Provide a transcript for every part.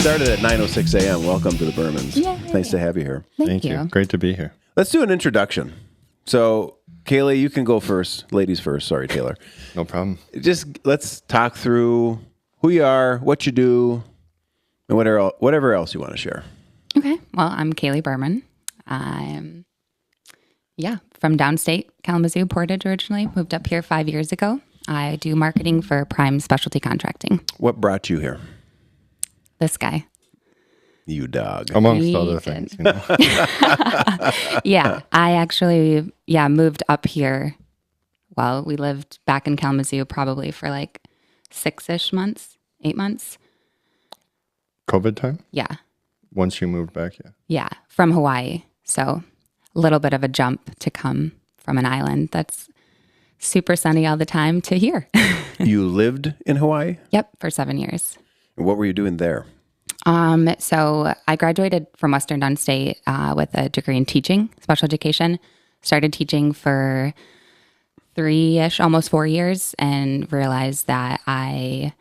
started at 9:06 a.m. Welcome to the Birmanns. Yay. Nice to have you here. Thank you. Great to be here. Let's do an introduction. So, Kaylee, you can go first. Ladies first. Sorry, Taylor. No problem. Just let's talk through who you are, what you do, and whatever else you want to share. Okay. Well, I'm Kaylee Birmann. I'm, from downstate Kalamazoo, Portage originally. Moved up here 5 years ago. I do marketing for Prime Specialty Contracting. What brought you here? This guy. You dog. Amongst other things. You know? Yeah. I actually, moved up here. Well, we lived back in Kalamazoo probably for like 6-ish months, 8 months. COVID time? Yeah. Once you moved back, yeah. Yeah. From Hawaii. So a little bit of a jump to come from an island that's super sunny all the time to here. You lived in Hawaii? Yep. For 7 years. What were you doing there? So I graduated from Western Downstate with a degree in teaching, special education. Started teaching for 3-ish, almost 4 years, and realized that I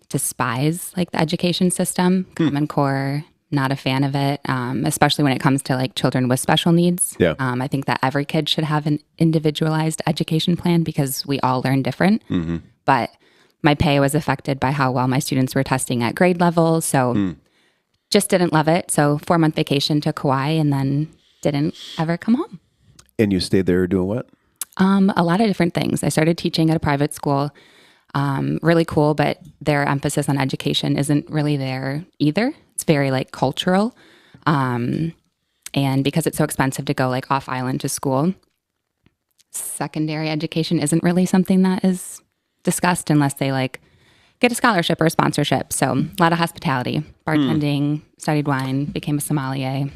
despise like the education system, Common Core. Not a fan of it, especially when it comes to like children with special needs. Yeah. I think that every kid should have an individualized education plan because we all learn different. Mm-hmm. But my pay was affected by how well my students were testing at grade level. So just didn't love it. So 4-month vacation to Kauai and then didn't ever come home. And you stayed there doing what? A lot of different things. I started teaching at a private school. Really cool, but their emphasis on education isn't really there either. It's very like cultural. And because it's so expensive to go like off island to school, secondary education isn't really something that is discussed unless they like get a scholarship or a sponsorship. So a lot of hospitality, bartending, studied wine, became a sommelier.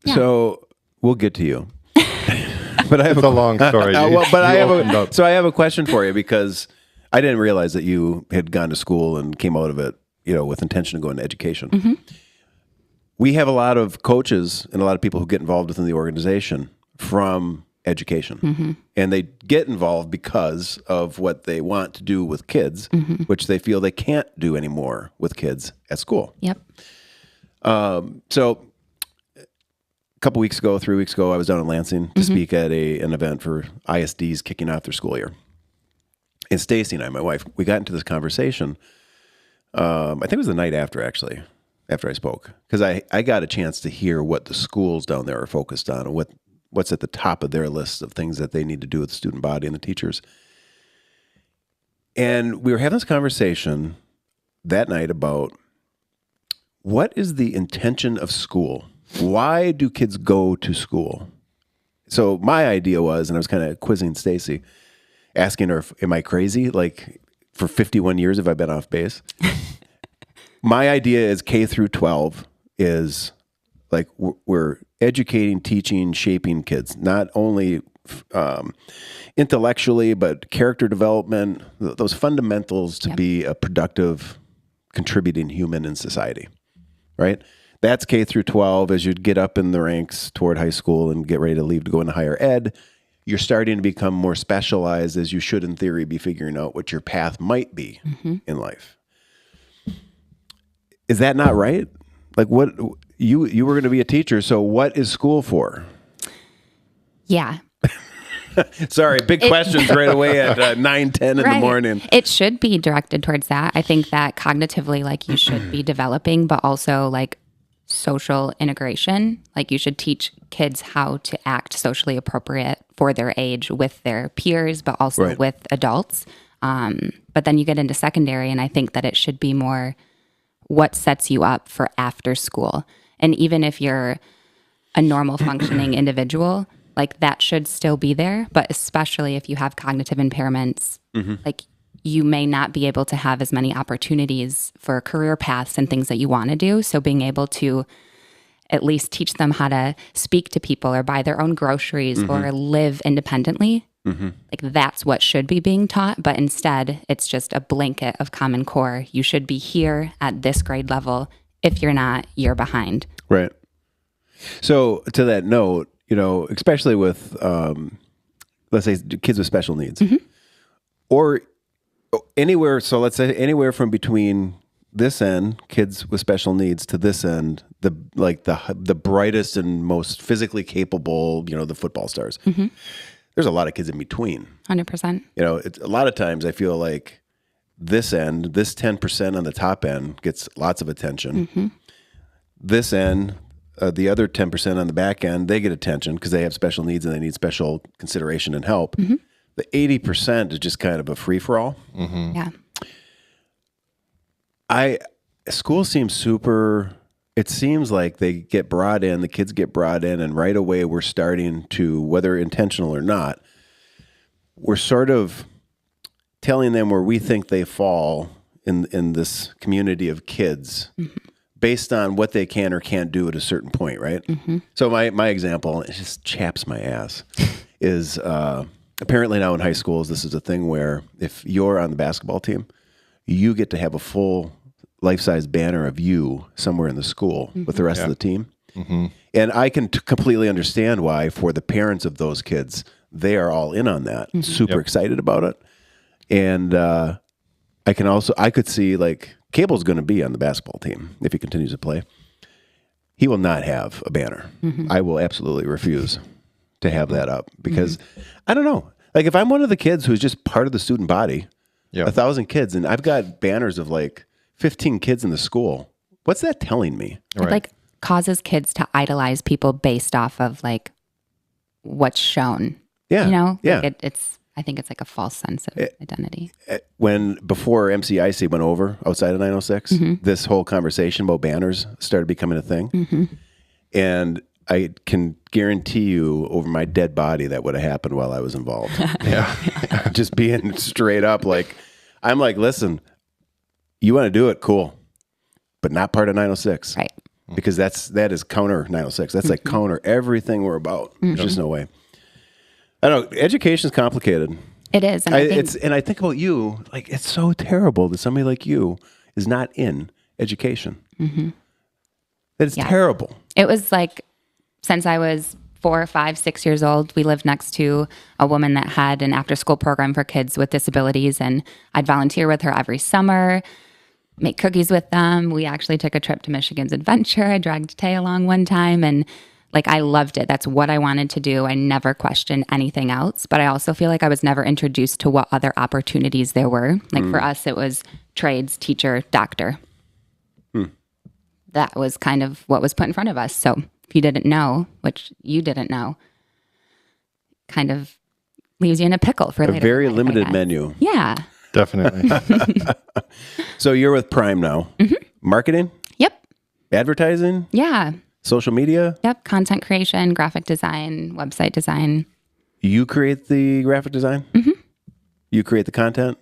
Yeah. So we'll get to you. But I have It's a long story. I have a question for you because I didn't realize that you had gone to school and came out of it, with intention of going to education. Mm-hmm. We have a lot of coaches and a lot of people who get involved within the organization from education. And they get involved because of what they want to do with kids, which they feel they can't do anymore with kids at school. Yep. So a couple weeks ago, 3 weeks ago, I was down in Lansing to speak at an event for ISDs kicking off their school year. And Stacy and I, my wife, we got into this conversation. I think it was the night after, actually, after I spoke, because I got a chance to hear what the schools down there are focused on and what's at the top of their list of things that they need to do with the student body and the teachers. And we were having this conversation that night about what is the intention of school? Why do kids go to school? So my idea was, and I was kind of quizzing Stacy, asking her, am I crazy? Like, for 51 years have I been off base? My idea is K through 12 is like we're educating, teaching, shaping kids, not only intellectually, but character development, those fundamentals to be a productive, contributing human in society, right? That's K through 12. As you get up in the ranks toward high school and get ready to leave to go into higher ed, you're starting to become more specialized, as you should, in theory, be figuring out what your path might be in life. Is that not right? Like, what you were going to be a teacher, so what is school for? Yeah. Sorry, big questions right away at 9:10 in the morning. It should be directed towards that. I think that cognitively, like, you should be developing, but also like social integration. Like, you should teach kids how to act socially appropriate for their age with their peers, but also with adults. But then you get into secondary, and I think that it should be more what sets you up for after school. And even if you're a normal functioning individual, like, that should still be there. But especially if you have cognitive impairments, like, you may not be able to have as many opportunities for career paths and things that you want to do. So being able to at least teach them how to speak to people or buy their own groceries or live independently, like, that's what should be being taught. But instead, it's just a blanket of Common Core. You should be here at this grade level. If you're not, you're behind. Right. So to that note, especially with, let's say, kids with special needs, or anywhere. So let's say anywhere from between this end, kids with special needs, to this end, the brightest and most physically capable, the football stars. Mm-hmm. There's a lot of kids in between. 100%. A lot of times I feel like this end, this 10% on the top end gets lots of attention. Mm-hmm. This end, the other 10% on the back end, they get attention because they have special needs and they need special consideration and help. Mm-hmm. The 80% is just kind of a free-for-all. Mm-hmm. Yeah. School seems it seems like they get brought in, the kids get brought in, and right away we're starting to, whether intentional or not, we're sort of telling them where we think they fall in this community of kids based on what they can or can't do at a certain point, right? Mm-hmm. So my example, it just chaps my ass, is apparently now in high schools, this is a thing where if you're on the basketball team, you get to have a full life-size banner of you somewhere in the school with the rest of the team. Mm-hmm. And I can completely understand why for the parents of those kids, they are all in on that, super excited about it. And I could see like Cable's going to be on the basketball team if he continues to play. He will not have a banner. Mm-hmm. I will absolutely refuse to have that up because I don't know. Like if I'm one of the kids who's just part of the student body, 1,000 kids, and I've got banners of like 15 kids in the school. What's that telling me? It like causes kids to idolize people based off of like what's shown. Yeah. Yeah. Like I think it's like a false sense of identity. Before MCIC went over outside of 906, this whole conversation about banners started becoming a thing. Mm-hmm. And I can guarantee you over my dead body that would have happened while I was involved. Just being straight up like, I'm like, listen, you want to do it, cool, but not part of 906. Right. Because that is counter 906. That's like counter everything we're about. There's just no way. I don't know. Education's complicated. It is. And I think about you, like it's so terrible that somebody like you is not in education. Mm-hmm. That is terrible. It was like, since I was 4, 5, 6 years old, we lived next to a woman that had an after-school program for kids with disabilities, and I'd volunteer with her every summer, make cookies with them. We actually took a trip to Michigan's Adventure. I dragged Tay along one time, and like I loved it. That's what I wanted to do. I never questioned anything else, but I also feel like I was never introduced to what other opportunities there were. Like for us, it was trades, teacher, doctor. That was kind of what was put in front of us. So if you didn't know, which you didn't know, kind of leaves you in a pickle for later. A very limited menu. Yeah. Definitely. So you're with Prime now. Marketing? Yep. Advertising? Yeah. Social media? Yep. Content creation, graphic design, website design. You create the graphic design? You create the content?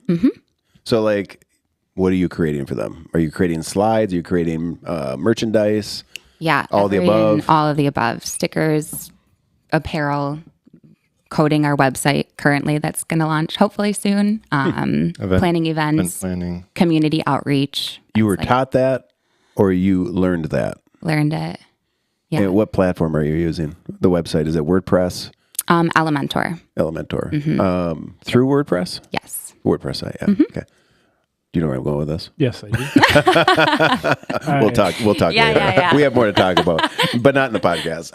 So like, what are you creating for them? Are you creating slides? Are you creating merchandise? Yeah. All the above? All of the above. Stickers, apparel, coding our website currently that's going to launch hopefully soon. Planning events, planning. Community outreach. You were taught that or you learned that? Learned it. Yeah. And what platform are you using? The website, is it WordPress? Elementor. Through WordPress? Yes. WordPress site, yeah. Okay. Do you know where I'm going with this? Yes, I do. We'll talk later. Yeah. We have more to talk about, but not in the podcast.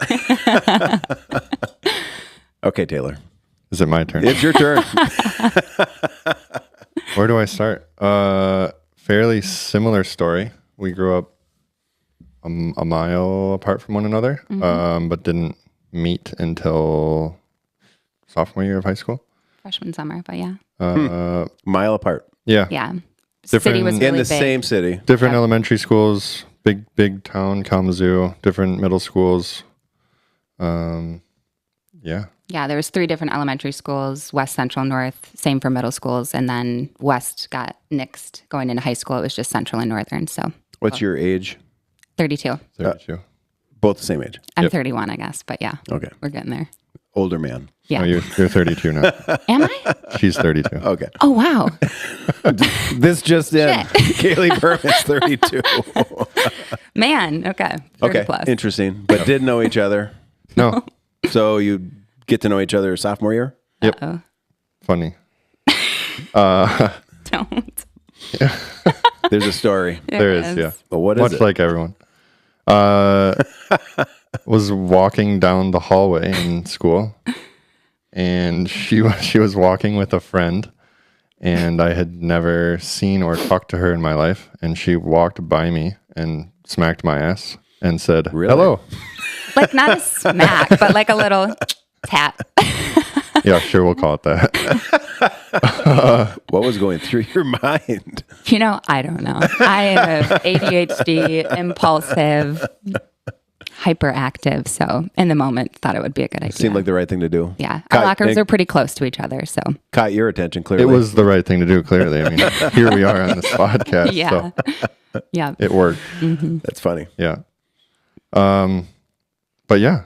Okay, Taylor. Is it my turn? It's your turn. Where do I start? Fairly similar story. We grew up a mile apart from one another, but didn't meet until sophomore year of high school. Freshman summer, but yeah. Mile apart. Yeah. Yeah. Different- City was really In the big. same city. Different elementary schools, big town, Kalamazoo, different middle schools. Yeah. Yeah, there was 3 different elementary schools, West, Central, North, same for middle schools, and then West got nixed going into high school. It was just Central and Northern, so What's your age? 32. 32. Both the same age. I'm Yep. 31, I guess, but yeah, Okay. we're getting there. Older man. Yeah. Oh, you're 32 now. Am I? She's 32. Okay. Oh, wow. This just in. Kaylee Birmann's 32. Man, okay. 30 Okay. plus. Interesting. But didn't know each other. No. So you get to know each other sophomore year? Yep. Uh-oh. Funny. Don't. There's a story. There is, yeah. But what is Much it? like everyone. Was walking down the hallway in school, and she was walking with a friend, and I had never seen or talked to her in my life, and she walked by me and smacked my ass and said, Really? "Hello." Like not a smack, but like a little tap. Yeah, sure, we'll call it that. What was going through your mind? I don't know. I have ADHD, impulsive, hyperactive. So in the moment, thought it would be a good idea. Seemed like the right thing to do. Yeah. Our lockers are pretty close to each other. So Caught your attention clearly. It was the right thing to do, clearly. I mean, here we are on this podcast. yeah. So Yeah. it worked. That's funny. Yeah. But yeah,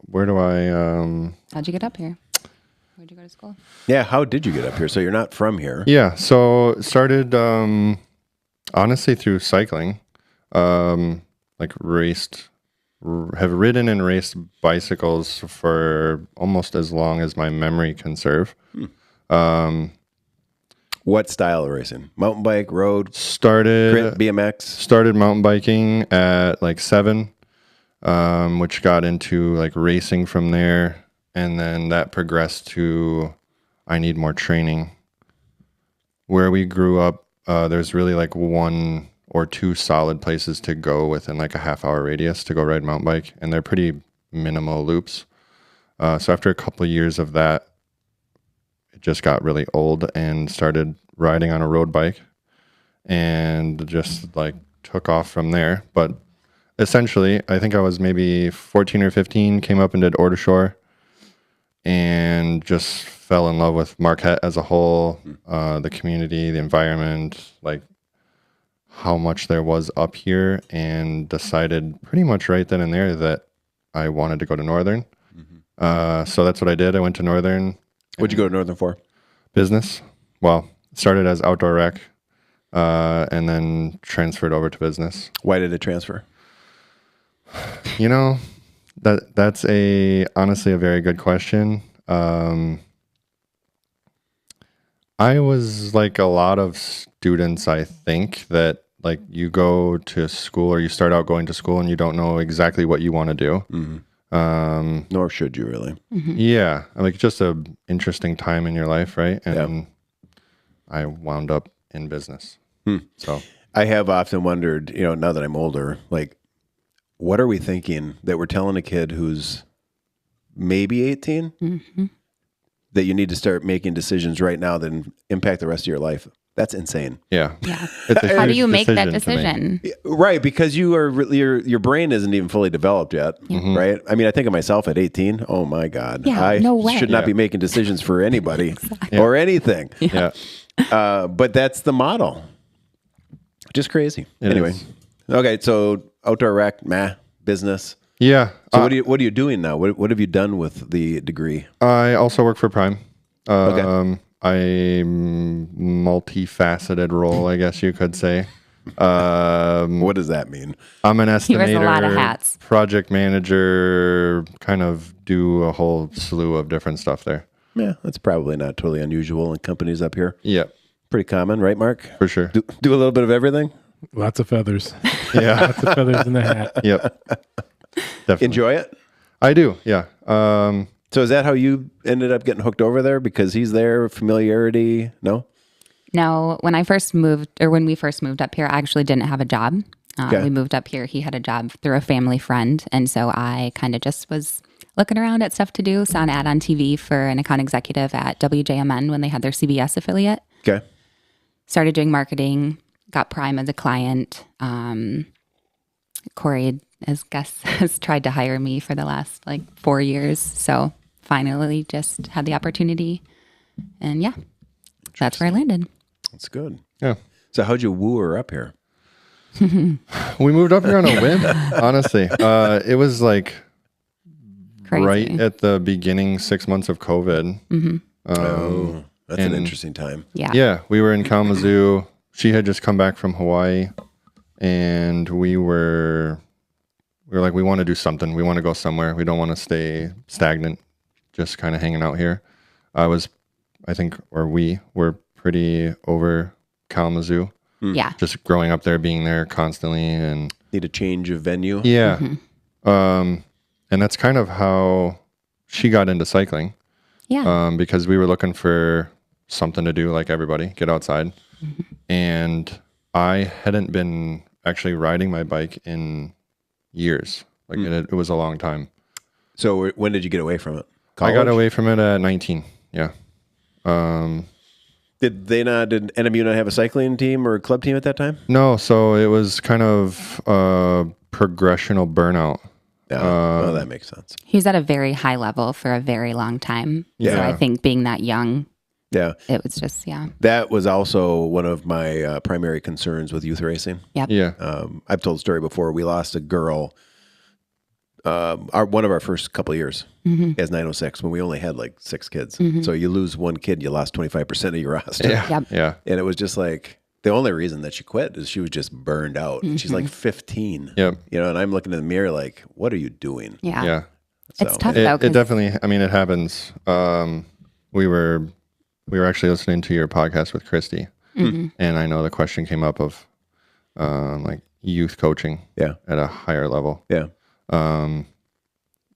where do I... How'd you get up here? Where'd you go to school? Yeah. How did you get up here? So you're not from here. Yeah, so started honestly through cycling. Like have ridden and raced bicycles for almost as long as my memory can serve. What style of racing? Mountain bike, road, Started crit, BMX? started mountain biking at like 7, which got into like racing from there, and then that progressed to I need more training. Where we grew up, there's really like 1 or 2 solid places to go within like a half-hour radius to go ride mountain bike, and they're pretty minimal loops. So after a couple of years of that, it just got really old and started riding on a road bike, and just like took off from there. But essentially, I think I was maybe 14 or 15, came up and did Order Shore, and just fell in love with Marquette as a whole, the community, the environment, like how much there was up here, and decided pretty much right then and there that I wanted to go to Northern. So that's what I did. I went to Northern. What'd you go to Northern for? Business. Well, started as outdoor rec, and then transferred over to business. Why did it transfer? That's honestly a very good question. I was like a lot of students, I think, that like you go to school or you start out going to school and you don't know exactly what you want to do. Nor should you really. Yeah, like just a interesting time in your life, right? And I wound up in business. So I have often wondered, now that I'm older, like, what are we thinking that we're telling a kid who's maybe 18 that you need to start making decisions right now that impact the rest of your life? That's insane. yeah, Yeah. It's a How do huge you make that to make. decision? Right, because your brain isn't even fully developed yet, right? I mean, I think of myself at 18. Oh my God, Yeah, I no way. should not be making decisions for anybody or anything. Yeah, But that's the model. Just crazy. It Anyway, is. okay. So outdoor rec, business. yeah. So what are you doing now? What have you done with the degree? I also work for Prime. Okay. I'm multifaceted role, I guess you could say. What does that mean? I'm an He wears estimator, a lot of hats. project manager, kind of do a whole slew of different stuff there. Yeah, that's probably not totally unusual in companies up here. Yeah, Pretty common, right, Mark? for sure. Do a little bit of everything. Lots of feathers. Yeah, Lots of feathers in the hat. yep. Definitely. Enjoy it. I do, yeah. So is that how you ended up getting hooked over there? Because he's there, familiarity? No? No, when we first moved up here, I actually didn't have a job. Okay. We moved up here. He had a job through a family friend. And so I kind of just was looking around at stuff to do. Saw an ad on TV for an account executive at WJMN when they had their CBS affiliate. Okay. Started doing marketing, got Prime as a client. Corey, as guest, has tried to hire me for the last 4 years. So finally just had the opportunity. And yeah, that's where I landed. That's good. Yeah. So how'd you woo her up here? We moved up here on a whim, honestly. It was like Crazy. right at the beginning 6 months of COVID. That's an and- interesting time. Yeah. Yeah, we were in Kalamazoo. She had just come back from Hawaii, and we were like, we want to do something. We want to go somewhere. We don't want to stay stagnant, just kind of hanging out here. We were pretty over Kalamazoo. Yeah. just growing up there, being there constantly, and Need a change of venue. yeah. And that's kind of how she got into cycling. Yeah. Because we were looking for something to do like everybody, get outside. And I hadn't been actually riding my bike in years. Like it was a long time. So when did you get away from it? I got College? away from it at 19. Yeah. Did NMU not have a cycling team or club team at that time? No, so it was kind of progressional burnout. Yeah. Well, that makes sense. He was at a very high level for a very long time. So Yeah. I think being that young, Yeah. it was just, yeah. That was also one of my primary concerns with youth racing. Yep. Yeah. I've told the story before. We lost a girl one of our first couple of years as 906 when we only had like 6 kids. So you lose one kid, you lost 25% of your roster. Yeah. Yep. Yeah. And it was just like, the only reason that she quit is she was just burned out. She's like 15. Yep. You know, and I'm looking in the mirror like, what are you doing? Yeah. Yeah. It's So- tough though. It 'cause- definitely, I mean, it happens. We were actually listening to your podcast with Christy, and I know the question came up of like youth coaching Yeah. at a higher level. Yeah.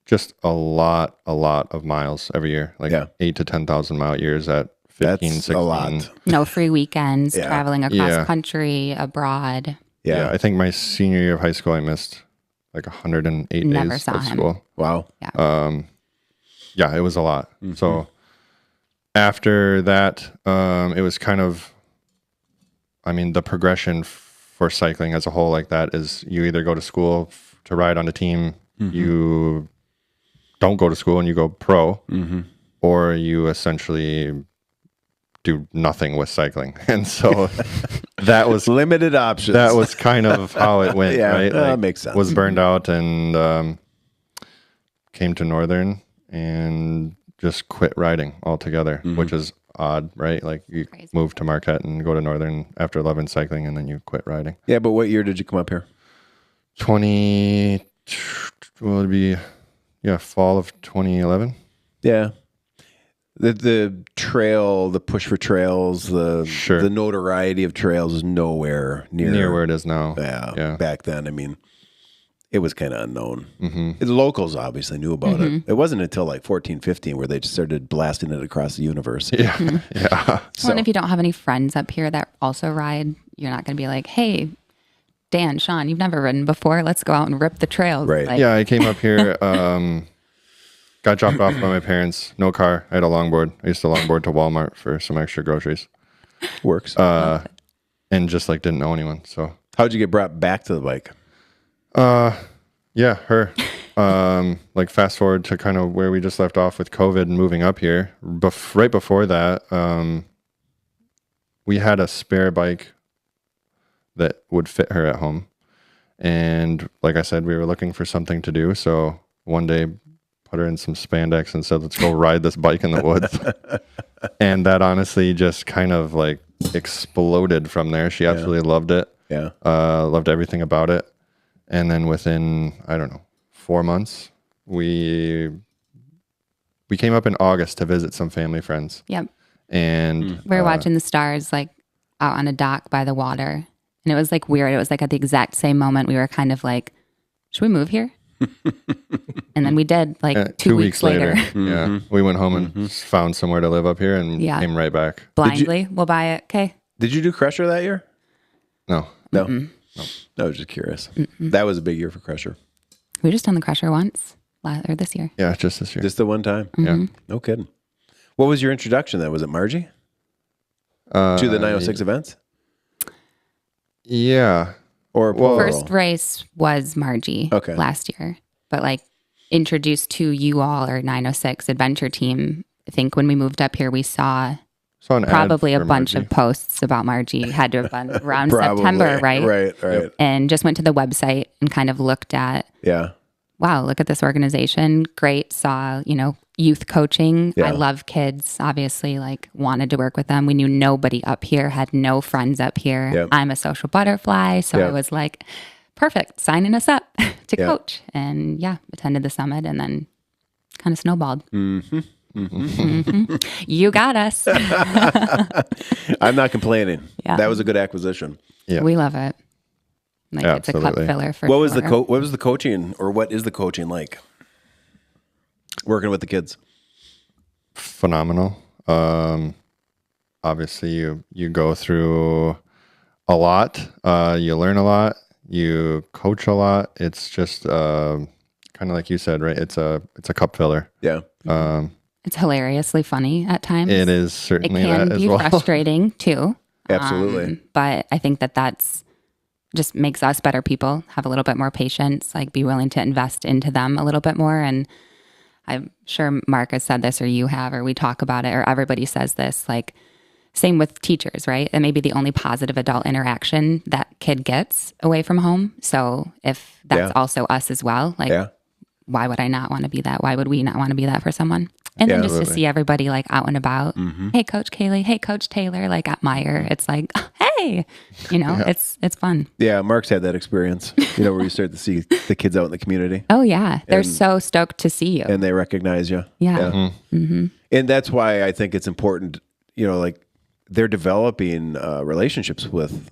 Just a lot of miles every year, like Yeah. 8 to 10,000 mile years at 15, That's 16. a lot. no free weekends, Yeah. traveling across Yeah. country, abroad. Yeah. Yeah. I think my senior year of high school, I missed like 108 Never days saw of him. school. Wow. Yeah, it was a lot. So after that, it was kind of, I mean, the progression for cycling as a whole like that is you either go to school to ride on a team, you don't go to school and you go pro, or you essentially do nothing with cycling. And so that was Limited options. that was kind of how it went, Yeah, right? that makes sense. Was burned out and came to Northern and just quit riding altogether, which is odd, right? Like you Crazy. move to Marquette and go to Northern after loving cycling and then you quit riding. Yeah, but what year did you come up here? 20, well, it'd be, fall of 2011. Yeah. The trail, the push for trails, Sure. the notoriety of trails is nowhere Near where it is now. Yeah. Back then, I mean, it was kind of unknown. The locals obviously knew about it. It wasn't until like 14, 15 where they just started blasting it across the universe. Yeah. Yeah. Well, and if you don't have any friends up here that also ride, you're not going to be like, hey, Dan, Sean, you've never ridden before. Let's go out and rip the trails. Right. Like, Yeah, I came up here, got dropped off by my parents. No car. I had a longboard. I used to longboard to Walmart for some extra groceries. Works. And just like didn't know anyone. So How'd you get brought back to the bike? yeah, her. Like fast forward to kind of where we just left off with COVID and moving up here. Right before that, we had a spare bike that would fit her at home. And like I said, we were looking for something to do. So one day put her in some spandex and said, let's go ride this bike in the woods. And that honestly just kind of like exploded from there. She absolutely loved it. Yeah. Loved everything about it. And then within, I don't know, 4 months, we came up in August to visit some family friends. Yep. And We were watching the stars like out on a dock by the water. And it was like weird. It was like at the exact same moment we were kind of like, should we move here? And then we did like 2 weeks later. Yeah. We went home and found somewhere to live up here and Yeah. came right back. Blindly, we'll buy it. Okay. Did you do Crusher that year? No. No. I was just curious. That was a big year for Crusher. We just done the Crusher once or this year. Yeah, just this year. Just the one time. Yeah. No kidding. What was your introduction then? Was it Margie to the 906 events? Yeah. Or Well, First race was Margie Okay. last year, but like introduced to you all or 906 adventure team. I think when we moved up here, we saw Saw an ad probably a for bunch Margie. of posts about Margie. Had to have been around Probably. September, right? Right. And just went to the website and kind of looked at, Yeah. wow, look at this organization. Great. Saw, youth coaching. Yeah. I love kids, obviously, like wanted to work with them. We knew nobody up here, had no friends up here. Yep. I'm a social butterfly. So Yep. I was like, perfect, signing us up to Yep. coach. And yeah, attended the summit and then kind of snowballed. You got us. I'm not complaining. Yeah. That was a good acquisition. Yeah. We love it. Like it's a cup Absolutely. filler for What was sure. what was the coaching, or what is the coaching like? Working with the kids. Phenomenal. Obviously you go through a lot. You learn a lot. You coach a lot. It's just kind of like you said, right? It's a cup filler. Yeah. It's hilariously funny at times. It is It certainly can that as be well. frustrating too. Absolutely. But I think that's just makes us better people, have a little bit more patience, like be willing to invest into them a little bit more. And I'm sure Mark has said this, or you have, or we talk about it, or everybody says this, like same with teachers, right? That may be the only positive adult interaction that kid gets away from home. So if that's Yeah. also us as well, like Yeah. why would I not want to be that? Why would we not want to be that for someone? And Yeah, then just to absolutely. see everybody like out and about. Hey, Coach Kaylee. Hey, Coach Taylor. Like at Meyer, it's like, hey, it's fun. Yeah. Mark's had that experience, where you start to see the kids out in the community Oh yeah, they're so stoked to see you. and they recognize you. Yeah. And that's why I think it's important, like they're developing relationships with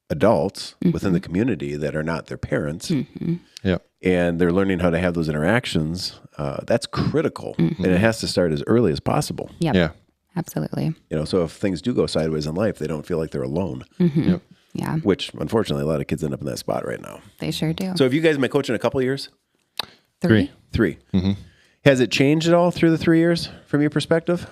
adults within the community that are not their parents. Yep. And they're learning how to have those interactions. That's critical. And it has to start as early as possible. Yep. Yeah. Absolutely. So if things do go sideways in life, they don't feel like they're alone, Yep. Yeah, which unfortunately a lot of kids end up in that spot right now. they sure do. So have you guys been coaching a couple of years? 3. 3. Has it changed at all through the 3 years from your perspective?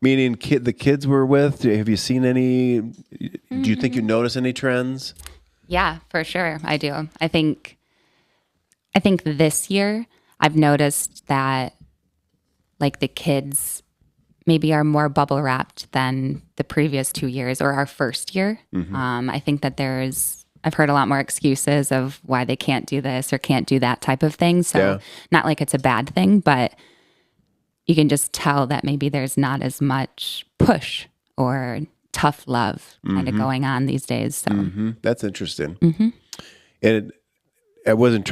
Meaning the kids we're with, have you seen any, do you think you notice any trends? Yeah, for sure. I do. I think this year I've noticed that like the kids maybe are more bubble wrapped than the previous 2 years or our first year. I think that I've heard a lot more excuses of why they can't do this or can't do that type of thing. So Yeah. not like it's a bad thing, but you can just tell that maybe there's not as much push or tough love kind of going on these days. So That's interesting. And I wasn't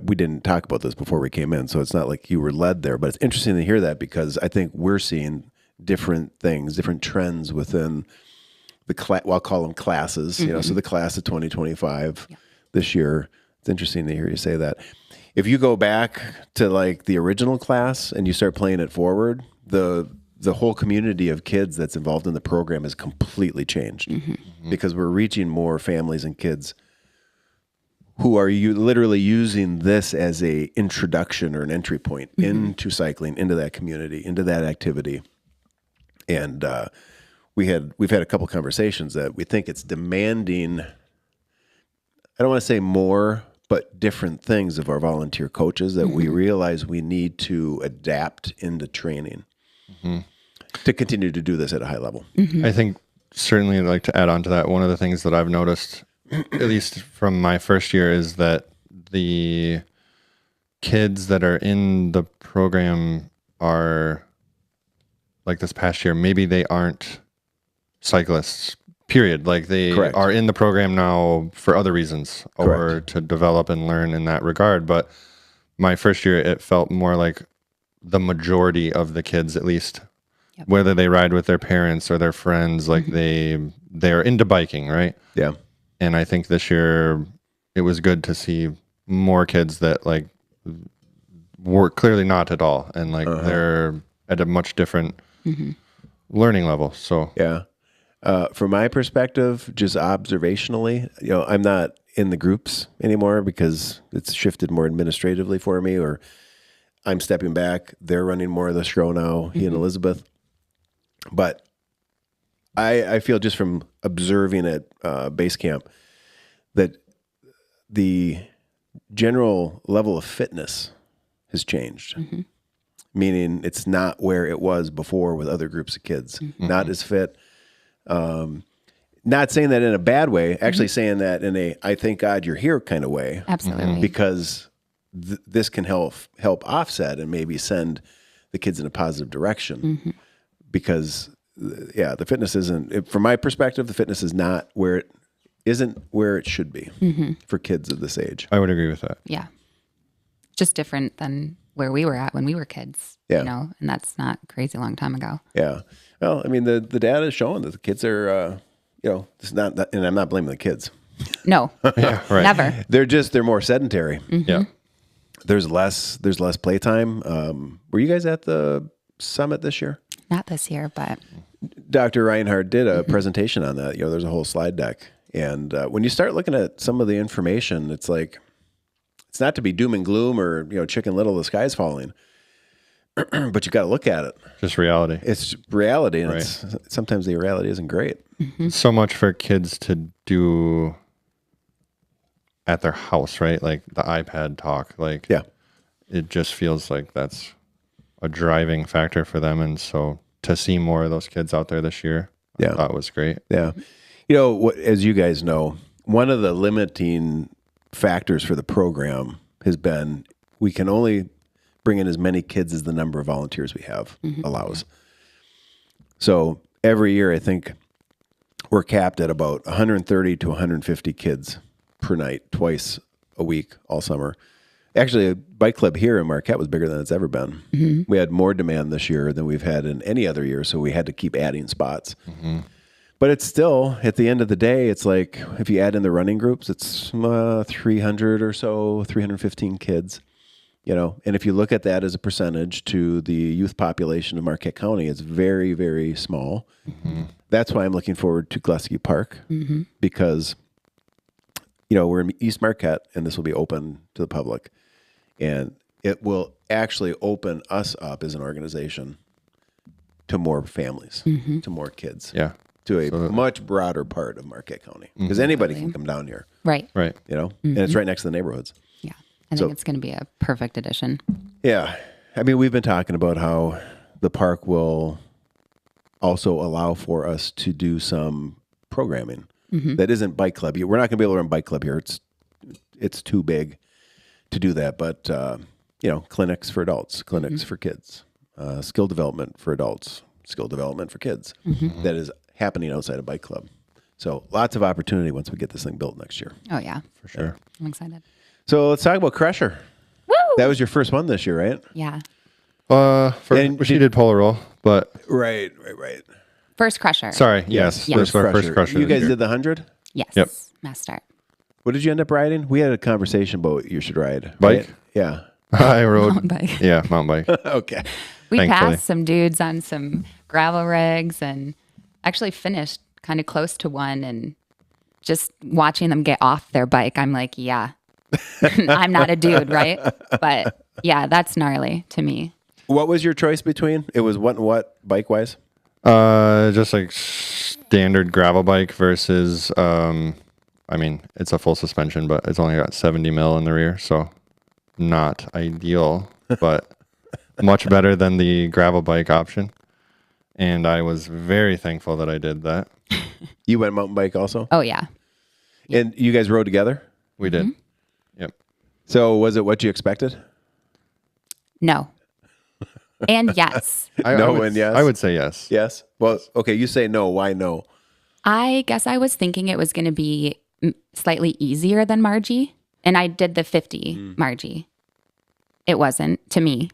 we didn't talk about this before we came in, so it's not like you were led there, but it's interesting to hear that because I think we're seeing different things, different trends within the I'll call them classes, so the class of 2025 this year. It's interesting to hear you say that. If you go back to like the original class and you start playing it forward, the whole community of kids that's involved in the program has completely changed because we're reaching more families and kids who are literally using this as a introduction or an entry point into cycling, into that community, into that activity. And we've had a couple conversations that we think it's demanding, I don't want to say more, but different things of our volunteer coaches that we realize we need to adapt into training to continue to do this at a high level. I think certainly I'd like to add on to that. One of the things that I've noticed, at least from my first year, is that the kids that are in the program are, like this past year, maybe they aren't cyclists, period. Like they Correct. are in the program now for other reasons or Correct. to develop and learn in that regard. But my first year, it felt more like the majority of the kids, at least, whether they ride with their parents or their friends, like they're into biking, right? Yeah. And I think this year it was good to see more kids that like were clearly not at all. And like they're at a much different learning level. So Yeah. From my perspective, just observationally, I'm not in the groups anymore because it's shifted more administratively for me, or I'm stepping back. They're running more of the show now, he and Elizabeth. But I feel just from observing at BaseCamp that the general level of fitness has changed. Meaning it's not where it was before with other groups of kids. Not as fit. Not saying that in a bad way, actually saying that in a I thank God you're here kind of way. absolutely. Because this can help offset and maybe send the kids in a positive direction. Because the fitness isn't, from my perspective, the fitness is not where it should be for kids of this age. I would agree with that. Yeah. Just different than where we were at when we were kids, Yeah. you know, and that's not a crazy long time ago. Yeah. Well, I mean, the data is showing that the kids are, it's not that, and I'm not blaming the kids. No, Yeah, right. never. They're more sedentary. Yeah. There's less playtime. Were you guys at the summit this year? Not this year, but Dr. Reinhardt did a presentation on that. There's a whole slide deck. And when you start looking at some of the information, it's like, it's not to be doom and gloom or, Chicken Little, the sky's falling, but you got to look at it. Just reality. It's reality. And Right. sometimes the reality isn't great. So much for kids to do at their house, right? Like the iPad talk. Like, Yeah. it just feels like that's a driving factor for them. And so to see more of those kids out there this year, Yeah. I thought was great. Yeah. As you guys know, one of the limiting factors for the program has been we can only bring in as many kids as the number of volunteers we have allows. So every year, I think we're capped at about 130 to 150 kids per night, twice a week, all summer. Actually, a bike club here in Marquette was bigger than it's ever been. We had more demand this year than we've had in any other year, so we had to keep adding spots. But it's still, at the end of the day, it's like, if you add in the running groups, it's 300 or so, 315 kids, and if you look at that as a percentage to the youth population of Marquette County, it's very, very small. That's why I'm looking forward to Gillespie Park, because, we're in East Marquette, and this will be open to the public, and it will actually open us up as an organization to more families, to more kids. Yeah. To a much broader part of Marquette County, because anybody can come down here, right. Right. and it's right next to the neighborhoods. Yeah. I think it's going to be a perfect addition. Yeah. I mean, we've been talking about how the park will also allow for us to do some programming that isn't bike club. We're not going to be able to run bike club here. It's too big to do that. But, clinics for adults, clinics for kids, skill development for adults, skill development for kids. That is happening outside of bike club. So lots of opportunity once we get this thing built next year. Oh, yeah. For sure. I'm excited. So let's talk about Crusher. Woo! That was your first one this year, right? Yeah. And She did polar roll, but Right. First crusher. sorry. Yes. Yes. This is our first crusher. You guys this year. did the 100? Yes. Yep. Mass start. What did you end up riding? We had a conversation about what you should ride. Bike? Right? Yeah. I rode. Mountain bike. Yeah, mountain bike. Okay. We Thankfully. passed some dudes on some gravel rigs and actually finished kind of close to one, and just watching them get off their bike, I'm like, yeah, I'm not a dude, right? But yeah, that's gnarly to me. What was your choice between? It was what and what bike wise? Just like standard gravel bike versus, it's a full suspension, but it's only got 70 mil in the rear, so not ideal, but much better than the gravel bike option. And I was very thankful that I did that. You went mountain bike also? Oh yeah. And you guys rode together? We did. Yep. So was it what you expected? No. And yes. No and yes? I would say yes. Yes. Well, okay, you say no. Why no? I guess I was thinking it was going to be slightly easier than Margie, and I did the 50 Margie. It wasn't to me.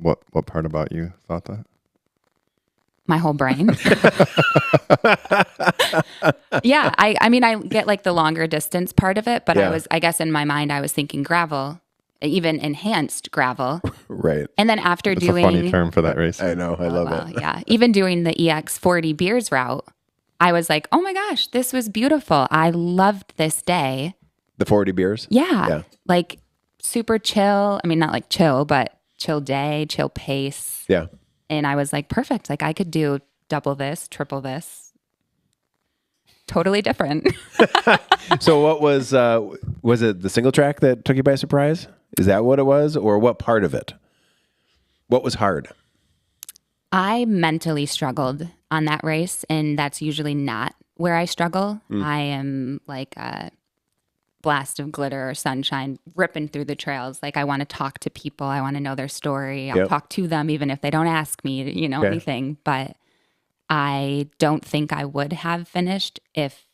What part about you thought that? My whole brain. Yeah, I mean, I get like the longer distance part of it, but Yeah. I guess in my mind, I was thinking gravel, even enhanced gravel. Right. And then after It's doing, a funny term for that race. I know. I love it. yeah, even doing the EX40 beers route, I was like, oh my gosh, this was beautiful. I loved this day. The 40 beers? Yeah. Yeah. Like super chill. I mean, not like chill, but chill day, chill pace. Yeah. And I was like, perfect. Like I could do double this, triple this. Totally different. So what was it the single track that took you by surprise? Is that what it was? Or what part of it? What was hard? I mentally struggled on that race, and that's usually not where I struggle. I am like a blast of glitter or sunshine ripping through the trails. Like I want to talk to people. I want to know their story. I'll Yep. talk to them even if they don't ask me, Okay. anything. But I don't think I would have finished if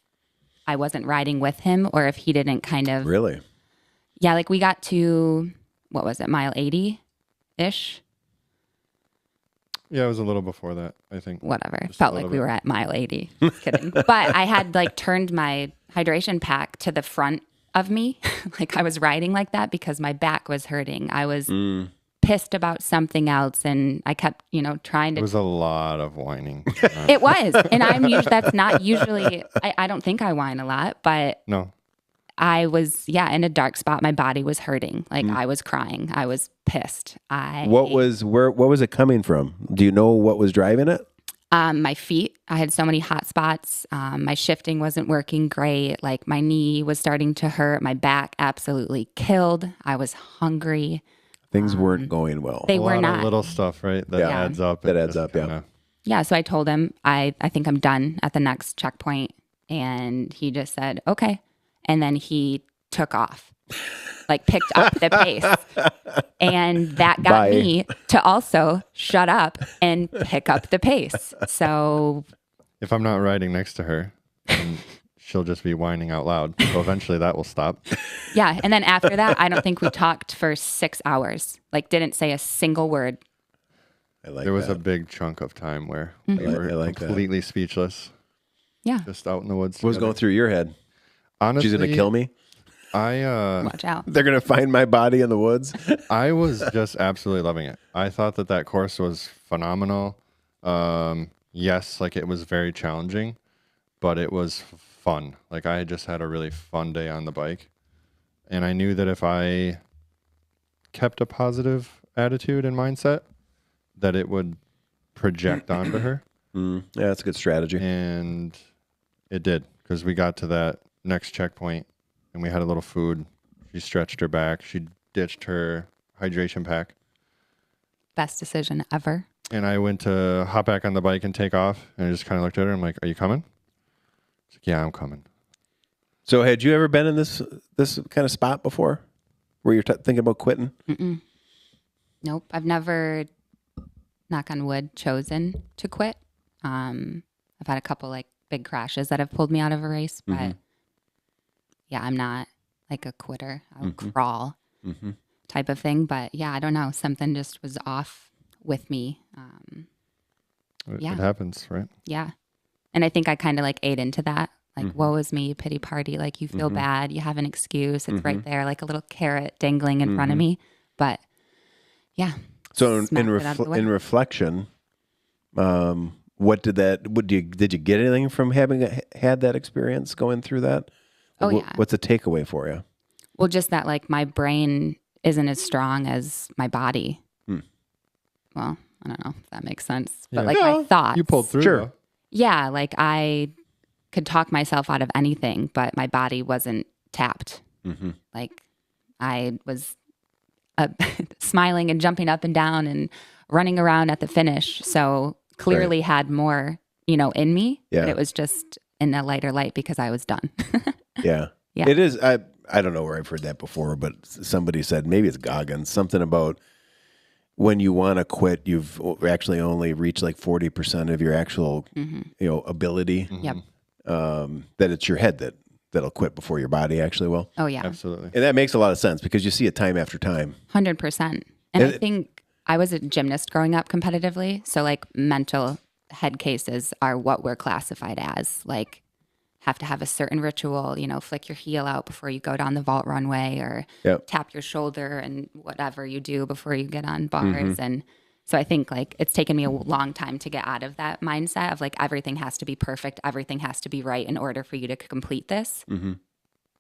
I wasn't riding with him or if he didn't kind of Really? Yeah, like we got to what was it, mile 80-ish? Yeah, it was a little before that, I think. Whatever. Just a Felt little like we bit. were at mile 80. Just kidding. But I had like turned my hydration pack to the front of me. Like I was riding like that because my back was hurting. I was pissed about something else, and I kept, trying It to. was a lot of whining. It was. And that's not usually, I don't think I whine a lot, but No. I was, in a dark spot. My body was hurting. Like I was crying. I was pissed. What was it coming from? Do you know what was driving it? My feet. I had so many hot spots. My shifting wasn't working great. Like my knee was starting to hurt. My back absolutely killed. I was hungry. Things weren't going well. They A were lot not. of little stuff, right? That Yeah. adds up. That It adds just up, yeah. kinda- Yeah. So I told him, I think I'm done at the next checkpoint. And he just said, okay. And then he took off, like picked up the pace. And that got Bye. me to also shut up and pick up the pace. So If I'm not riding next to her, then she'll just be whining out loud. So eventually that will stop. yeah. And then after that, I don't think we talked for 6 hours, like didn't say a single word. I like There was that. a big chunk of time where Mm-hmm. we were I like that. completely speechless, Yeah. just out in the woods. What was going through your head? Honestly, She's gonna kill me. Watch out. They're gonna find my body in the woods. I was just absolutely loving it. I thought that course was phenomenal. Yes, like it was very challenging, but it was fun. Like I just had a really fun day on the bike. And I knew that if I kept a positive attitude and mindset, that it would project onto her. Yeah, that's a good strategy. And it did, because we got to that next checkpoint and we had a little food. She stretched her back. She ditched her hydration pack. Best decision ever. And I went to hop back on the bike and take off. And I just kind of looked at her. I'm like, "Are you coming?" She's like, "Yeah, I'm coming." So, had you ever been in this kind of spot before, where you're thinking about quitting? Nope. I've never, knock on wood, chosen to quit. I've had a couple like big crashes that have pulled me out of a race, but yeah, I'm not like a quitter. I'll crawl type of thing. But yeah, I don't know. Something just was off with me. Yeah. It happens, right? Yeah. And I think I kind of like ate into that. Like, woe is me, pity party. Like, you feel bad. You have an excuse. It's right there, like a little carrot dangling in front of me. But yeah. So, smacked it out of the way. in reflection, what did you get anything from having had that experience going through that? Oh, yeah. What's the takeaway for you? Well, just that like my brain isn't as strong as my body. Well, I don't know if that makes sense. But Yeah. like my thoughts. You pulled through. Sure. Though. Yeah. Like I could talk myself out of anything, but my body wasn't tapped. Like I was smiling and jumping up and down and running around at the finish. So clearly had more, in me. Yeah. But it was just in a lighter light because I was done. Yeah. Yeah. It is. I don't know where I've heard that before, but somebody said, maybe it's Goggins, something about when you want to quit, you've actually only reached like 40% of your actual, ability. Yep. That it's your head that'll quit before your body actually will. Oh yeah. Absolutely. And that makes a lot of sense because you see it time after time. 100%. And I think I was a gymnast growing up competitively. So like mental head cases are what we're classified as. Like have to have a certain ritual, flick your heel out before you go down the vault runway or tap your shoulder and whatever you do before you get on bars. And so I think like it's taken me a long time to get out of that mindset of like everything has to be perfect. Everything has to be right in order for you to complete this.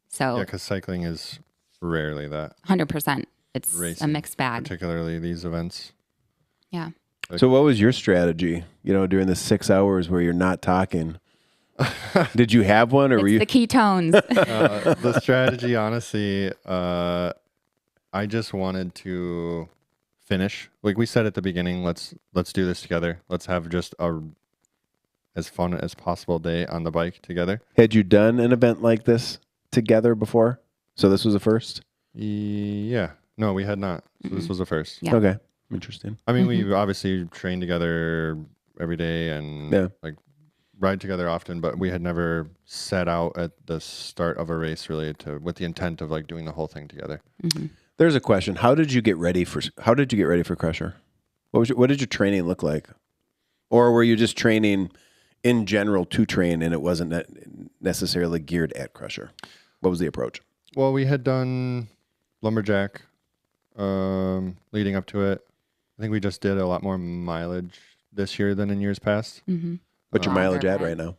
So Yeah, because cycling is rarely that. 100%. It's Racing, a mixed bag. particularly these events. Yeah. So what was your strategy, during the 6 hours where you're not talking? Did you have one or were you? It's the ketones. The strategy, honestly, I just wanted to finish. Like we said at the beginning, let's do this together. Let's have just as fun as possible day on the bike together. Had you done an event like this together before? So this was the first? Yeah. No, we had not. So this was the first. Yeah. Okay. Interesting. I mean, we obviously train together every day and like ride together often, but we had never set out at the start of a race really with the intent of like doing the whole thing together. There's a question. How did you get ready for Crusher? What did your training look like? Or were you just training in general to train and it wasn't necessarily geared at Crusher? What was the approach? Well, we had done lumberjack leading up to it. I think we just did a lot more mileage this year than in years past. Mm-hmm. What's your mileage at right now?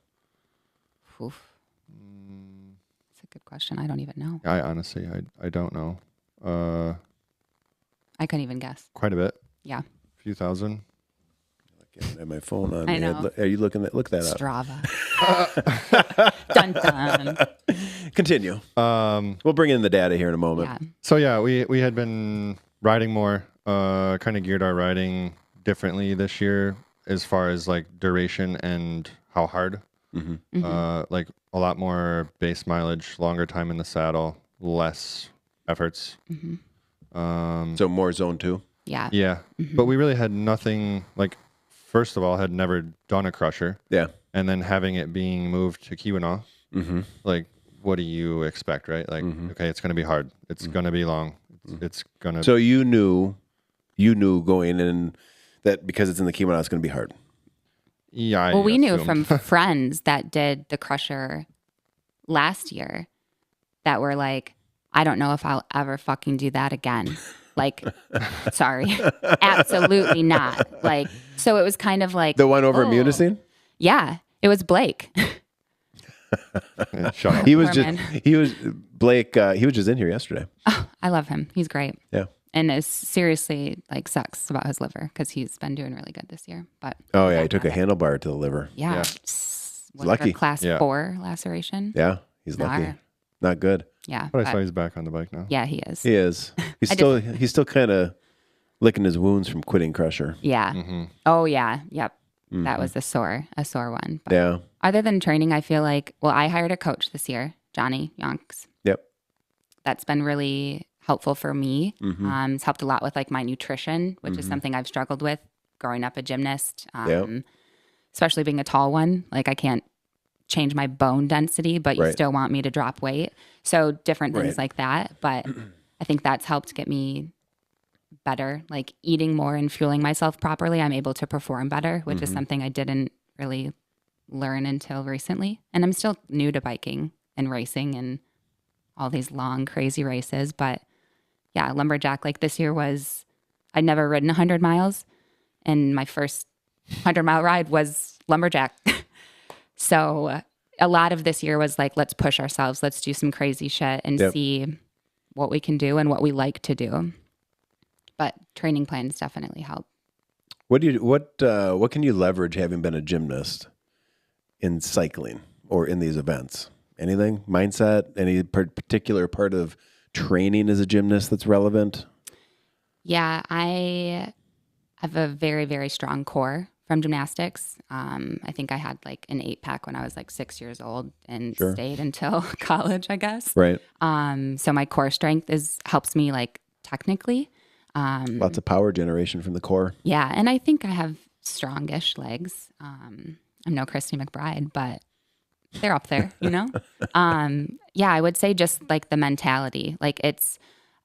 Oof. That's a good question. I don't even know. I honestly, I don't know. I couldn't even guess. Quite a bit. Yeah. A few thousand. I have my phone on. I me. know. Are you look that up? Strava. Dun dun. Continue. We'll bring in the data here in a moment. Yeah. So yeah, we had been riding more, kind of geared our riding differently this year as far as like duration and how hard. Like a lot more base mileage, longer time in the saddle, less efforts. So more zone 2? Yeah. Yeah. But we really had nothing, like, first of all, had never done a Crusher. Yeah. And then having it being moved to Keweenaw, like, what do you expect, right? Like, okay, it's going to be hard. It's going to be long. It's going to... So you knew going in that because it's in the Keweenaw, it's going to be hard. Yeah. Well, we knew from friends that did the Crusher last year that were like, I don't know if I'll ever fucking do that again. Like, sorry, absolutely not. Like, so it was kind of like the one over at Munising? Yeah, it was Blake. Shut up. He was Birmann. he was just in here yesterday. Oh, I love him. He's great. Yeah. And it seriously like sucks about his liver because he's been doing really good this year. But Oh yeah, he took a handlebar to the liver. yeah, Lucky. Class 4 laceration. Yeah, he's lucky. Nar. Not good. Yeah, But I saw he's back on the bike now. yeah, he is. He is. He's still kind of licking his wounds from quitting Crusher. Yeah. Oh yeah. Yep. That was a sore one. But Yeah. other than training, I feel like, well, I hired a coach this year, Johnny Yonks. Yep. That's been really helpful for me. It's helped a lot with like my nutrition, which is something I've struggled with growing up a gymnast, especially being a tall one. Like I can't change my bone density, but you still want me to drop weight. So different things like that. But I think that's helped get me better, like eating more and fueling myself properly. I'm able to perform better, which is something I didn't really learn until recently. And I'm still new to biking and racing and all these long, crazy races. But yeah, lumberjack, like this year I'd never ridden 100 miles. And my first 100-mile ride was lumberjack. So a lot of this year was like, let's push ourselves. Let's do some crazy shit and see what we can do and what we like to do. But training plans definitely help. What can you leverage having been a gymnast in cycling or in these events? Anything? Mindset? Any particular part of training as a gymnast that's relevant? Yeah, I have a very, very strong core from gymnastics. I think I had like an 8-pack when I was like 6 years old and stayed until college, I guess. Right. So my core strength helps me like technically. Lots of power generation from the core. Yeah, and I think I have strongish legs. I'm no Christy McBride, but they're up there, you know? Yeah, I would say just like the mentality. Like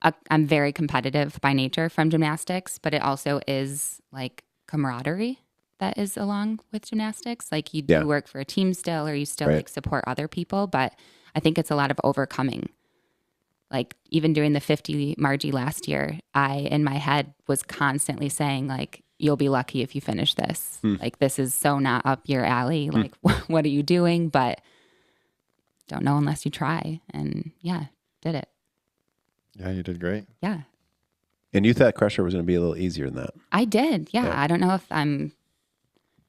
I'm very competitive by nature from gymnastics, but it also is like camaraderie that is along with gymnastics. Like you do work for a team still, or you still like support other people, but I think it's a lot of overcoming. Like even doing the 50 Margie last year, I, in my head, was constantly saying like, you'll be lucky if you finish this. Like, this is so not up your alley. Like, what are you doing? But don't know unless you try. And yeah, did it. Yeah, you did great. Yeah. And you thought Crusher was going to be a little easier than that. I did. Yeah. I don't know if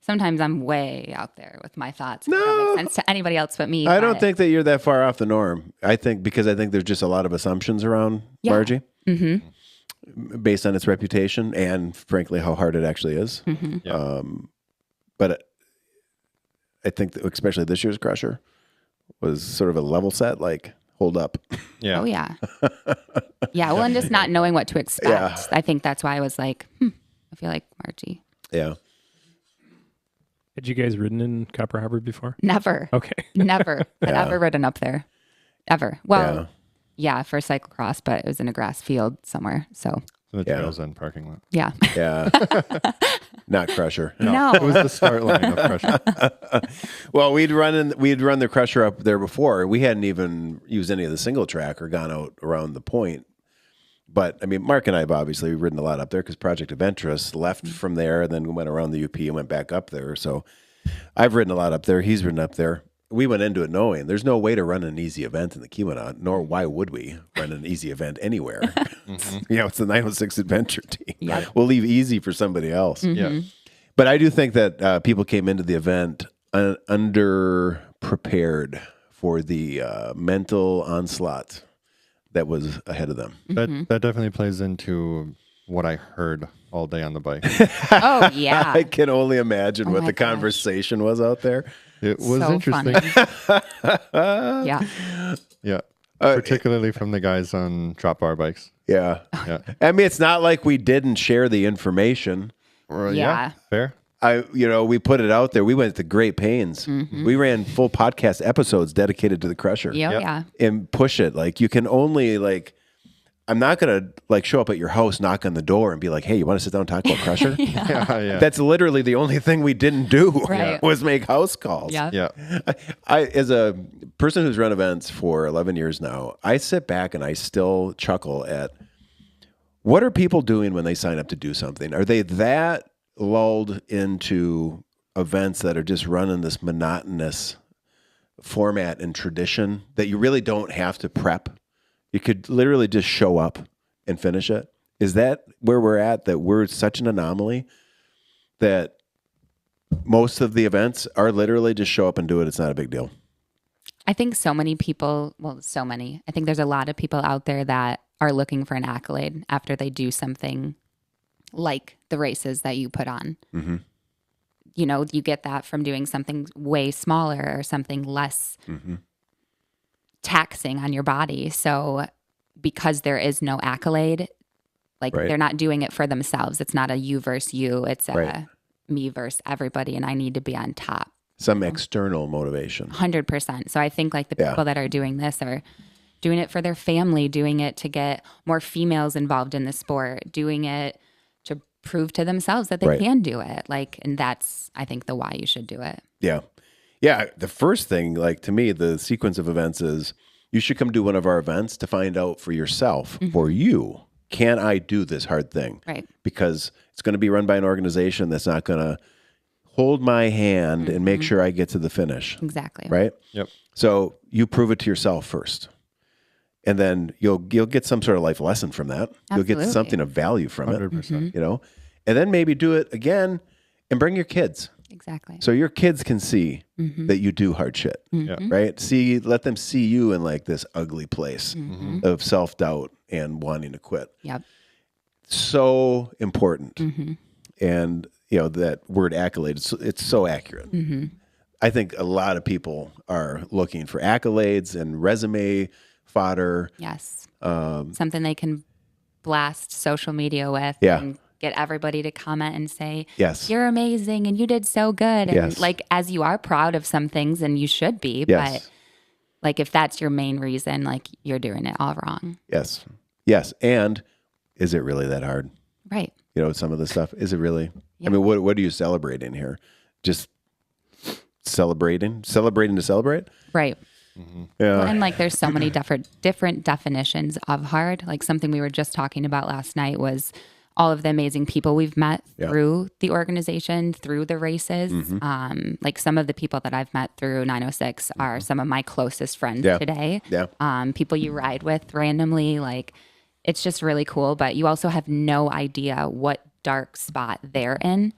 sometimes I'm way out there with my thoughts. No. It don't make sense to anybody else but me. I don't think that you're that far off the norm. I think there's just a lot of assumptions around Margie. Based on its reputation and frankly how hard it actually is. But I think that especially this year's Crusher was sort of a level set, like hold up. Yeah. Oh yeah. Yeah. Well, and just not knowing what to expect. Yeah. I think that's why I was like, I feel like Margie. Yeah. Had you guys ridden in Copper Harbor before? Never. Okay. Never had ever ridden up there. Ever. Well, Yeah, for cyclocross, but it was in a grass field somewhere. So The Yeah. Trails End parking lot. yeah. Yeah. Not Crusher. No. It was the start line of Crusher. Well, we'd run the Crusher up there before. We hadn't even used any of the single track or gone out around the point. But I mean, Mark and I have obviously ridden a lot up there because Project of Interest left from there and then went around the UP and went back up there. So I've ridden a lot up there. He's ridden up there. We went into it knowing there's no way to run an easy event in the Keweenaw, nor why would we run an easy event anywhere. You know, it's the 906 Adventure Team. Yep. We'll leave easy for somebody else. Yeah. But I do think that people came into the event under-prepared for the mental onslaught that was ahead of them. That definitely plays into what I heard all day on the bike. Oh, yeah. I can only imagine what my the gosh. conversation was out there. It was So interesting. funny. Yeah. Yeah. Particularly from the guys on drop bar bikes. Yeah. Yeah. I mean, it's not like we didn't share the information. Yeah. Fair. We put it out there. We went to great pains. We ran full podcast episodes dedicated to the Crusher. Yeah. Yep. Yeah. And push it. Like you can only I'm not gonna show up at your house, knock on the door, and be like, "Hey, you want to sit down and talk about Crusher?" Yeah. That's literally the only thing we didn't do Right. was make house calls. Yeah. Yeah. I, as a person who's run events for 11 years now, I sit back and I still chuckle at what are people doing when they sign up to do something? Are they that lulled into events that are just running this monotonous format and tradition that you really don't have to prep? You could literally just show up and finish it. Is that where we're at, that we're such an anomaly that most of the events are literally just show up and do it? It's not a big deal. I think so many people, I think there's a lot of people out there that are looking for an accolade after they do something like the races that you put on. Mm-hmm. You know, you get that from doing something way smaller or something less taxing on your body. So because there is no accolade, Right. they're not doing it for themselves. It's not a you versus you. It's a Right. me versus everybody. And I need to be on top. Some external motivation. 100%. So I think the Yeah. people that are doing this are doing it for their family, doing it to get more females involved in the sport, doing it to prove to themselves that they Right. can do it. And that's, I think, the why you should do it. Yeah. Yeah. The first thing, to me, the sequence of events is you should come do one of our events to find out for yourself, for you, can I do this hard thing? Right. Because it's going to be run by an organization that's not going to hold my hand and make sure I get to the finish. Exactly. Right? Yep. So you prove it to yourself first. And then you'll get some sort of life lesson from that. You'll get Absolutely. something of value from it. 100%. And then maybe do it again and bring your kids. Exactly. So your kids can see that you do hard shit, Yeah. right? Let them see you in this ugly place of self-doubt and wanting to quit. Yep. So important. And, that word accolade, it's so accurate. I think a lot of people are looking for accolades and resume fodder. Yes. Something they can blast social media with Yeah. and get everybody to comment and say, Yes. you're amazing and you did so good. Yes. And as you are proud of some things and you should be, Yes. but if that's your main reason, you're doing it all wrong. Yes. Yes. And is it really that hard? Right. Some of the stuff, is it really? Yeah. I mean, what are you celebrating here? Just celebrating to celebrate? Right. Yeah. Well, and there's so many different definitions of hard. Something we were just talking about last night was all of the amazing people we've met Yeah. through the organization, through the races. Some of the people that I've met through 906 are some of my closest friends Yeah. today. Yeah. People you ride with randomly, it's just really cool. But you also have no idea what dark spot they're in.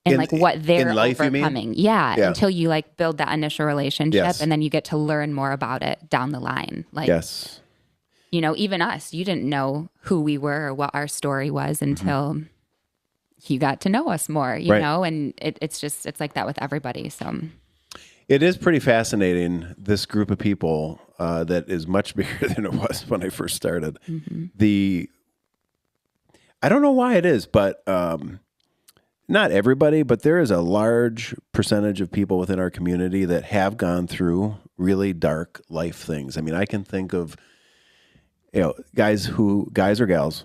And what they're in life, you mean? overcoming. Yeah, Yeah. until you build that initial relationship Yes. and then you get to learn more about it down the line. Yes. Even us, you didn't know who we were or what our story was until you got to know us more, you Right. know, and it's like that with everybody. So It is pretty fascinating, this group of people that is much bigger than it was when I first started. I don't know why it is, but not everybody, but there is a large percentage of people within our community that have gone through really dark life things. I mean, I can think of guys or gals,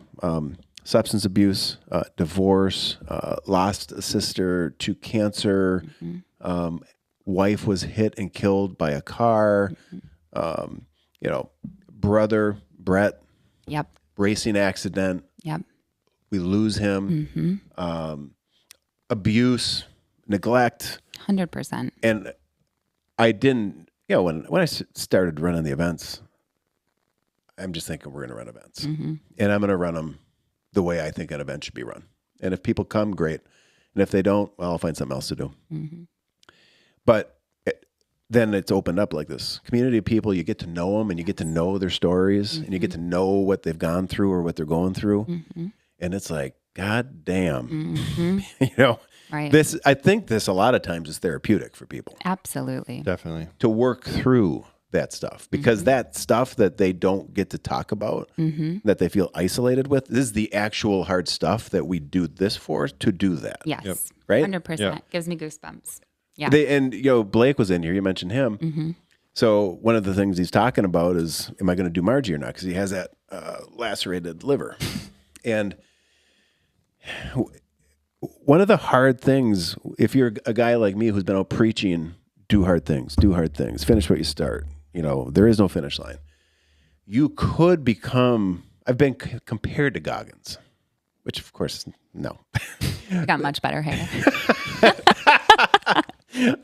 substance abuse, divorce, lost a sister to cancer, wife was hit and killed by a car, brother, Brett, Yep. racing accident. Yep. We lose him. Abuse, neglect. 100%. And I didn't, when I started running the events, I'm just thinking we're going to run events. And I'm going to run them the way I think an event should be run. And if people come, great. And if they don't, well, I'll find something else to do. But then it's opened up like this community of people. You get to know them and you get to know their stories and you get to know what they've gone through or what they're going through. And it's like, God damn, Right. I think this a lot of times is therapeutic for people. Absolutely. Definitely. To work through that stuff because that stuff that they don't get to talk about, that they feel isolated with, this is the actual hard stuff that we do this for, to do that. Yes. Right? 100%. Yeah. Gives me goosebumps. Yeah. Blake was in here. You mentioned him. So one of the things he's talking about is, am I going to do Margie or not? Because he has that lacerated liver. And one of the hard things, if you're a guy like me who's been out preaching, do hard things, finish what you start. There is no finish line. You could become, I've been compared to Goggins, which of course, no. You got much better hair.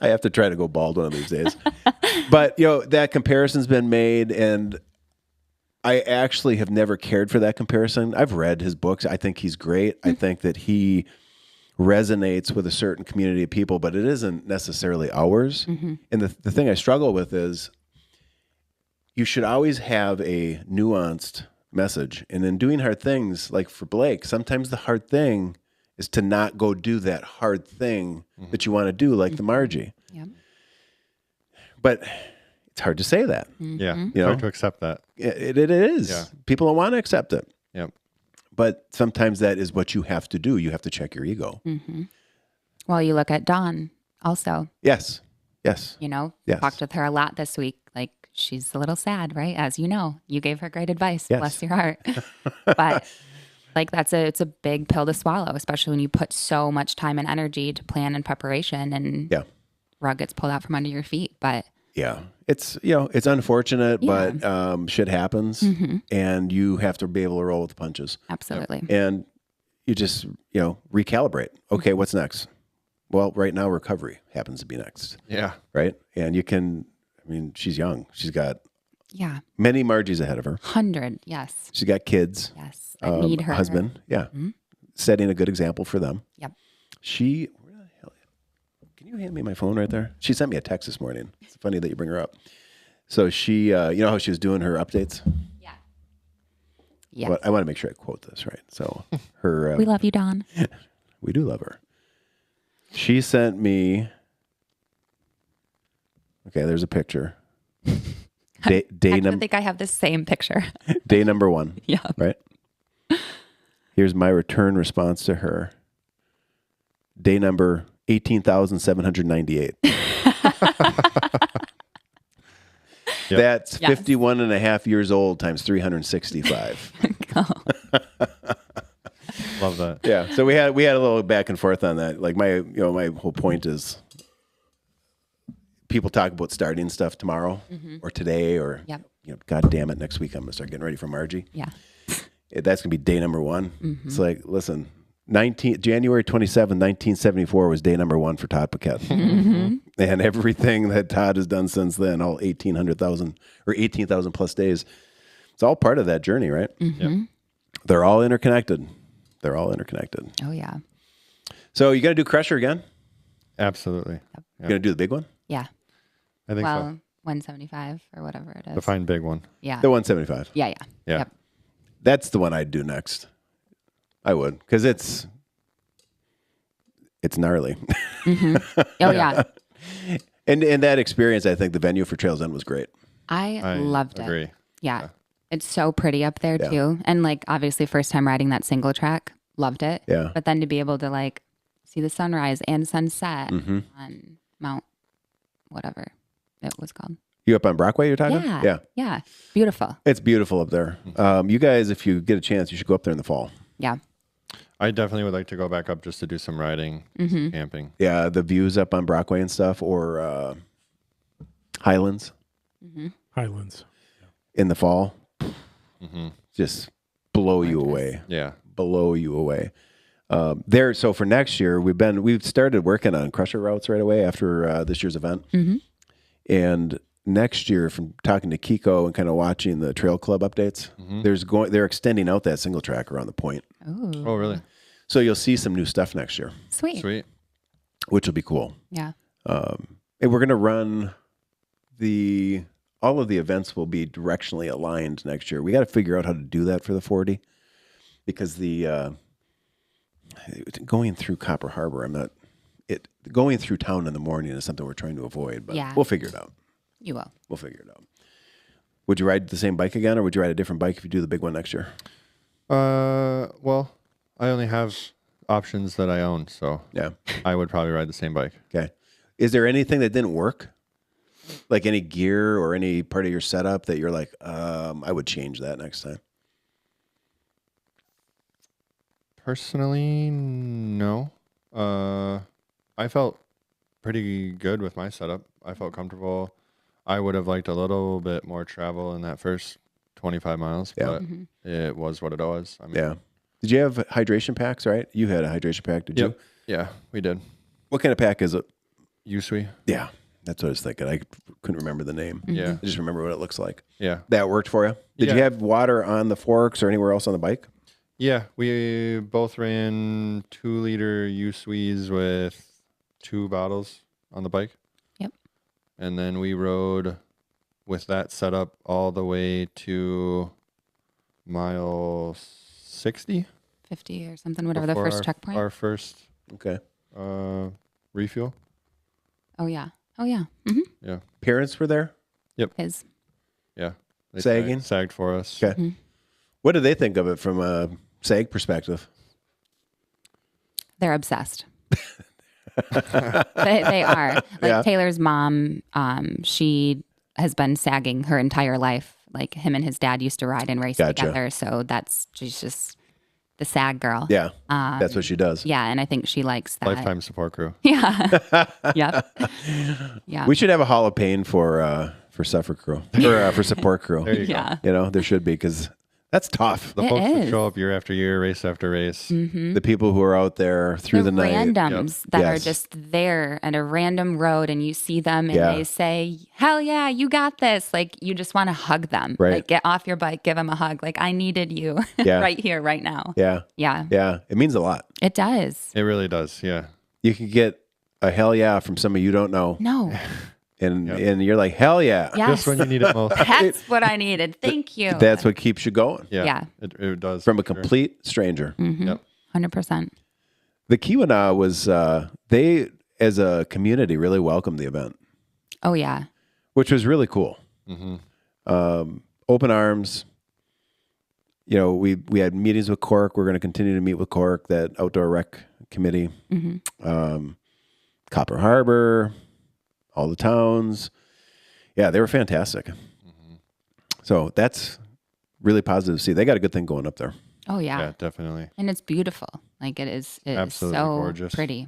I have to try to go bald one of these days. But, that comparison's been made, and I actually have never cared for that comparison. I've read his books. I think he's great. I think that he resonates with a certain community of people, but it isn't necessarily ours. And the thing I struggle with is you should always have a nuanced message. And in doing hard things, like for Blake, sometimes the hard thing is to not go do that hard thing that you want to do, like the Margie. Yep. But it's hard to say that. Yeah. It's hard to accept that. It is. Yeah. People don't want to accept it. Yep. But sometimes that is what you have to do. You have to check your ego. Well, you look at Dawn also. Yes. Yes. Yes. Talked with her a lot this week. Like, she's a little sad, right? As you know, you gave her great advice. Yes. Bless your heart. But like, it's a big pill to swallow, especially when you put so much time and energy to plan and preparation and rug gets pulled out from under your feet. But yeah, it's, it's unfortunate, but shit happens and you have to be able to roll with the punches. Absolutely. And you just, recalibrate. Okay, what's next? Well, right now recovery happens to be next. Yeah. Right. And she's young. She's got many Margies ahead of her. 100. Yes. She's got kids. Yes. That need her. Husband. Yeah. Setting a good example for them. Yep. Where the hell? Can you hand me my phone right there? She sent me a text this morning. It's funny that you bring her up. So she, how she was doing her updates? Yeah. Yeah. But I want to make sure I quote this right. So her. We love you, Dawn. We do love her. She sent me. Okay, there's a picture. Day I think I have the same picture. Day number 1. Yeah. Right. Here's my return response to her. Day number 18,798. That's 51 and a half years old times 365. Love that. Yeah. So we had a little back and forth on that. Like my whole point is people talk about starting stuff tomorrow or today or, God damn it, next week I'm going to start getting ready for Margie. Yeah. That's going to be day number 1. It's like, listen, January 27, 1974 was day number 1 for Todd Paquette. And everything that Todd has done since then, all 18,000 plus days, it's all part of that journey, right? Yep. They're all interconnected. Oh, yeah. So you got to do Crusher again? Absolutely. You're going to do the big one? Yeah. I think so. 175 or whatever it is. Define big one. Yeah. The 175. Yeah. Yeah. Yep. That's the one I'd do next. I would, because it's gnarly. Oh, yeah. And in that experience, I think the venue for Trails End was great. I loved it. Agree. Yeah. It's so pretty up there too. And like, obviously first time riding that single track, loved it. Yeah. But then to be able to like see the sunrise and sunset on Mount, whatever it was called. You up on Brockway you're talking? Yeah. Yeah. Beautiful. It's beautiful up there. You guys, if you get a chance, you should go up there in the fall. Yeah. I definitely would like to go back up just to do some riding, some camping. Yeah, the views up on Brockway and stuff, or Highlands Highlands. in the fall, just blow you away. Yeah. Blow you away. So for next year, we've started working on crusher routes right away after this year's event. And next year, from talking to Kiko and kind of watching the Trail Club updates, they're extending out that single track around the point. Oh, really? So you'll see some new stuff next year, Sweet. which will be cool. Yeah. And we're going to run all of the events will be directionally aligned next year. We got to figure out how to do that for the 40 because going through Copper Harbor, going through town in the morning is something we're trying to avoid, but we'll figure it out. You will. We'll figure it out. Would you ride the same bike again, or would you ride a different bike if you do the big one next year? Well, I only have options that I own, so Yeah. I would probably ride the same bike. Okay. Is there anything that didn't work? Like any gear or any part of your setup that you're like, I would change that next time? Personally, no. I felt pretty good with my setup. I felt comfortable. I would have liked a little bit more travel in that first 25 miles, Yeah. but it was what it was. I mean, Yeah. Did you have hydration packs, right? You had a hydration pack, did you? Yeah, we did. What kind of pack is it? Usui. Yeah. That's what I was thinking. I couldn't remember the name. Yeah. I just remember what it looks like. Yeah. That worked for you? Did you Yeah. have water on the forks or anywhere else on the bike? Yeah, we both ran 2-liter Usuis with 2 bottles on the bike. Yep. And then we rode with that setup all the way to mile 60. 50 or something, whatever the before first checkpoint. Our first Okay. refuel. Oh, yeah. Yeah. Parents were there? His. Yeah. They Sagging? sagged for us. Okay. What do they think of it from a SAG perspective? They're obsessed. they are. Like Taylor's mom, she has been sagging her entire life. Like him and his dad used to ride and race together. So she's just the SAG girl. Yeah. That's what she does. Yeah. And I think she likes that. Lifetime support crew. Yeah. Yep. Yeah. We should have a Hall of Pain for Suffer Crew or for support crew. There you Yeah. You know, there should be because that's tough. The It folks that is. show up year after year, race after race. The people who are out there through the night. randoms that are Yes. just there at a random road and you see them and Yeah. they say, hell yeah, you got this. Like you just want to hug them. Right. Like get off your bike, give them a hug. Like I needed you Yeah. right here, right now. Yeah. Yeah, Yeah. It means a lot. it does. It really does. Yeah. You can get a hell yeah from somebody you don't know. No. And you're like, hell yeah. Yes. Just when you need it most. That's what I needed. Thank you. That's what keeps you going. Yeah. Yeah. It does. From a for sure. complete stranger. Yep. 100%. The Keweenaw was, they as a community really welcomed the event, Oh, yeah. which was really cool. Open arms. You know, we had meetings with Cork. We're going to continue to meet with Cork, that outdoor rec committee. Copper Harbor, all the towns. Yeah, they were fantastic. So that's really positive to see. They got a good thing going up there. Oh, yeah. Yeah, definitely. And it's beautiful. Like it is Absolutely so gorgeous. pretty.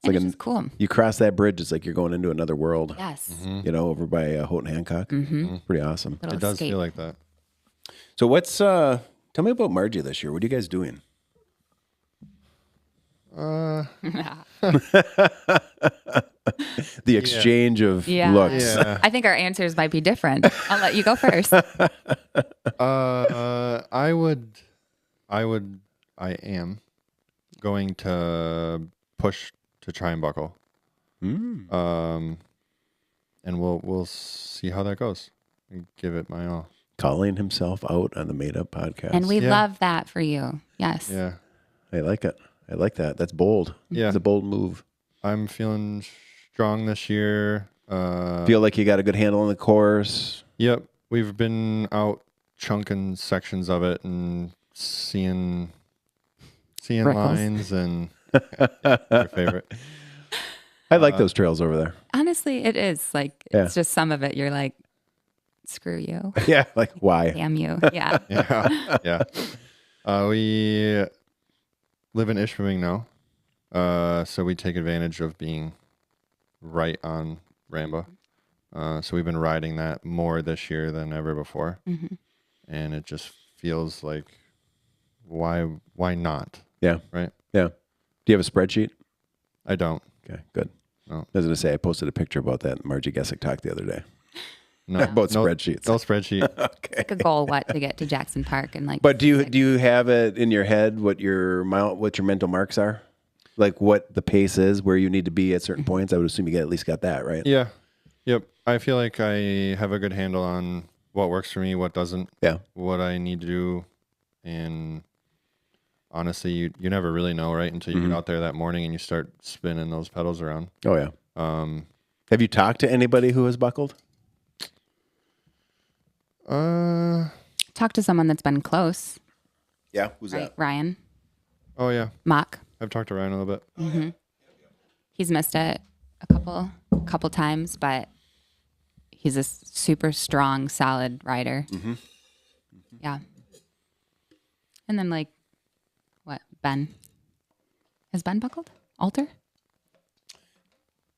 like It's an- just cool. You cross that bridge, it's like you're going into another world. Yes. You know, over by Houghton Hancock. Pretty awesome. Little It does escape. feel like that. So what's tell me about Margie this year. What are you guys doing? The exchange of Yeah. looks. Yeah. I think our answers might be different. I'll let you go first. I am going to push to try and buckle. And we'll see how that goes and give it my all. Calling himself out on the Made Up podcast. And we Yeah. love that for you. Yes. Yeah. I like it. I like that. That's bold. Yeah. It's a bold move. I'm feeling strong this year. Feel like you got a good handle on the course. Yep. We've been out chunking sections of it and seeing Rickles. lines and your favorite. I like those trails over there. On Honestly, it is like, it's just some of it. You're like, screw you. Yeah. Like, why? Damn you. Yeah. Yeah. Yeah. We live in Ishpeming now. So we take advantage of being right on Rambo. So we've been riding that more this year than ever before. Mm-hmm. And it just feels like, why not? Yeah. Right? Yeah. Do you have a spreadsheet? I don't. Okay, good. No. I was going to say, I posted a picture about that in Margie Gessick talk the other day. No. About no, spreadsheets. No spreadsheet. Okay. Like a goal, to get to Jackson Park and like. But do you have it in your head what your mental marks are? Like what the pace is, where you need to be at certain points? I would assume you at least got that, right? Yeah. Yep. I feel like I have a good handle on what works for me, what doesn't. Yeah. What I need to do. And honestly, you never really know, right? Until you get out there that morning and you start spinning those pedals around. Oh, yeah. Have you talked to anybody who has buckled? Talk to someone that's been close. Yeah. Who's Right? that? Ryan Oh yeah. Mock. I've talked to Ryan a little bit. He's missed it a couple times, but he's a super strong, solid rider. Yeah. And then like, what, Ben? Has Ben buckled? Alter?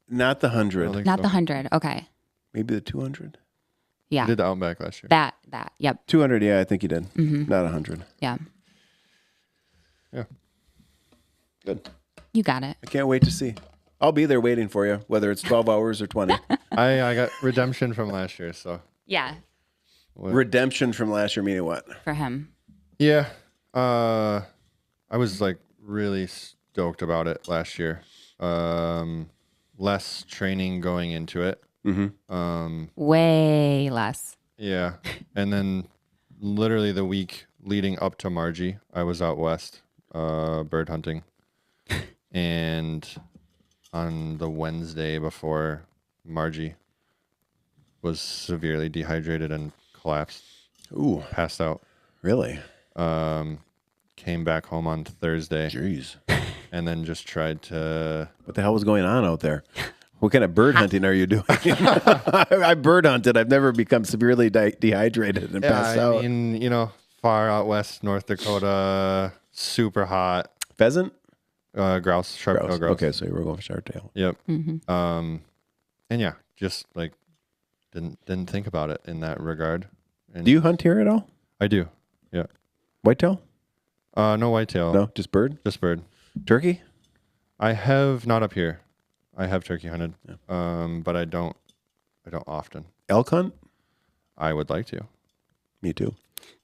Not the I don't 100. think Not so. the 100. Okay. Maybe the 200. Yeah. Did the Outback last year. That. Yep. 200, yeah, I think you did. Not 100. Yeah. Yeah. Good. You got it. I can't wait to see. I'll be there waiting for you, whether it's 12 hours or 20. I got redemption from last year, so Yeah. Redemption from last year, meaning what? For him. yeah. I was like really stoked about it last year. Less training going into it. Way less. Yeah. And then literally the week leading up to Margie, I was out west bird hunting. And on the Wednesday before Margie was severely dehydrated and collapsed, Ooh, passed out. really? Came back home on Thursday Jeez. and then just tried to... What the hell was going on out there? What kind of bird hunting are you doing? I bird hunted. I've never become severely dehydrated and passed out. I mean, far out west, North Dakota, super hot. Pheasant? Grouse, sharp-tailed grouse. Okay, so you were going for sharp tail. Yep. And yeah, just like didn't think about it in that regard. And Do you hunt here at all? I do. Yeah. Whitetail? No whitetail. No, just bird? Just bird. Turkey? I have not up here. I have turkey hunted, but I don't often. Elk hunt? I would like to. Me too.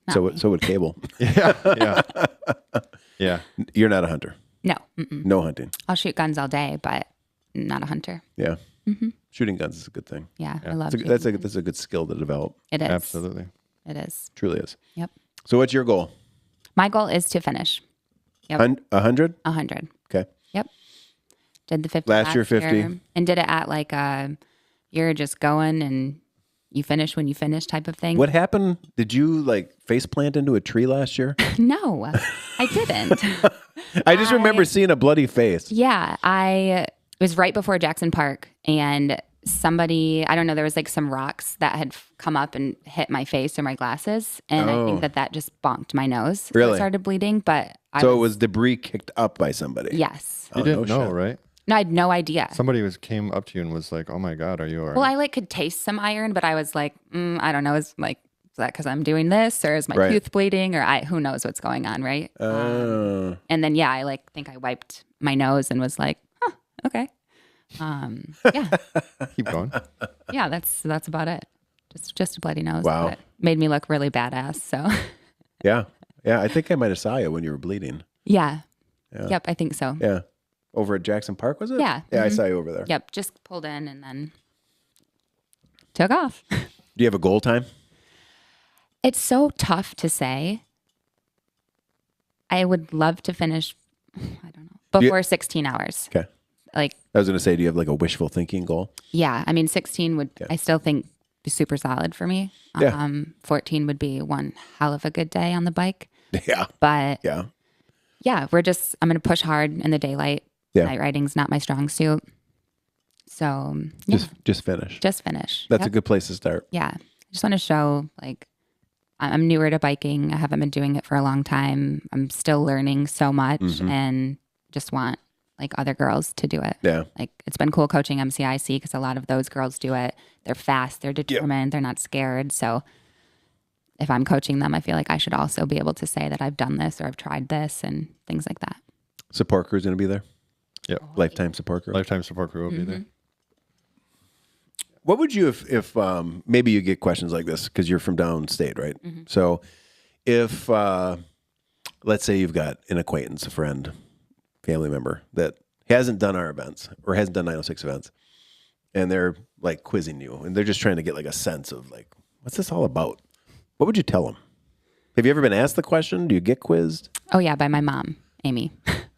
Not So would Cable. Yeah. Yeah. You're not a hunter. No. Mm-mm. No hunting. I'll shoot guns all day, but not a hunter. Yeah. Shooting guns is a good thing. Yeah. I love That's shooting. a good skill to develop. It is. Absolutely. It is. Truly is. Yep. So what's your goal? My goal is to finish. Yep. 100? 100. Okay. Yep. Did the 50 Last year, 50. and did it at like you're just going and you finish when you finish type of thing. What happened? Did you like face plant into a tree last year? No, I didn't. I just remember seeing a bloody face. Yeah, it was right before Jackson Park, and somebody, I don't know, there was like some rocks that had come up and hit my face or my glasses, and I think that just bonked my nose. So Really? I started bleeding, but It was debris kicked up by somebody. Yes. You didn't know, shit. right? No, I had no idea. Somebody came up to you and was like, "Oh my God, are you all right?" Well, I could taste some iron, but I was like, I don't know. Is that because I'm doing this, or is my Right. tooth bleeding, or who knows what's going on, right? And then I think I wiped my nose and was like, okay, yeah, Keep going. yeah. That's about it. Just a bloody nose. Wow. But made me look really badass. So Yeah. I think I might have saw you when you were bleeding. yeah. Yep, I think so. Yeah. Over at Jackson Park, was it? Yeah. Yeah, I saw you over there. Yep, just pulled in and then took off. Do you have a goal time? It's so tough to say. I would love to finish, I don't know, before 16 hours. Okay. Like, I was going to say, do you have like a wishful thinking goal? yeah, I mean, 16 would, I still think, be super solid for me. Yeah. 14 would be one hell of a good day on the bike. Yeah. But Yeah. yeah, I'm going to push hard in the daylight. Yeah. Night riding's not my strong suit. So yeah, Just finish. just finish. That's Yep. a good place to start. Yeah. I just want to show like I'm newer to biking. I haven't been doing it for a long time. I'm still learning so much and just want like other girls to do it. Yeah. Like it's been cool coaching MCIC because a lot of those girls do it. They're fast, they're determined, they're not scared. So if I'm coaching them, I feel like I should also be able to say that I've done this or I've tried this and things like that. Support crew's going to be there? Yep. Lifetime support crew. Lifetime support crew will be there. What would you, if maybe you get questions like this because you're from downstate, right? So if, let's say you've got an acquaintance, a friend, family member that hasn't done our events or hasn't done 906 events, and they're like quizzing you and they're just trying to get like a sense of like, what's this all about? What would you tell them? Have you ever been asked the question? Do you get quizzed? Oh yeah, by my mom, Amy,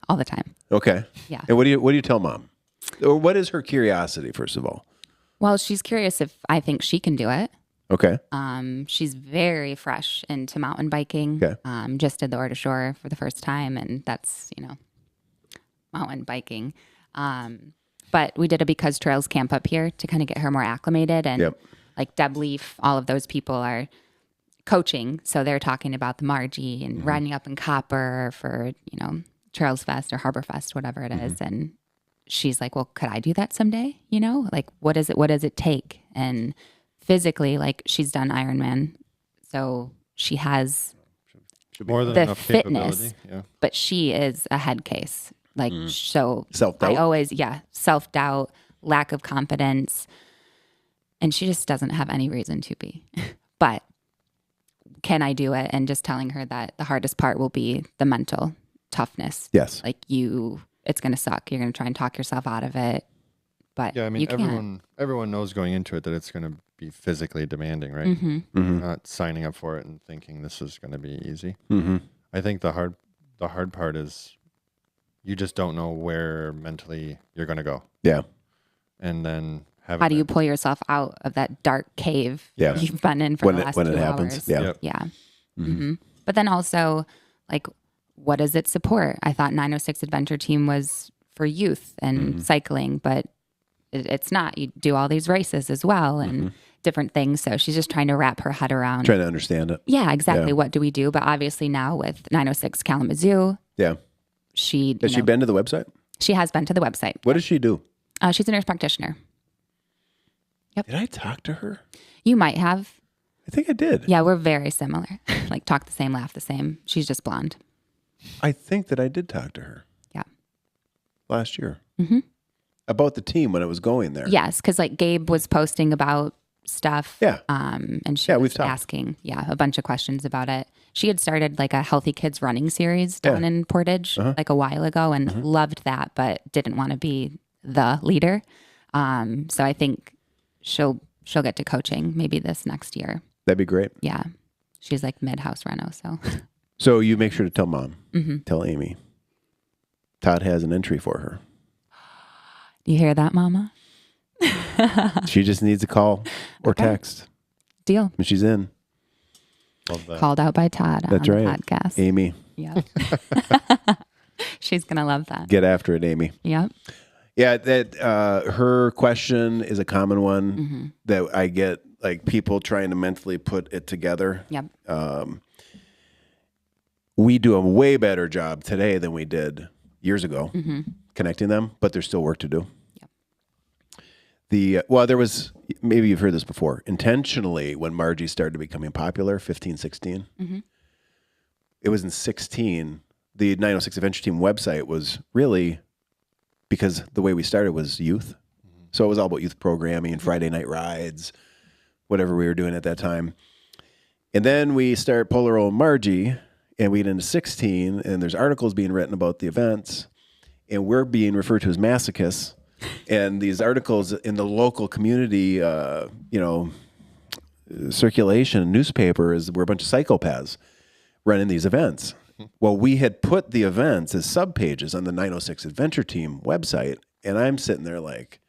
all the time. Okay. Yeah. And what do you tell mom? Or what is her curiosity, first of all? Well, she's curious if I think she can do it. Okay. She's very fresh into mountain biking. Okay. Just did the Ore to Shore for the first time, and that's, mountain biking. But we did a Because Trails camp up here to kind of get her more acclimated. And like Deb Leaf, all of those people are coaching. So they're talking about the Margie and riding up in Copper for, Trails Fest or Harbor Fest, whatever it is. And she's like, well, could I do that someday? Like what does it take? And physically, like she's done Ironman. So she has More than the enough fitness, capability. Yeah. but she is a head case. Like, so Self-doubt? I always, self-doubt, lack of confidence. And she just doesn't have any reason to be. But can I do it? And just telling her that the hardest part will be the mental toughness. Yes. Like it's going to suck. You're going to try and talk yourself out of it. But Yeah, I mean, you can't. everyone knows going into it that it's going to be physically demanding, right? Mm-hmm. You're not signing up for it and thinking this is going to be easy. Mm-hmm. I think the hard part is you just don't know where mentally you're going to go. Yeah. And then How do you pull yourself out of that dark cave you've been in for the last 2 hours? happens? Yeah. Yep. Yeah. Mm-hmm. But then also, like, what does it support? I thought 906 Adventure Team was for youth and cycling, but it's not. You do all these races as well and different things. So she's just trying to wrap her head around. Trying to understand it. Yeah, exactly. Yeah. What do we do? But obviously now with 906 Kalamazoo, Yeah. Has she been to the website? She has been to the website. What does she do? She's a nurse practitioner. Did I talk to her? You might have. I think I did. Yeah, we're very similar. Like talk the same, laugh the same. She's just blonde. I think that I did talk to her. Yeah. Last year. About the team when I was going there. Yes, because like Gabe was posting about stuff. Yeah. And she we've was talked. asking, a bunch of questions about it. She had started like a Healthy Kids running series down in Portage like a while ago and loved that, but didn't want to be the leader. So I think she'll get to coaching maybe this next year. That'd be great. Yeah. She's like mid-house reno, so. So you make sure to tell mom. Tell Amy. Todd has an entry for her. You hear that, Mama? She just needs a call or text. Deal. And she's in. Love that. Called out by Todd That's on right. the podcast. Amy. Yep. She's going to love that. Get after it, Amy. Yep. Yeah, that her question is a common one that I get, like people trying to mentally put it together. Yep. We do a way better job today than we did years ago connecting them, but there's still work to do. Yep. There was, maybe you've heard this before, intentionally when Margie started becoming popular, 15, 16, it was in 16, the 906 Adventure Team website was really, because the way we started was youth. So it was all about youth programming, Friday night rides, whatever we were doing at that time. And then we start Polar Old Margie, and we get into 16, and there's articles being written about the events, and we're being referred to as masochists. And these articles in the local community, circulation newspaper we're a bunch of psychopaths running these events. Well, we had put the events as subpages on the 906 Adventure Team website, and I'm sitting there like,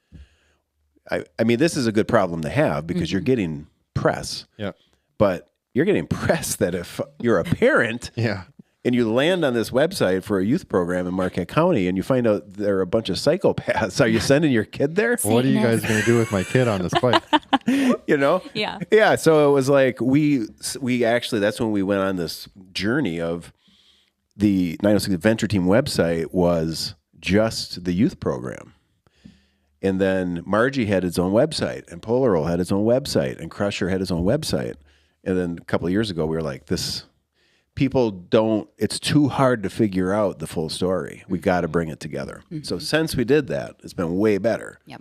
I mean, this is a good problem to have because you're getting press. Yeah. But you're getting press that if you're a parent Yeah. And you land on this website for a youth program in Marquette County, and you find out there are a bunch of psychopaths. Are you sending your kid there? What are you guys going to do with my kid on this bike? You know? Yeah. Yeah. So it was like we actually, that's when we went on this journey of the 906 Adventure Team website was just the youth program. And then Margie had its own website, and Polaroid had its own website, and Crusher had its own website. And then a couple of years ago, we were like, it's too hard to figure out the full story. We got to bring it together. So since we did that, it's been way better. Yep.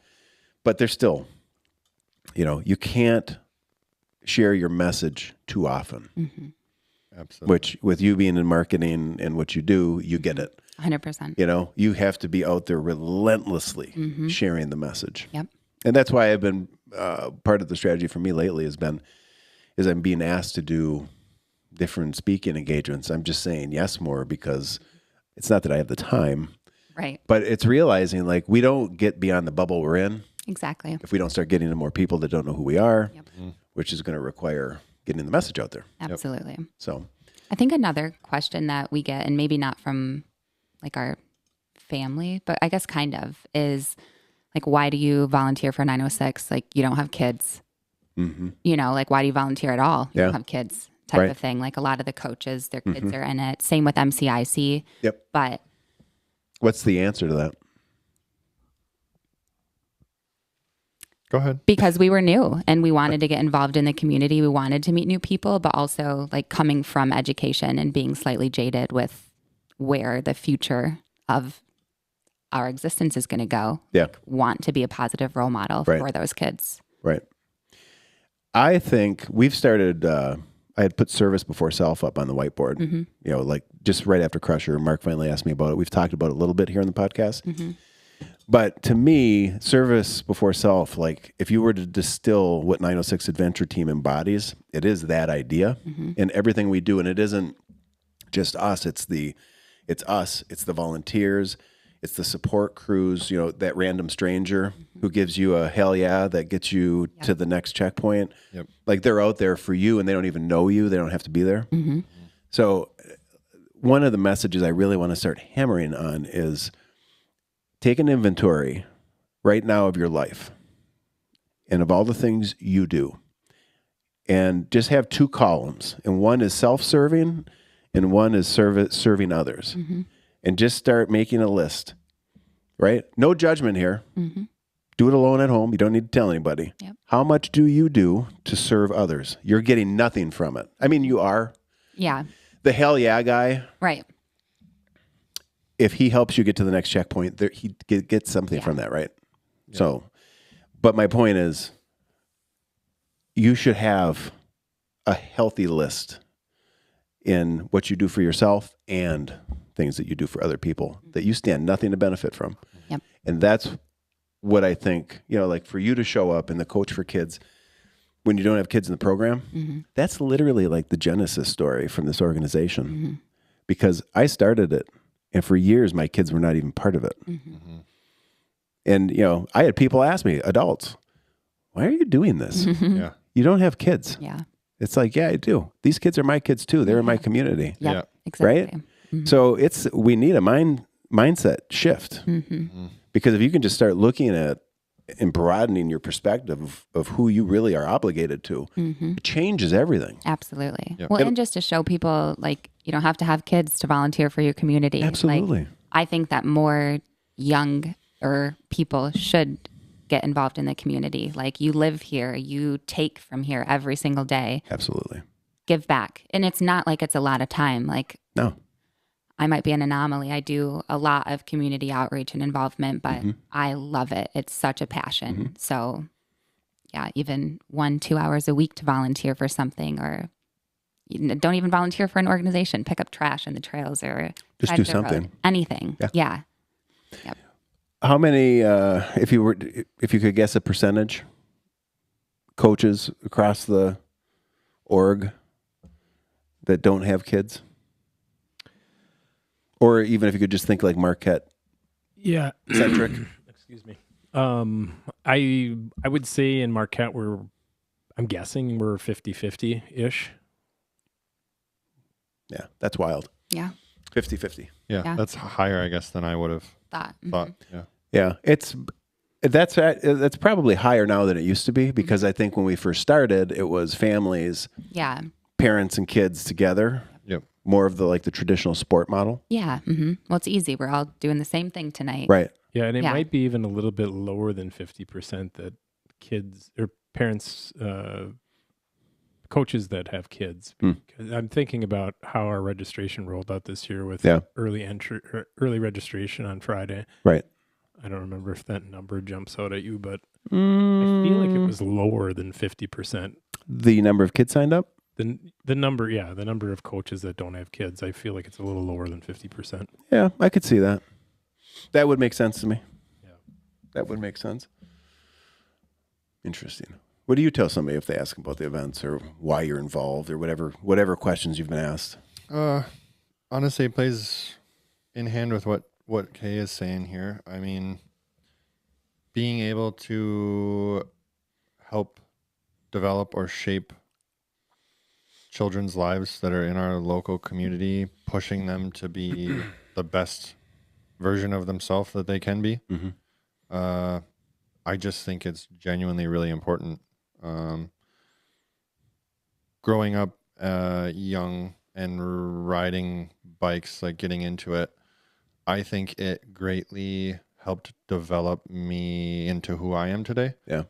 But there's still, you can't share your message too often. Absolutely. Which, with you being in marketing and what you do, you get it. 100%. You have to be out there relentlessly sharing the message. Yep. And that's why I've been part of the strategy for me lately is I'm being asked to do different speaking engagements. I'm just saying yes more because it's not that I have the time, Right. but it's realizing like we don't get beyond the bubble we're in Exactly. if we don't start getting to more people that don't know who we are, which is going to require getting the message out there. Absolutely. So I think another question that we get, and maybe not from like our family, but I guess kind of, is like, why do you volunteer for 906? Like, you don't have kids. Like, why do you volunteer at all? You don't have kids, type of thing. Like, a lot of the coaches, their kids are in it. Same with MCIC. Yep. But what's the answer to that? Go ahead. because we were new and we wanted to get involved in the community, we wanted to meet new people, but also like coming from education and being slightly jaded with where the future of our existence is going to go. Yeah. Like, want to be a positive role model for those kids. Right. I think we've started, I had put service before self up on the whiteboard, like just right after Crusher. Mark finally asked me about it. We've talked about it a little bit here on the podcast. But to me, service before self, like if you were to distill what 906 Adventure Team embodies, it is that idea in everything we do. And it isn't just us. It's us. It's the volunteers. It's the support crews, that random stranger who gives you a hell yeah that gets you to the next checkpoint. Yep. Like they're out there for you and they don't even know you. They don't have to be there. So one of the messages I really want to start hammering on is take an inventory right now of your life and of all the things you do. And just have two columns. And one is self-serving and one is serving others. And just start making a list, right? No judgment here. Do it alone at home. You don't need to tell anybody. Yep. How much do you do to serve others? You're getting nothing from it. I mean, you are. Yeah. The hell yeah guy, Right. if he helps you get to the next checkpoint, he gets something from that, right? Yeah. So, but my point is, you should have a healthy list in what you do for yourself and things that you do for other people that you stand nothing to benefit from. Yep. And that's what I think, like for you to show up and the coach for kids when you don't have kids in the program, that's literally like the genesis story from this organization because I started it and for years my kids were not even part of it. And, I had people ask me, adults, why are you doing this? Yeah. You don't have kids. Yeah. It's like, yeah, I do. These kids are my kids too. They're in my community. Yep. Yeah. Exactly. Right? So we need a mindset shift because if you can just start looking at and broadening your perspective of who you really are obligated to, it changes everything. Absolutely. Yep. Well, and just to show people, like, you don't have to have kids to volunteer for your community. Absolutely. Like, I think that more younger people should get involved in the community. Like, you live here, you take from here every single day. Absolutely. Give back. And it's not like it's a lot of time. Like, No. I might be an anomaly. I do a lot of community outreach and involvement, but I love it. It's such a passion. So yeah, even 1-2 hours a week to volunteer for something, or don't even volunteer for an organization, pick up trash in the trails or Just drive do the something. road. Anything. Yeah. Yep. How many, if you could guess a percentage, coaches across the org that don't have kids? Or even if you could just think like Marquette Yeah. centric. Excuse me. I would say in Marquette I'm guessing we're 50-50-ish. Yeah, that's wild. Yeah. 50-50. Yeah, Yeah. that's higher, I guess, than I would have Thought. thought. Yeah. Yeah, that's probably higher now than it used to be, because I think when we first started, it was families, Yeah. parents and kids together, Yep. more of the traditional sport model. Yeah. Well, it's easy. We're all doing the same thing tonight. Right. Yeah, and it Yeah. might be even a little bit lower than 50% that kids or parents, coaches that have kids. Because I'm thinking about how our registration rolled out this year with Yeah. early registration on Friday. Right. I don't remember if that number jumps out at you, but I feel like it was lower than 50%. The number of kids signed up? The number of coaches that don't have kids, I feel like it's a little lower than 50%. Yeah, I could see that. That would make sense to me. Yeah. That would make sense. Interesting. What do you tell somebody if they ask about the events or why you're involved or whatever questions you've been asked? Honestly, it plays in hand with what Kay is saying here. I mean, being able to help develop or shape children's lives that are in our local community, pushing them to be the best version of themselves that they can be. I just think it's genuinely really important. Growing up young and riding bikes, like getting into it, I think it greatly helped develop me into who I am today. Yeah.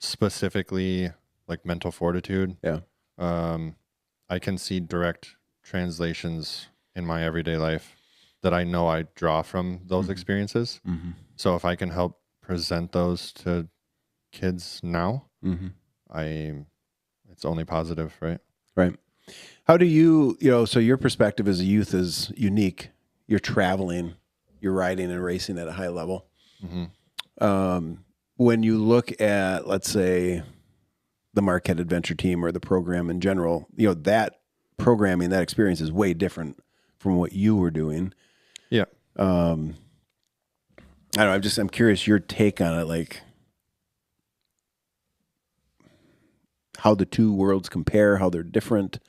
Specifically, like mental fortitude. Yeah. I can see direct translations in my everyday life that I know I draw from those experiences. So if I can help present those to kids now, it's only positive, right? Right. How do you, so your perspective as a youth is unique. You're traveling, you're riding and racing at a high level. When you look at, let's say, the Marquette Adventure Team or the program in general, that programming, that experience is way different from what you were doing. Yeah. I don't know. I'm curious your take on it, like how the two worlds compare, how they're different.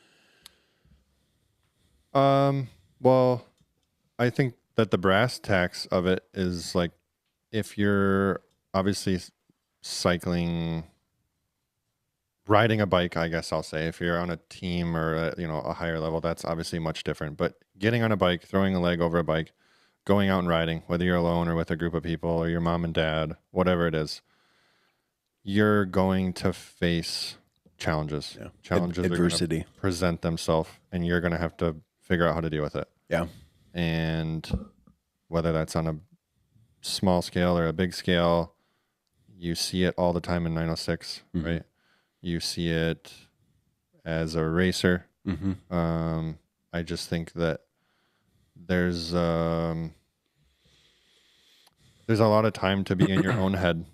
Well, I think that the brass tacks of it is like, if you're obviously riding a bike, I guess I'll say, if you're on a team or a higher level, that's obviously much different. But getting on a bike, throwing a leg over a bike, going out and riding, whether you're alone or with a group of people or your mom and dad, whatever it is, you're going to face challenges. Yeah. Challenges Adversity. are going to present themselves, and you're going to have to figure out how to deal with it. Yeah. And whether that's on a small scale or a big scale, you see it all the time in 906, right? You see it as a racer. I just think that there's a lot of time to be in your own head,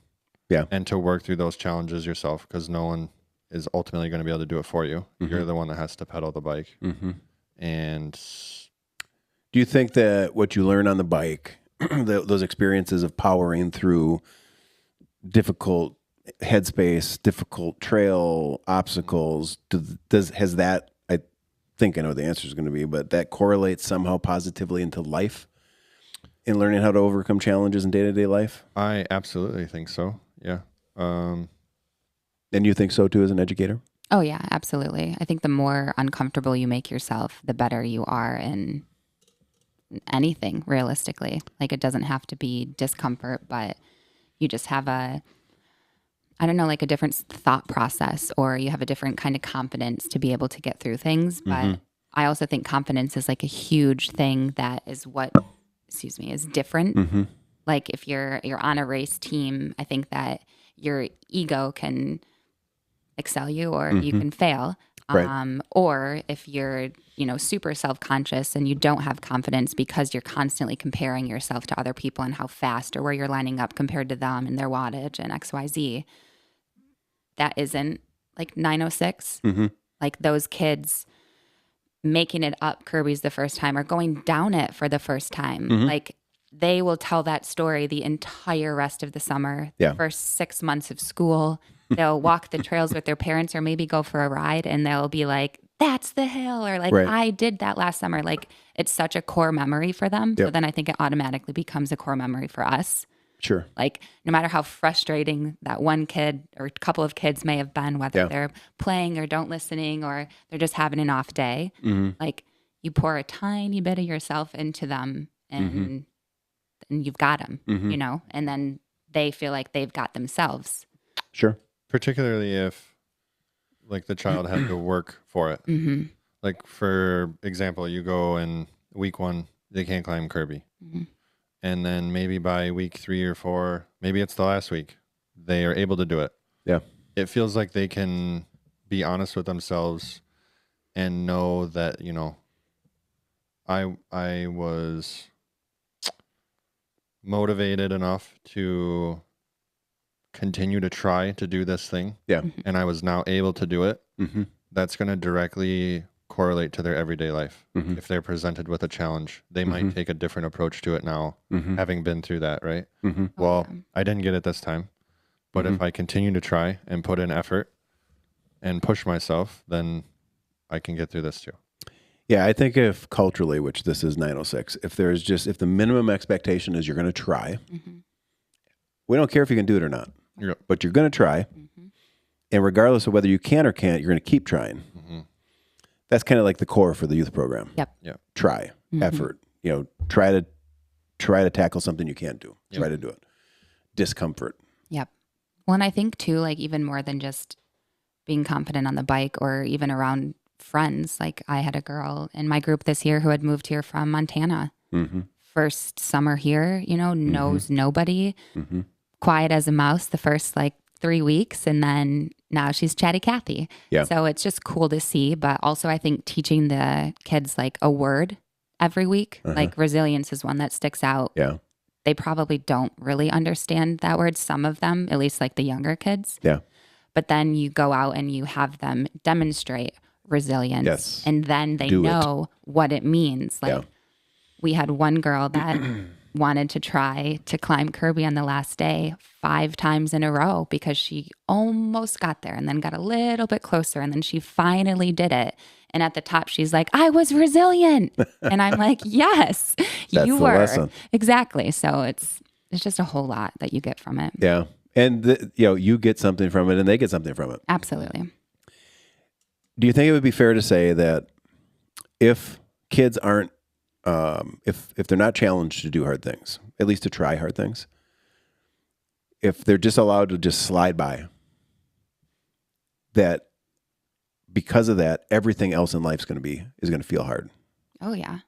and to work through those challenges yourself, because no one is ultimately going to be able to do it for you. You're the one that has to pedal the bike. And do you think that what you learn on the bike, those experiences of powering through difficult headspace, difficult trail obstacles, has that, I think I know the answer is going to be, but that correlates somehow positively into life in learning how to overcome challenges in day-to-day life? I absolutely think so. Yeah. And you think so too as an educator? Oh, yeah, absolutely. I think the more uncomfortable you make yourself, the better you are in anything, realistically. Like, it doesn't have to be discomfort, but you just have a different thought process, or you have a different kind of confidence to be able to get through things. But I also think confidence is like a huge thing that is is different. Like, if you're on a race team, I think that your ego can excel you, or you can fail. Right. Or if you're, super self-conscious and you don't have confidence because you're constantly comparing yourself to other people and how fast or where you're lining up compared to them and their wattage and XYZ, that isn't like 906. Like, those kids making it up Kirby's the first time or going down it for the first time. Like, they will tell that story the entire rest of the summer, the first 6 months of school. They'll walk the trails with their parents or maybe go for a ride, and they'll be like, that's the hill, or like, Right. I did that last summer. Like, it's such a core memory for them. So Yep. then I think it automatically becomes a core memory for us. Sure. Like, no matter how frustrating that one kid or a couple of kids may have been, whether Yeah. they're playing or don't listening or they're just having an off day, Mm-hmm. like, you pour a tiny bit of yourself into them and you've got them, Mm-hmm. you know, and then they feel like they've got themselves. Sure. Particularly if like the child had to work for it. Mm-hmm. Like for example, you go in week 1, they can't climb Kirby. Mm-hmm. And then maybe by week 3 or 4, maybe it's the last week, they are able to do it. Yeah. It feels like they can be honest with themselves and know that, you know, I was motivated enough to continue to try to do this thing. Yeah. And I was now able to do it. Mm-hmm. That's going to directly correlate to their everyday life. Mm-hmm. If they're presented with a challenge, they Mhm. might take a different approach to it now, Mm-hmm. having been through that, right? Mm-hmm. Well, yeah. I didn't get it this time, but if I continue to try and put in effort and push myself, then I can get through this too. Yeah, I think if culturally, which this is 906, if the minimum expectation is you're going to try, Mm-hmm. we don't care if you can do it or not, Yep. but you're going to try. Mm-hmm. And regardless of whether you can or can't, you're going to keep trying. Mm-hmm. That's kind of like the core for the youth program. Yep. Yep. Try, Mhm. effort, you know, try to tackle something you can't do. Yep. Try to do it. Discomfort. Yep. Well, and I think too, like, even more than just being confident on the bike or even around friends. Like, I had a girl in my group this year who had moved here from Montana. Mm-hmm. First summer here, you know, knows nobody, Mm-hmm. quiet as a mouse the first like 3 weeks. And then now she's Chatty Cathy. Yeah. So it's just cool to see. But also, I think teaching the kids like a word every week, like resilience is one that sticks out. Yeah. They probably don't really understand that word, some of them, at least like the younger kids. Yeah. But then you go out and you have them demonstrate resilience. Yes. And then they Do it. know what it means. Like, Yeah. we had one girl that wanted to try to climb Kirby on the last day 5 times in a row because she almost got there and then got a little bit closer and then she finally did it. And at the top, she's like, I was resilient. And I'm like, yes, That's you the were. lesson. Exactly. So it's just a whole lot that you get from it. Yeah. And you get something from it and they get something from it. Absolutely. Do you think it would be fair to say that if kids aren't, if they're not challenged to do hard things, at least to try hard things, if they're just allowed to just slide by, that because of that, everything else in life is going to feel hard? Oh, yeah.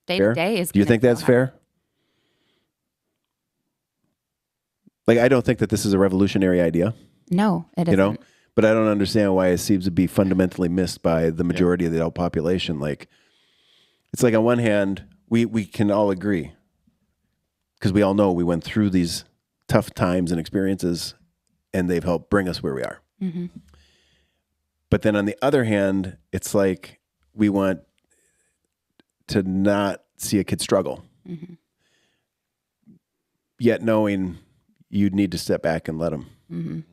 Day Fair? to day is Do you gonna think feel that's hard. fair? Like, I don't think that this is a revolutionary idea, No, it you isn't. know, but I don't understand why it seems to be fundamentally missed by the majority of the adult population. Like, it's like on one hand, we can all agree because we all know we went through these tough times and experiences and they've helped bring us where we are. Mhm. But then on the other hand, it's like we want to not see a kid struggle, Mhm. yet knowing you'd need to step back and let them Mhm.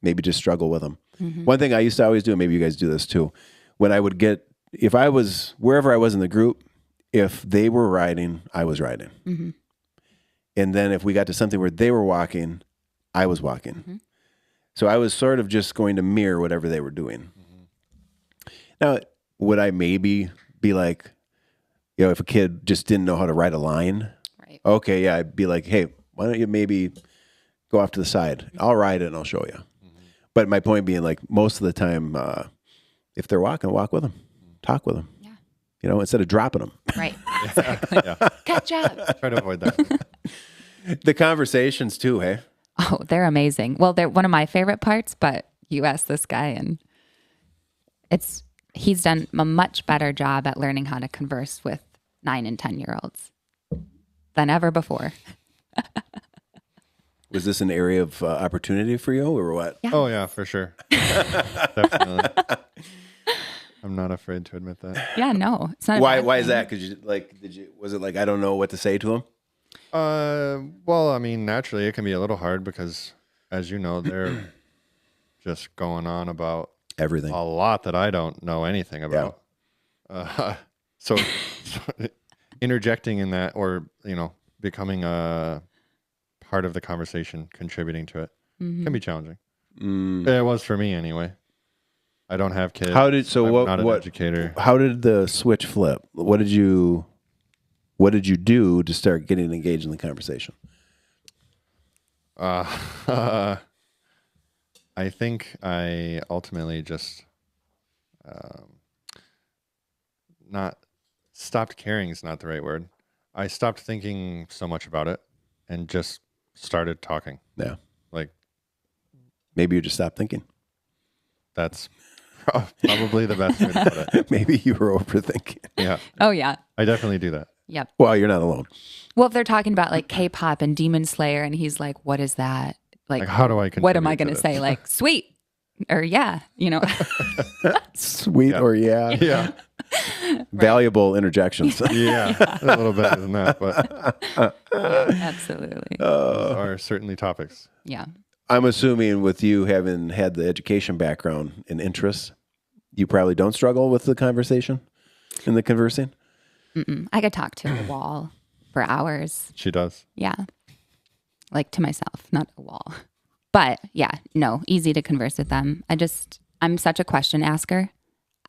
maybe just struggle with them. Mhm. One thing I used to always do, and maybe you guys do this too, when I would get, if I was, wherever I was in the group, if they were riding, I was riding. Mhm. And then if we got to something where they were walking, I was walking. Mhm. So I was sort of just going to mirror whatever they were doing. Now, would I maybe be like, you know, if a kid just didn't know how to ride a line, Right. okay, yeah, I'd be like, hey, why don't you maybe go off to the side? I'll ride it and I'll show you. But my point being, like, most of the time, if they're walking, walk with them, talk with them. Yeah. You know, instead of dropping them. Right. Exactly. Yeah. Catch up. Try to avoid that. The conversations too, hey? Oh, they're amazing. Well, they're one of my favorite parts, but you asked this guy and he's done a much better job at learning how to converse with 9 and 10-year-olds than ever before. Was this an area of opportunity for you or what? Yeah. Oh yeah, for sure. Definitely. I'm not afraid to admit that. Yeah, no. It's not a Why bad is thing. that? Because was it like, I don't know what to say to them? Well, I mean, naturally it can be a little hard because, as you know, they're just going on about Everything. a lot that I don't know anything about. So interjecting in that, or becoming a part of the conversation, contributing to it, can be challenging. It was for me anyway. I don't have kids. How did so? I'm not an educator. How did the switch flip? What did you do to start getting engaged in the conversation? I think I ultimately just not stopped caring is not the right word. I stopped thinking so much about it and just started talking. Yeah. Like, maybe you just stopped thinking. that's probably the best way to put it. Maybe you were overthinking. Yeah, Oh, yeah. I definitely do that. Yep. Well, you're not alone. Well, if they're talking about like K-pop and Demon Slayer and he's like, what is that? Like, how do I what am I contribute going to to say? this? Like, sweet or yeah, Sweet or yeah. Yeah, Valuable interjections. yeah, a little bit than that, but absolutely. those are certainly topics. Yeah. I'm assuming with you having had the education background and interests, you probably don't struggle with the conversation and the conversing. I could talk to a wall for hours. She does. Yeah. Like to myself, not a wall. But yeah, no, easy to converse with them. I'm such a question asker.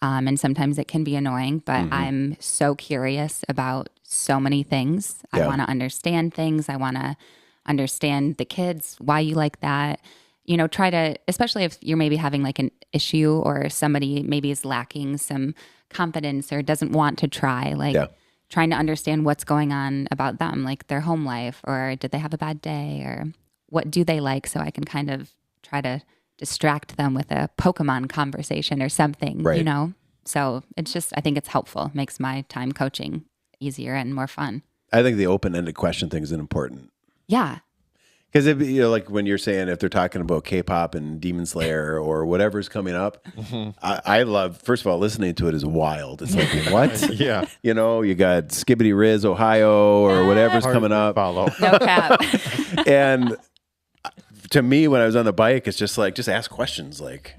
And sometimes it can be annoying, but I'm so curious about so many things. Yeah. I want to understand things. I want to understand the kids, why you like that. Try to, especially if you're maybe having like an issue or somebody maybe is lacking some confidence or doesn't want to try, like trying to understand what's going on about them, like their home life, or did they have a bad day, or what do they like, so I can kind of try to distract them with a Pokemon conversation or something, Right. So it's just, I think it's helpful. It makes my time coaching easier and more fun. I think the open-ended question thing is important. Yeah. Because like when you're saying if they're talking about K-pop and Demon Slayer or whatever's coming up, I love, first of all, listening to it is wild. It's like, what? Yeah. You got Skibbity Riz, Ohio, or whatever's Hard coming to up. follow. No cap. And to me, when I was on the bike, it's just like, just ask questions. Like,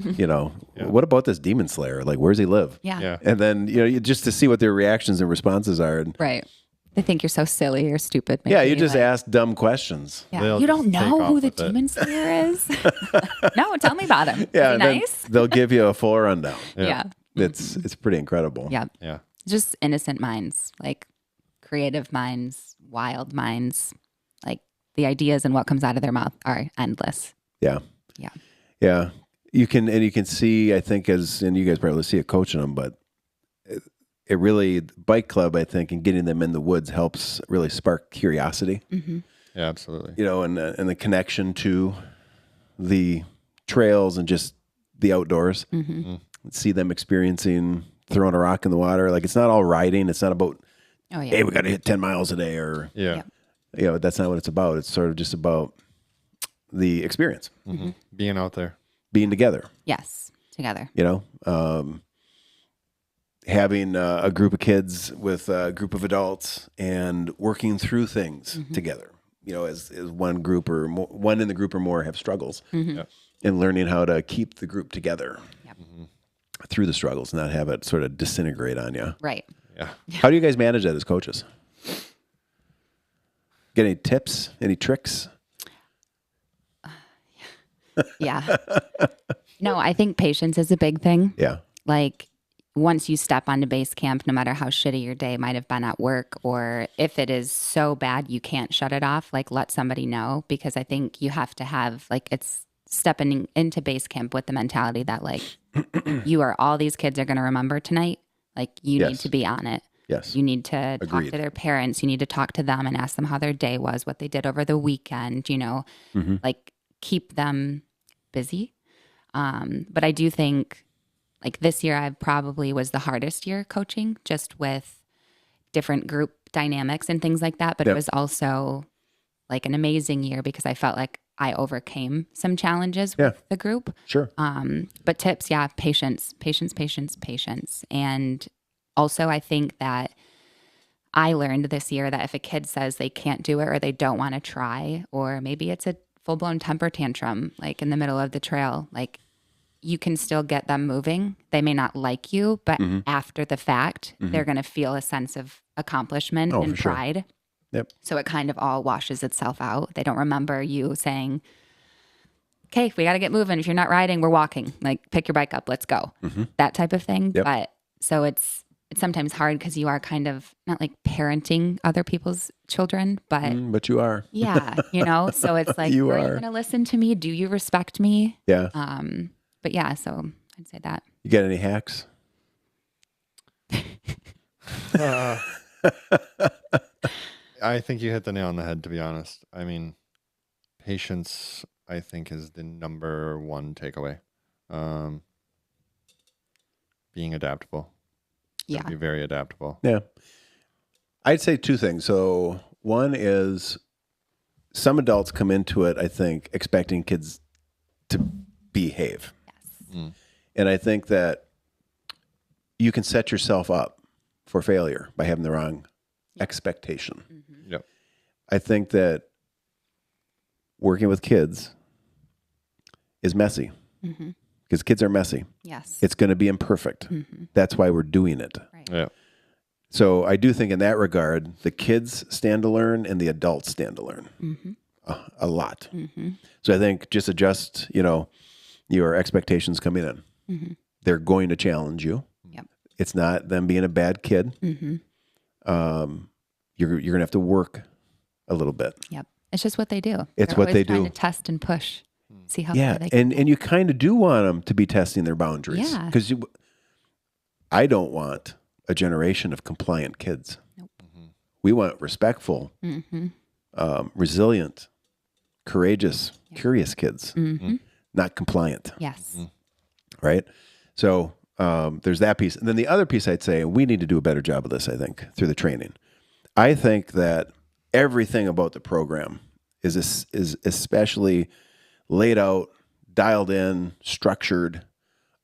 what about this Demon Slayer? Like, where's he live? Yeah. Yeah. And then, just to see what their reactions and responses are. And, Right. They think you're so silly or stupid. yeah, you maybe, just like, ask dumb questions. Yeah. They'll You don't just take know off who the with it. Demon Slayer is? No, tell me about him. Yeah, Is and he then nice? they'll give you a full rundown. Yeah. It's pretty incredible. Yeah. Yeah. Just innocent minds, like creative minds, wild minds. Like the ideas and what comes out of their mouth are endless. Yeah. Yeah. Yeah. You can see, I think, and you guys probably see it coaching them, but it really, bike club, I think, and getting them in the woods helps really spark curiosity, Mm-hmm. Yeah, absolutely. and the connection to the trails and just the outdoors. Mm-hmm. See them experiencing throwing a rock in the water. Like, it's not all riding. It's not about, Oh, yeah. hey, we got to hit 10 miles a day, or, Yeah. that's not what it's about. It's sort of just about the experience, Being out there. being together, Yes. Together. having a group of kids with a group of adults and working through things together, as one group or more, one in the group or more have struggles, Yeah. and learning how to keep the group together Yep. through the struggles, not have it sort of disintegrate on you. Right. Yeah. How do you guys manage that as coaches? Get any tips, any tricks? Yeah. No, I think patience is a big thing. Yeah. Like once you step onto base camp, no matter how shitty your day might have been at work, or if it is so bad you can't shut it off, like let somebody know, because I think you have to have, like, it's stepping into base camp with the mentality that like all these kids are going to remember tonight. Like you need Yes. to be on it. Yes. You need to talk Agreed. to their parents. You need to talk to them and ask them how their day was, what they did over the weekend, like keep them busy. But I do think like this year I probably was the hardest year coaching, just with different group dynamics and things like that. But Yep. it was also like an amazing year because I felt like I overcame some challenges with the group. Sure. But tips, yeah, patience. And also I think that I learned this year that if a kid says they can't do it or they don't want to try, or maybe it's a full-blown temper tantrum, like in the middle of the trail, like you can still get them moving. They may not like you, but after the fact, they're going to feel a sense of accomplishment and for sure. pride. Yep. So it kind of all washes itself out. They don't remember you saying, okay, we got to get moving. If you're not riding, we're walking. Like, pick your bike up, let's go. That type of thing. Yep. But so it's sometimes hard because you are kind of not like parenting other people's children, but you are. yeah, so it's like, You are you are. going to listen to me? Do you respect me? Yeah. But yeah, so I'd say that. You got any hacks? I think you hit the nail on the head, to be honest. I mean, patience, I think, is the number one takeaway. Being adaptable. Yeah. Be very adaptable. Yeah. I'd say two things. So one is some adults come into it, I think, expecting kids to behave. Yes. And I think that you can set yourself up for failure by having the wrong expectation. Yep. I think that working with kids is messy because kids are messy. Yes. It's going to be imperfect. That's why we're doing it. Right. Yeah. So I do think in that regard, the kids stand to learn and the adults stand to learn a lot. So I think just adjust, your expectations coming in. They're going to challenge you. Yep. It's not them being a bad kid. You're going to have to work a little bit. Yep. It's just what they do. It's They're what they always trying do. to test and push. See how Yeah, far they can. and you kind of do want them to be testing their boundaries. Yeah. Because I don't want a generation of compliant kids. Nope. We want respectful, resilient, courageous, curious kids, not compliant, Yes. right? So there's that piece. And then the other piece I'd say, we need to do a better job of this, I think, through the training. I think that everything about the program is especially laid out, dialed in, structured,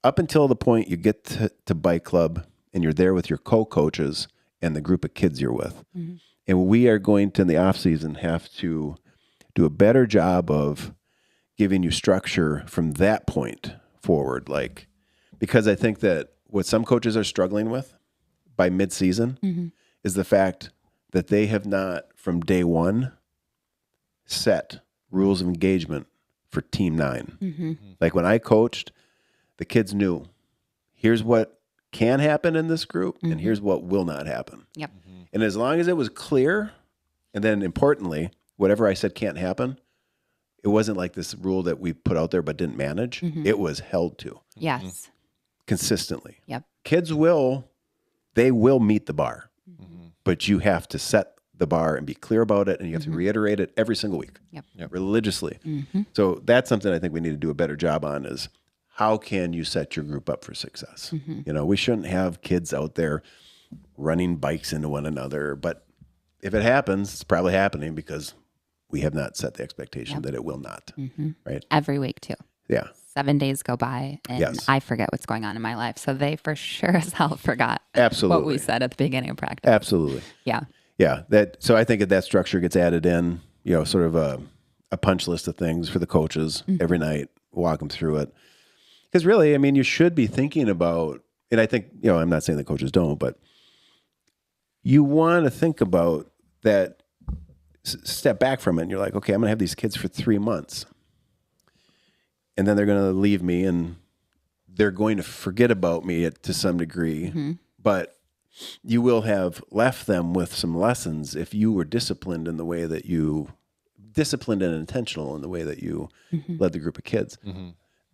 up until the point you get to bike club and you're there with your co-coaches and the group of kids you're with. And we are going to, in the off season, have to do a better job of giving you structure from that point forward. Because I think that what some coaches are struggling with by mid-season is the fact that they have not, from day one, set rules of engagement for Team 9. Like when I coached, the kids knew, here's what can happen in this group, and here's what will not happen. Yep. And as long as it was clear, and then importantly, whatever I said can't happen, it wasn't like this rule that we put out there but didn't manage. It was held to Yes. consistently. Yep. Kids will meet the bar, but you have to set the bar and be clear about it, and you have to reiterate it every single week, Yep. religiously. So that's something I think we need to do a better job on is how can you set your group up for success? We shouldn't have kids out there running bikes into one another, but if it happens, it's probably happening because we have not set the expectation that it will not, right? Every week too. Yeah. 7 days go by and Yes. I forget what's going on in my life. So they for sure as hell forgot Absolutely. what we said at the beginning of practice. Absolutely. Yeah. Yeah. So I think that structure gets added in, sort of a punch list of things for the coaches every night, walk them through it. Because really, I mean, you should be thinking about, and I think, I'm not saying the coaches don't, but you want to think about that, step back from it. And you're like, okay, I'm going to have these kids for 3 months. And then they're going to leave me and they're going to forget about me to some degree. But you will have left them with some lessons if you were disciplined and intentional in the way that you led the group of kids.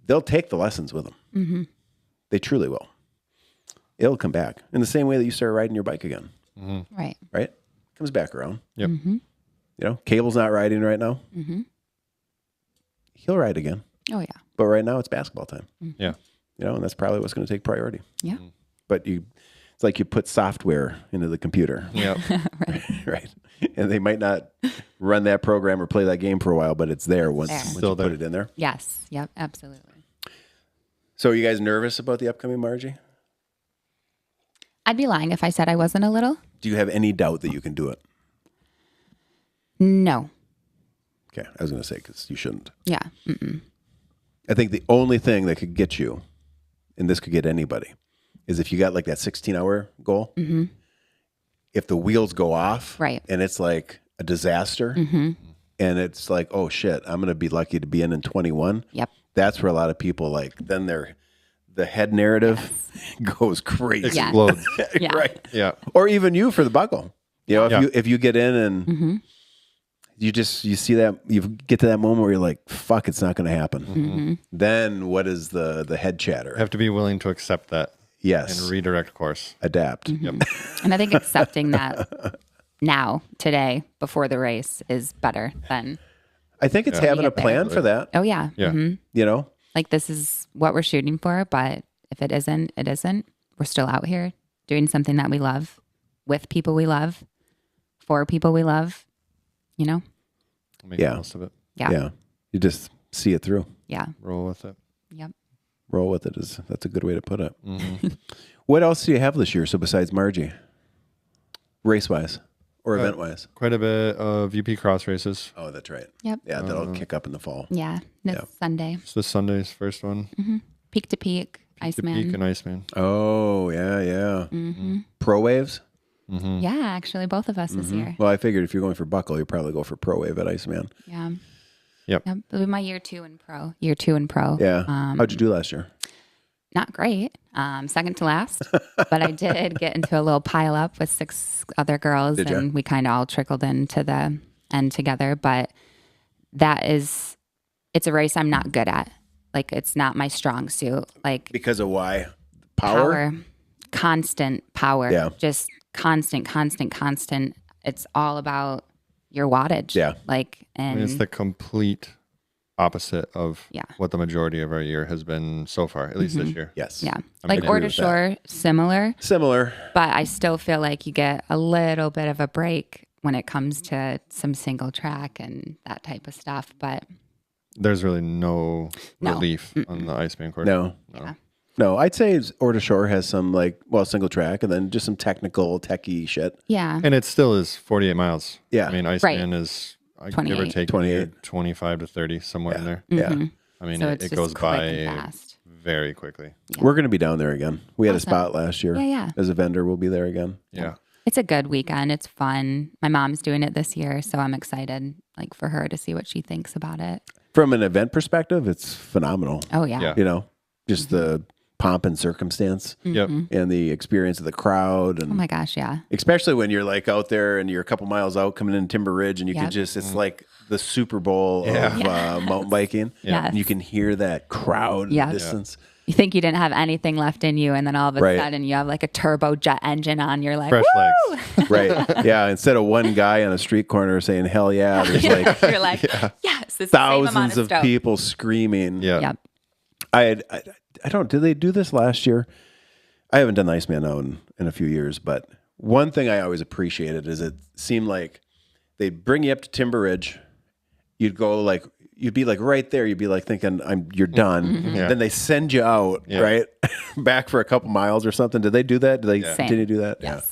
They'll take the lessons with them. They truly will. It'll come back in the same way that you start riding your bike again. Right. Right? Comes back around. Yep. Cable's not riding right now. He'll ride again. Oh yeah. But right now it's basketball time. Yeah. And that's probably what's going to take priority. Yeah. But it's like you put software into the computer. Yep. Right. And they might not run that program or play that game for a while, but it's there once Still you there. put it in there. Yes. Yep. Absolutely. So are you guys nervous about the upcoming Margie? I'd be lying if I said I wasn't a little. Do you have any doubt that you can do it? No. Okay. I was going to say, because you shouldn't. Yeah. Mm-mm. I think the only thing that could get you, and this could get anybody, is if you got like that 16-hour goal. Mm-hmm. If the wheels go off, Right. and it's like a disaster, Mm-hmm. and it's like, oh shit, I'm going to be lucky to be in 21. Yep. That's where a lot of people like, then the head narrative goes crazy. Yeah. Explodes. Yeah. Right. Yeah. Or even you for the buckle. You know, Yeah. if you get in and Mm-hmm. you see that, you get to that moment where you're like, fuck, it's not going to happen. Mm-hmm. Then what is the head chatter? You have to be willing to accept that Yes. and redirect course. Adapt. Mm-hmm. Yep. And I think accepting that now, today, before the race is better than, I think it's Yeah. having You a get there. plan for that, oh yeah. Yeah. Mm-hmm. you know? Like this is what we're shooting for, but if it isn't, it isn't. We're still out here doing something that we love with people we love, for people we love, you know? Make Yeah. the most of it. Yeah. You just see it through. Yeah. Roll with it. Yep. Roll with it that's a good way to put it. Mm-hmm. What else do you have this year? So besides Margie, race wise or event wise? Quite a bit of UP cross races. Oh, that's right. Yep. Yeah, that'll kick up in the fall. Yeah. This Yeah. Sunday. It's this Sunday's first one. Peak to peak. The Iceman. Peak and Iceman. Oh, yeah. Mm-hmm. Pro waves? Mm-hmm. Yeah, actually, both of us this year. Well, I figured if you're going for buckle, you probably go for pro wave at Iceman. Yeah. Yep. It'll be my year two in pro. Year two in pro. Yeah. How'd you do last year? Not great. Second to last, but I did get into a little pile up with 6 other girls, Did ya? and we kind of all trickled into the end together. But it's a race I'm not good at. Like it's not my strong suit. Like Because of why? Power? constant power. Yeah. Just constant. It's all about your wattage. Yeah. Like, I and mean, it's the complete opposite of Yeah. what the majority of our year has been so far, at least this year. Yes. yeah, I'm like agree Ore to with Shore, similar. Similar. But I still feel like you get a little bit of a break when it comes to some single track and that type of stuff. But There's really no No. relief on the Iceman course. No. yeah, No, I'd say Ore to Shore has some single track and then just some techie shit. yeah, And it still is 48 miles. Yeah. I mean, Iceman is, give or 28. take, 28. 25 to 30, somewhere in there. Yeah. Mhm. I mean, So it, it's it just goes quick and by fast. very quickly. Yeah. We're going to be down there again. We had Awesome. a spot last year. Yeah. As a vendor, we'll be there again. Yeah. It's a good weekend. It's fun. My mom's doing it this year, so I'm excited, like for her to see what she thinks about it. From an event perspective, it's phenomenal. Oh yeah, Yeah. You know, just the pomp and circumstance Yep. and the experience of the crowd. And Oh my gosh, yeah. especially when you're like out there and you're a couple miles out coming in Timber Ridge and you can Yep. just, it's like the Super Bowl of mountain biking. Yes. And you can hear that crowd in Yeah. the distance. You think you didn't have anything left in you, and then all of a Right. sudden you have like a turbo jet engine on. You're like, Fresh woo! legs. Right. Yeah. Instead of one guy on a street corner saying, hell yeah, there's like You're like, yes, it's the same amount thousands of stoke. people screaming. Yeah. Yep. I don't, did they do this last year? I haven't done the Iceman now in a few years, but one thing I always appreciated is it seemed like they'd bring you up to Timber Ridge. You'd be like right there. You'd be like thinking, you're done. Yeah. Then they send you out, Yeah. right? Back for a couple miles or something. Did they do that? Did they Same. continue to do that? Yes.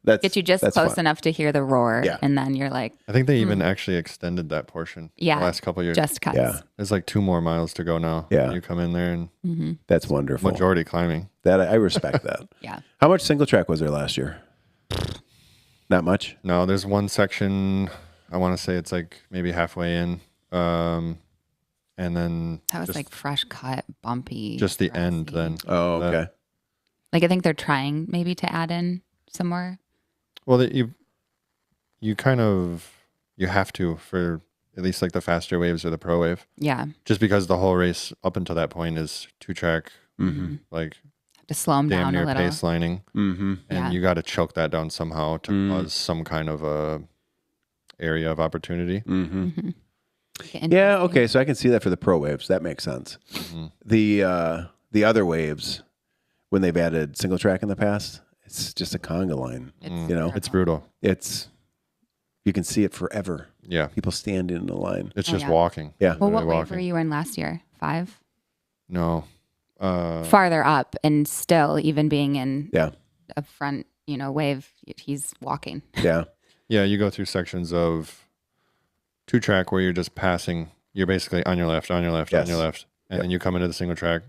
That's, Get you just that's close fun. enough to hear the roar, Yeah. and then you're like, I think they even actually extended that portion yeah, the last couple of years. just cuts. Yeah. There's like 2 more miles to go now. Yeah. You come in there and That's wonderful. majority climbing. That I respect that. Yeah. How much single track was there last year? Not much. No, there's one section, I want to say it's like maybe halfway in. And then That was just, like fresh cut, bumpy. just the end grassy. then. Oh, That- okay. Like I think they're trying maybe to add in some more. Well, you kind of, you have to for at least like the faster waves or the pro wave, Yeah. just because the whole race up until that point is 2-track, Mm-hmm. like Have to slow them damn down a near little. pace lining. Mm-hmm. And Yeah. you got to choke that down somehow to Mm. cause some kind of a area of opportunity. Mm-hmm. Mhm. Get Yeah, interesting. okay, so I can see that for the pro waves. That makes sense. Mhm. The other waves, when they've added single track in the past, it's just a conga line. It's You know, It's brutal. You can see it forever. Yeah. People standing in the line. It's Oh, just yeah. walking. Yeah. Well, what Literally wave were walking. you in last year? 5? No. Farther up, and still, even being in Yeah. a front, wave, he's walking. Yeah. Yeah, you go through sections of 2-track where you're just passing. You're basically on your left, on your left, Yes. on your left. and then you come into the single track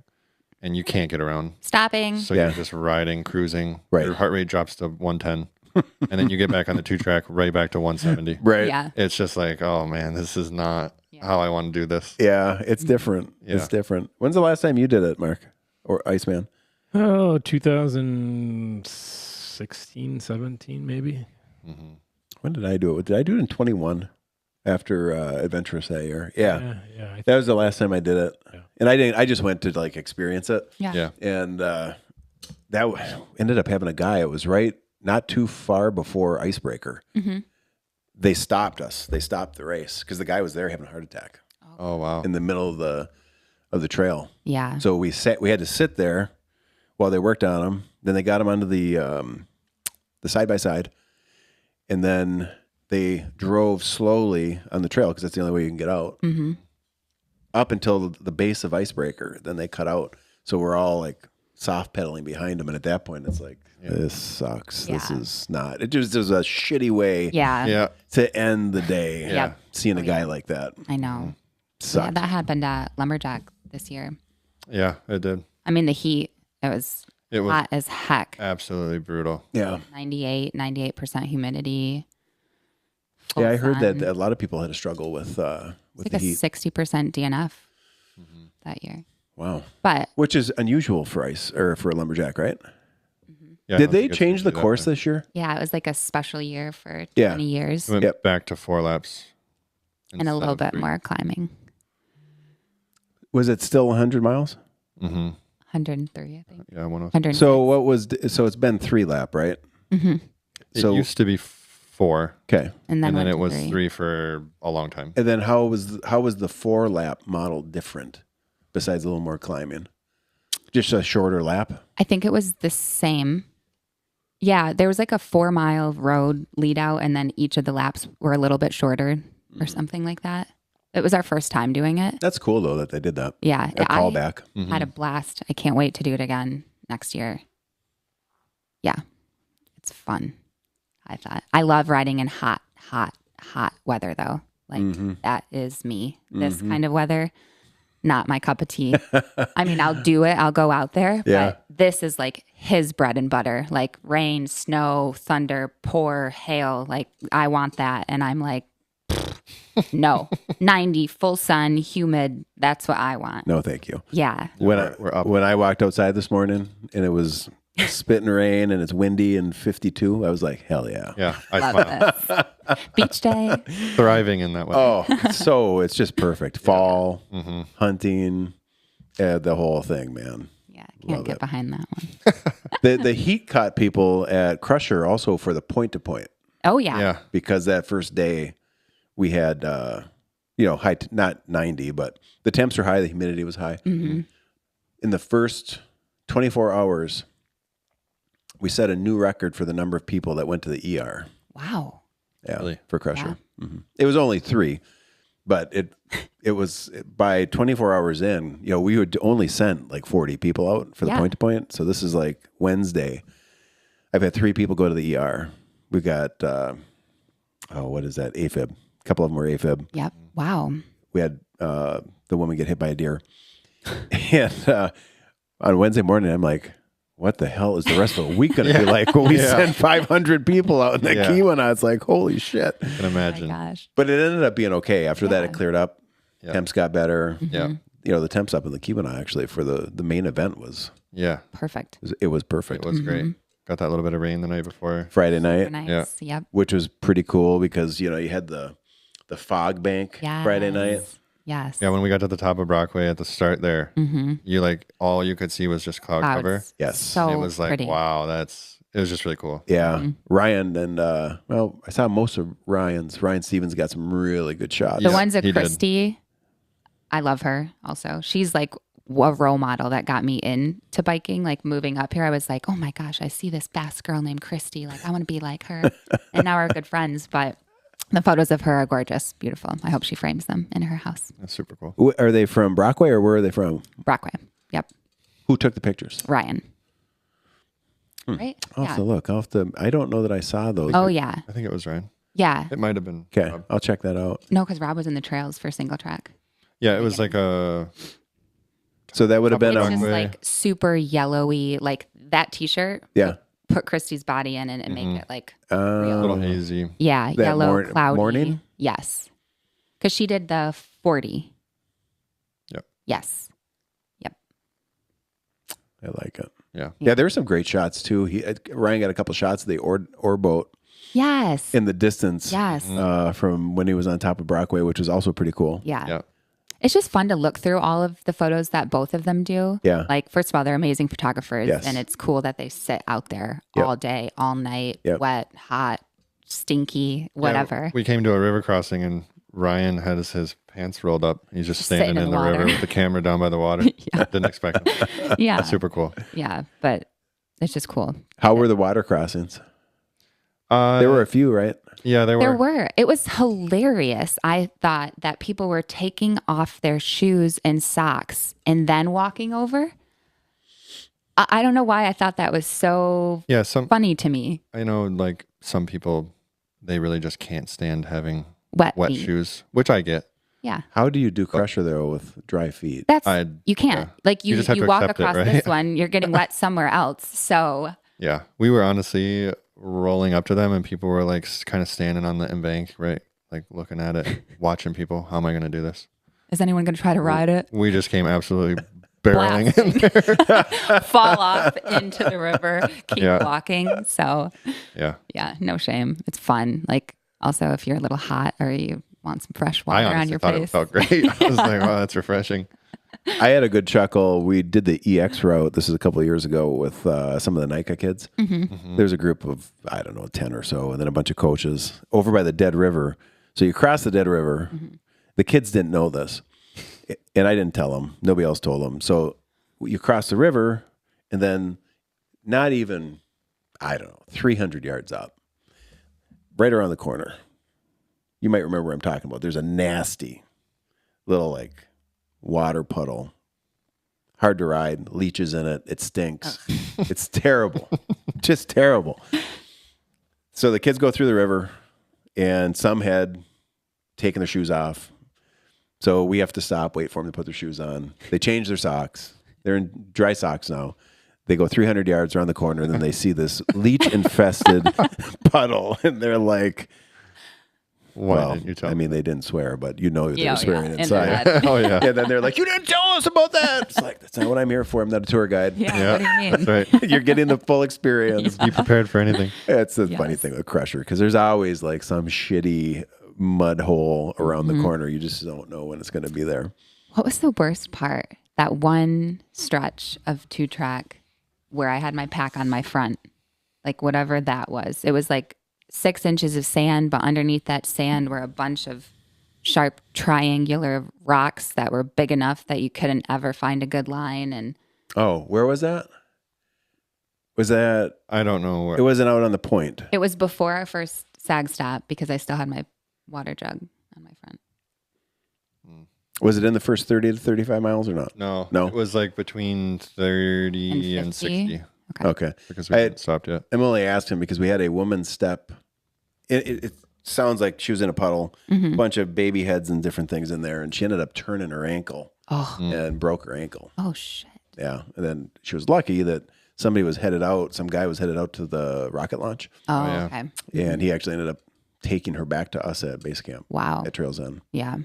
and you can't get around. Stopping. So Yeah. you're just riding, cruising. Right. Your heart rate drops to 110. And then you get back on the 2 track, right back to 170. Right. Yeah. It's just like, oh man, this is not how I want to do this. Yeah, it's different. Yeah. It's different. When's the last time you did it, Mark? Or Iceman? Oh, 2016, 17, maybe. When did I do it? Did I do it in 21 after Adventurous that year? Yeah. Yeah. That was the last time I did it. Yeah. And I just went to like experience it. Yeah. Yeah. And ended up having a guy. It was right not too far before Icebreaker. Mm-hmm. They stopped us. They stopped the race because the guy was there having a heart attack Oh wow. in the middle of the trail. Yeah. So we had to sit there while they worked on him. Then they got him onto the side by side, and then they drove slowly on the trail because that's the only way you can get out. Mm-hmm. Up until the base of Icebreaker, then they cut out. So we're all like soft pedaling behind him, and at that point, it's like this sucks. This Yeah. is not. It just was a shitty way Yeah. Yeah. to end the day. Yep. Seeing a Oh, guy yeah. like that I know. Yeah, sucked. that happened at Lumberjack this year. Yeah, it did. I mean, the heat, it was It was hot as heck. absolutely brutal. Yeah. 98% humidity. full Yeah, I heard sun. that a lot of people had a struggle with It's the like a heat. 60% DNF that year. Wow. But Which is unusual for ice or for a lumberjack, right? Yeah, I Did don't they think it's change the usually that course way. this year? yeah, it was like a special year for Yeah. 20 years We went Yep. back to 4 laps. and a little bit more climbing. Was it still 100 miles? Mm-hmm. 103, I think. Yeah, 103. 100. So it's been 3 lap, right? Mm-hmm. It So used to be 4, okay. And then, and then went it to was 3. 3 for a long time. And then how was the 4 lap model different besides a little more climbing? Just a shorter lap? I think it was the same. Yeah, there was like a 4-mile road lead out, and then each of the laps were a little bit shorter or something like that. It was our first time doing it. That's cool though that they did that. Yeah, A I callback. had a blast. I can't wait to do it again next year. Yeah, it's fun. I thought. I love riding in hot weather though. Like that is me. This kind of weather, not my cup of tea. I mean, I'll do it. I'll go out there. Yeah. But this is like his bread and butter. Like rain, snow, thunder, pour, hail. Like I want that. And I'm like, no. 90, full sun, humid. That's what I want. No, thank you. Yeah. We're up. When I walked outside this morning and it was spitting rain and it's windy and 52, I was like, hell yeah. Yeah, I Love smile. it. Beach day. Thriving in that way. Oh, it's just perfect. Fall, hunting, the whole thing, man. Yeah. Can't Love get it. behind that one. The heat caught people at Crusher also for the point to point Oh, yeah. Yeah. because that first day we had, high, not 90, but the temps were high, the humidity was high. Mm-hmm. In the first 24 hours, we set a new record for the number of people that went to the ER. Wow. Yeah, Really? for Crusher. It was only 3, but it was by 24 hours in. We would only send like 40 people out for the Yeah. point to point. So this is like Wednesday. I've had 3 people go to the ER. We got what is that? AFib. A couple of them were AFib. Yep. Wow. We had the woman get hit by a deer, and on Wednesday morning, I'm like, what the hell is the rest of the week going to be like when we send 500 people out in the Keweenaw? It's like, holy shit. I can Oh my imagine. gosh. But it ended up being okay. After that, it cleared up. Yeah. Temps got better. Yeah. The temps up in the Keweenaw actually for the main event was Yeah. Perfect. it was perfect. It was great. Got that little bit of rain the night before. Friday night, Nice. Yeah. Yep. which was pretty cool because you had the fog bank Yes. Friday night. Yes. Yeah, when we got to the top of Brockway at the start there, you all you could see was just cloud Clouds. cover. Yes. So It was like, pretty. wow, it was just really cool. Yeah, Ryan and I saw most of Ryan's. Ryan Stevens got some really good shots. The Yeah, ones at he did. Christy, I love her also. She's like a role model that got me into biking. Like moving up here, I was like, oh my gosh, I see this fast girl named Christy. Like I want to be like her. And now we're good friends. But the photos of her are gorgeous, beautiful. I hope she frames them in her house. That's super cool. Are they from Brockway or where are they from? Brockway. Yep. Who took the pictures? Ryan. Right? I'll have to look. I don't know that I saw those. Oh yeah. I think it was Ryan. Yeah. It might have been. Okay, Rob. I'll check that out. No, because Rob was in the trails for single track. Yeah, it was like a So that would have been It's a just way. like super yellowy, like that T-shirt. yeah. Put Christy's body in it and make it like A little Um, hazy. yeah, that yellow, cloudy. morning? Yes, because she did the 40. Yep. Yes. I like it. Yeah. Yeah, there were some great shots too. Ryan got a couple shots of the ore boat Yes. in the distance. Yes. From when he was on top of Brockway, which was also pretty cool. Yeah. Yeah. It's just fun to look through all of the photos that both of them do. Yeah. Like, first of all, they're amazing photographers. Yes. And it's cool that they sit out there Yep. all day, all night, Yep. wet, hot, stinky, whatever. Yeah, we came to a river crossing and Ryan had his pants rolled up. He's just standing in the water. river with the camera down by the water. Didn't expect him. Yeah. That's super cool. Yeah. But it's just cool. How were the water crossings? There were a few, right? Yeah, there There were. were. It was hilarious. I thought that people were taking off their shoes and socks and then walking over. I don't know why I thought that was so Yeah, funny to me. I know like some people, they really just can't stand having Wet wet feet. shoes, which I get. Yeah. How do you do Crusher though with dry feet? That's I- you can't. yeah. Like You you just have to walk accept it, across right? this one, you're getting wet somewhere else. So Yeah, we were honestly rolling up to them and people were like kind of standing on the embank, right? Like looking at it, watching people. How am I going to do this? is anyone going to try to ride it? We just came absolutely barreling in there. Fall off into the river, keep Yeah. walking. So Yeah. yeah, no shame. It's fun. Like also if you're a little hot or you want some fresh I water on honestly your thought it face. felt great. I was like, wow, that's refreshing. I had a good chuckle. We did the EX route. This is a couple of years ago with some of the NICA kids. There's a group of, I don't know, 10 or so, and then a bunch of coaches over by the Dead River. So you cross the Dead River. The kids didn't know this, and I didn't tell them. Nobody else told them. So you cross the river, and then not even, I don't know, 300 yards up, right around the corner. You might remember what I'm talking about. There's a nasty little like water puddle, hard to ride, leeches in it. It stinks. It's terrible, just terrible. So the kids go through the river, and some had taken their shoes off. So we have to stop, wait for them to put their shoes on. They change their socks. They're in dry socks now. They go 300 yards around the corner, and then they see this leech-infested puddle, and they're like, Why didn't you tell I me? mean, they didn't swear, but you know they Yeah, were swearing in inside. their head. Oh, yeah. And then they're like, you didn't tell us about that. It's like, that's not what I'm here for. I'm not a tour guide. Yeah, what do you mean? That's right. You're getting the full experience. Be prepared for anything. It's the Yes. funny thing with Crusher, because there's always like some shitty mud hole around the corner. You just don't know when it's going to be there. What was the worst part? That one stretch of 2-track where I had my pack on my front, like whatever that was. It was like 6 inches of sand, but underneath that sand were a bunch of sharp triangular rocks that were big enough that you couldn't ever find a good line. And Oh, where was that? Was that, I don't know. it wasn't out on the point. it was before our first sag stop because I still had my water jug on my front. Was it in the first 30 to 35 miles or not? No. No? It was like between 30 and 50? 60 Okay. because we hadn't stopped yet. Emily asked him because we had a woman step. It sounds like she was in a puddle, a bunch of baby heads and different things in there, and she ended up turning her ankle Oh, and broke her ankle. oh shit. Yeah. And then she was lucky that somebody was headed out, some guy was headed out to the rocket launch, Oh, yeah. okay. and he actually ended up taking her back to us at BaseCamp Wow. at Trails End. Yeah.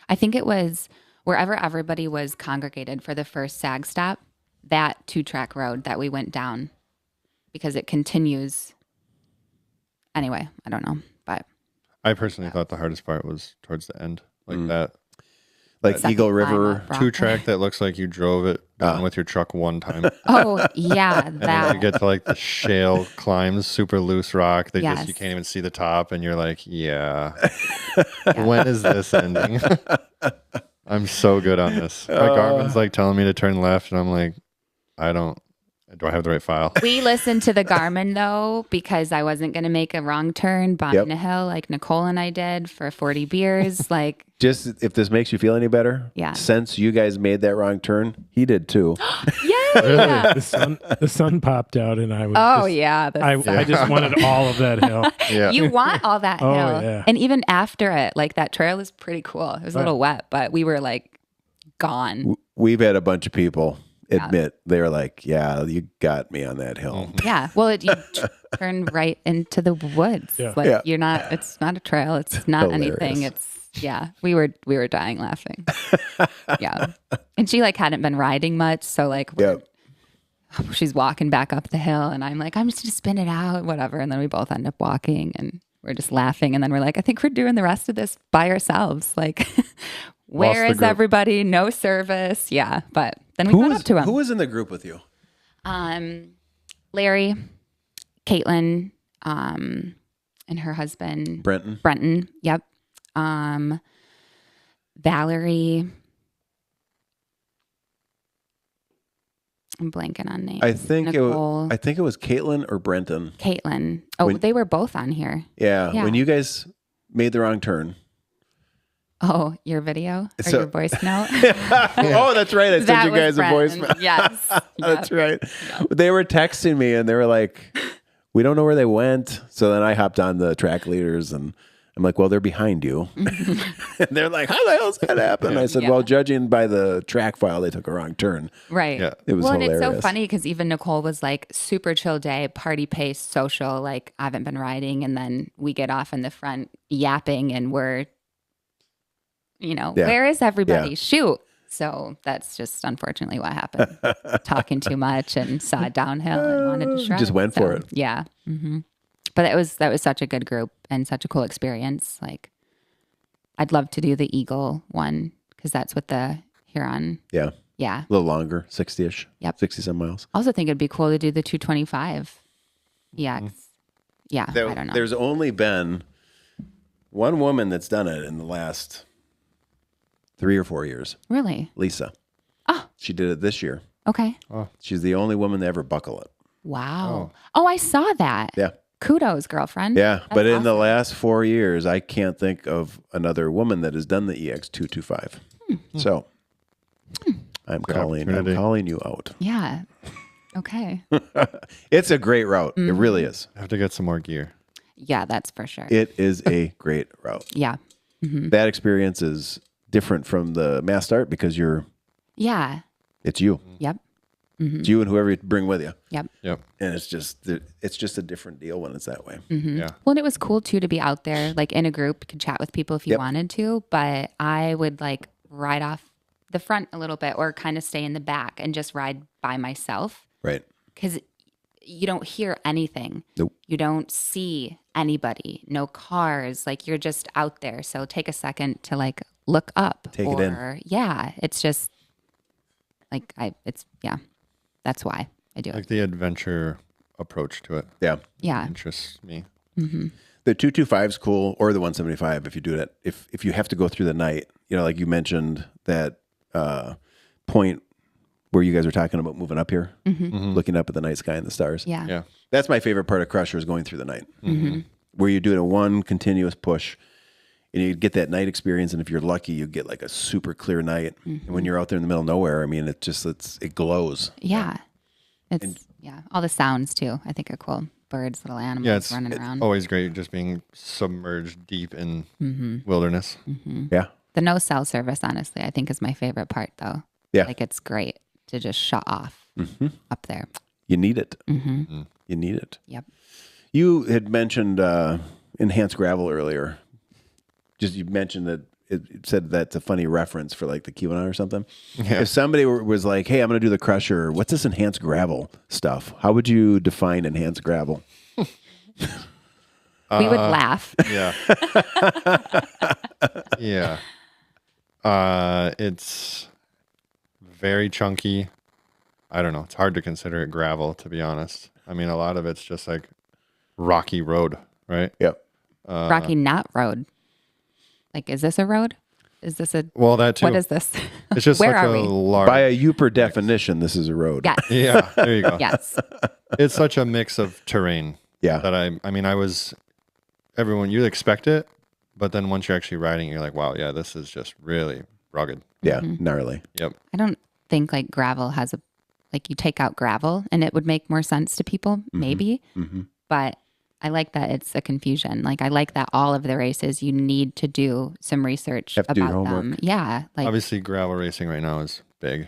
I think it was wherever everybody was congregated for the first sag stop, that 2-track road that we went down because it continues. Anyway, I don't know, but I personally thought the hardest part was towards the end. Like that Like Second Eagle climb River. up Brockway. 2-track that looks like you drove it down with your truck one time. Oh, yeah, And then that. you get to like the shale climbs, super loose rock. They just you Yes. can't even see the top, and you're like, yeah. When is this ending? I'm so good on this. My Garmin's like telling me to turn left, and I'm like, do I have the right file? We listened to the Garmin though because I wasn't going to make a wrong turn bombing a hill like Nicole and I did for 40 beers. Like, Just if this makes you feel any better, Yeah. since you guys made that wrong turn, he did too. yeah. The sun popped out, and I was. Oh just, yeah. the I just wanted all of that hill. Yeah. You want all that Oh, hill. yeah. And even after it, like that trail is pretty cool. It was a little wet, but we were like gone. We've had a bunch of people admit they're like, yeah, you got me on that hill. Yeah. Well, you turn right into the woods. Yeah. Like Yeah. you're not, it's not a trail. It's not anything. Hilarious. It's, we were dying laughing. Yeah. And she like hadn't been riding much. So like, she's walking back up the hill and I'm like, I'm just gonna spin it out, whatever. And then we both end up walking and we're just laughing. And then we're like, I think we're doing the rest of this by ourselves. Like, where is everybody? No service. Yeah. But then we got up to him. Who was in the group with you? Larry, Caitlin, and her husband Brenton. Yep. Valerie. I'm blanking on names. I think Nicole. it was Caitlin or Brenton. Caitlin. Oh, they were both on here. Yeah. When you guys made the wrong turn. Oh, your video or your voice note? Oh, that's right. I sent you guys a voice note. Yes. That's right. Yep. They were texting me and they were like, we don't know where they went. So then I hopped on the track leaders and I'm like, well, they're behind you. And they're like, how the hell's that happen? I said, well, judging by the track file, they took a wrong turn. Right. Yeah. It was hilarious. And it's so funny because even Nicole was like, super chill day, party pace, social, like I haven't been riding. And then we get off in the front yapping and we're, where is everybody? Yeah. Shoot. So that's just unfortunately what happened. Talking too much and saw it downhill and wanted to shred. Just went for it. Yeah. Mm-hmm. But that was such a good group and such a cool experience. Like, I'd love to do the Eagle one because that's with the Huron. Yeah. Yeah. A little longer, 60-ish. Yep. 60 some miles. I also think it'd be cool to do the 225 EX. Yeah. I don't know. There's only been one woman that's done it in the last 3 or 4 years. Really? Lisa. Oh. She did it this year. Okay. She's the only woman to ever buckle it. Wow. Oh, I saw that. Yeah. Kudos, girlfriend. Yeah. That's but in awesome. the last 4 years, I can't think of another woman that has done the EX225. So I'm calling you out. Yeah. Okay. It's a great route. It really is. I have to get some more gear. Yeah, that's for sure. It is a great route. Yeah. That experience is different from the mass start because Yeah. it's you. Yep. It's you and whoever you bring with you. Yep. And it's just a different deal when it's that way. Yeah. Well, and it was cool too to be out there, like in a group, you could chat with people if you wanted to, but I would like ride off the front a little bit or kind of stay in the back and just ride by myself. Right. Because you don't hear anything. Nope. You don't see anybody, no cars. Like you're just out there. So take a second to like look up. Take it in. Yeah. It's just like that's why I do it. Like the adventure approach to it Yeah. Yeah. interests me. The 225 is cool, or the 175 if you do it. If you have to go through the night, like you mentioned that point where you guys are talking about moving up here, looking up at the night sky and the stars. Yeah. Yeah. That's my favorite part of Crusher is going through the night, where you're doing a one continuous push, and you get that night experience. And if you're lucky, you get like a super clear night. And when you're out there in the middle of nowhere, I mean, it glows. Yeah. It's all the sounds too, I think are cool. Birds, little animals Yeah, it's running around. always great just being submerged deep in wilderness. Yeah. The no cell service, honestly, I think is my favorite part though. Yeah. Like it's great to just shut off up there. You need it. You need it. Yep. You had mentioned enhanced gravel earlier. You mentioned that it said that's a funny reference for like the QAnon or something. Yeah. If somebody was like, hey, I'm going to do the Crusher, what's this enhanced gravel stuff? How would you define enhanced gravel? We would laugh. Yeah. Yeah. It's very chunky. I don't know. It's hard to consider it gravel, to be honest. I mean, a lot of it's just like rocky road, right? Yep. Rocky Knot Road. Like, is this a road? Is this a Well, that too. what is this? It's just Where like are a we? large. By a Uper definition, this is a road. Yes. Yeah, there you go. Yes. It's such a mix of terrain Yeah. that you expect it, but then once you're actually riding, you're like, wow, yeah, this is just really rugged. Yeah. Gnarly. Yep. I don't think like gravel has you take out gravel and it would make more sense to people, maybe. But I like that it's a confusion. Like I like that all of the races you need to do some research Have to do your about them. homework. Yeah. Like Obviously, gravel racing right now is big.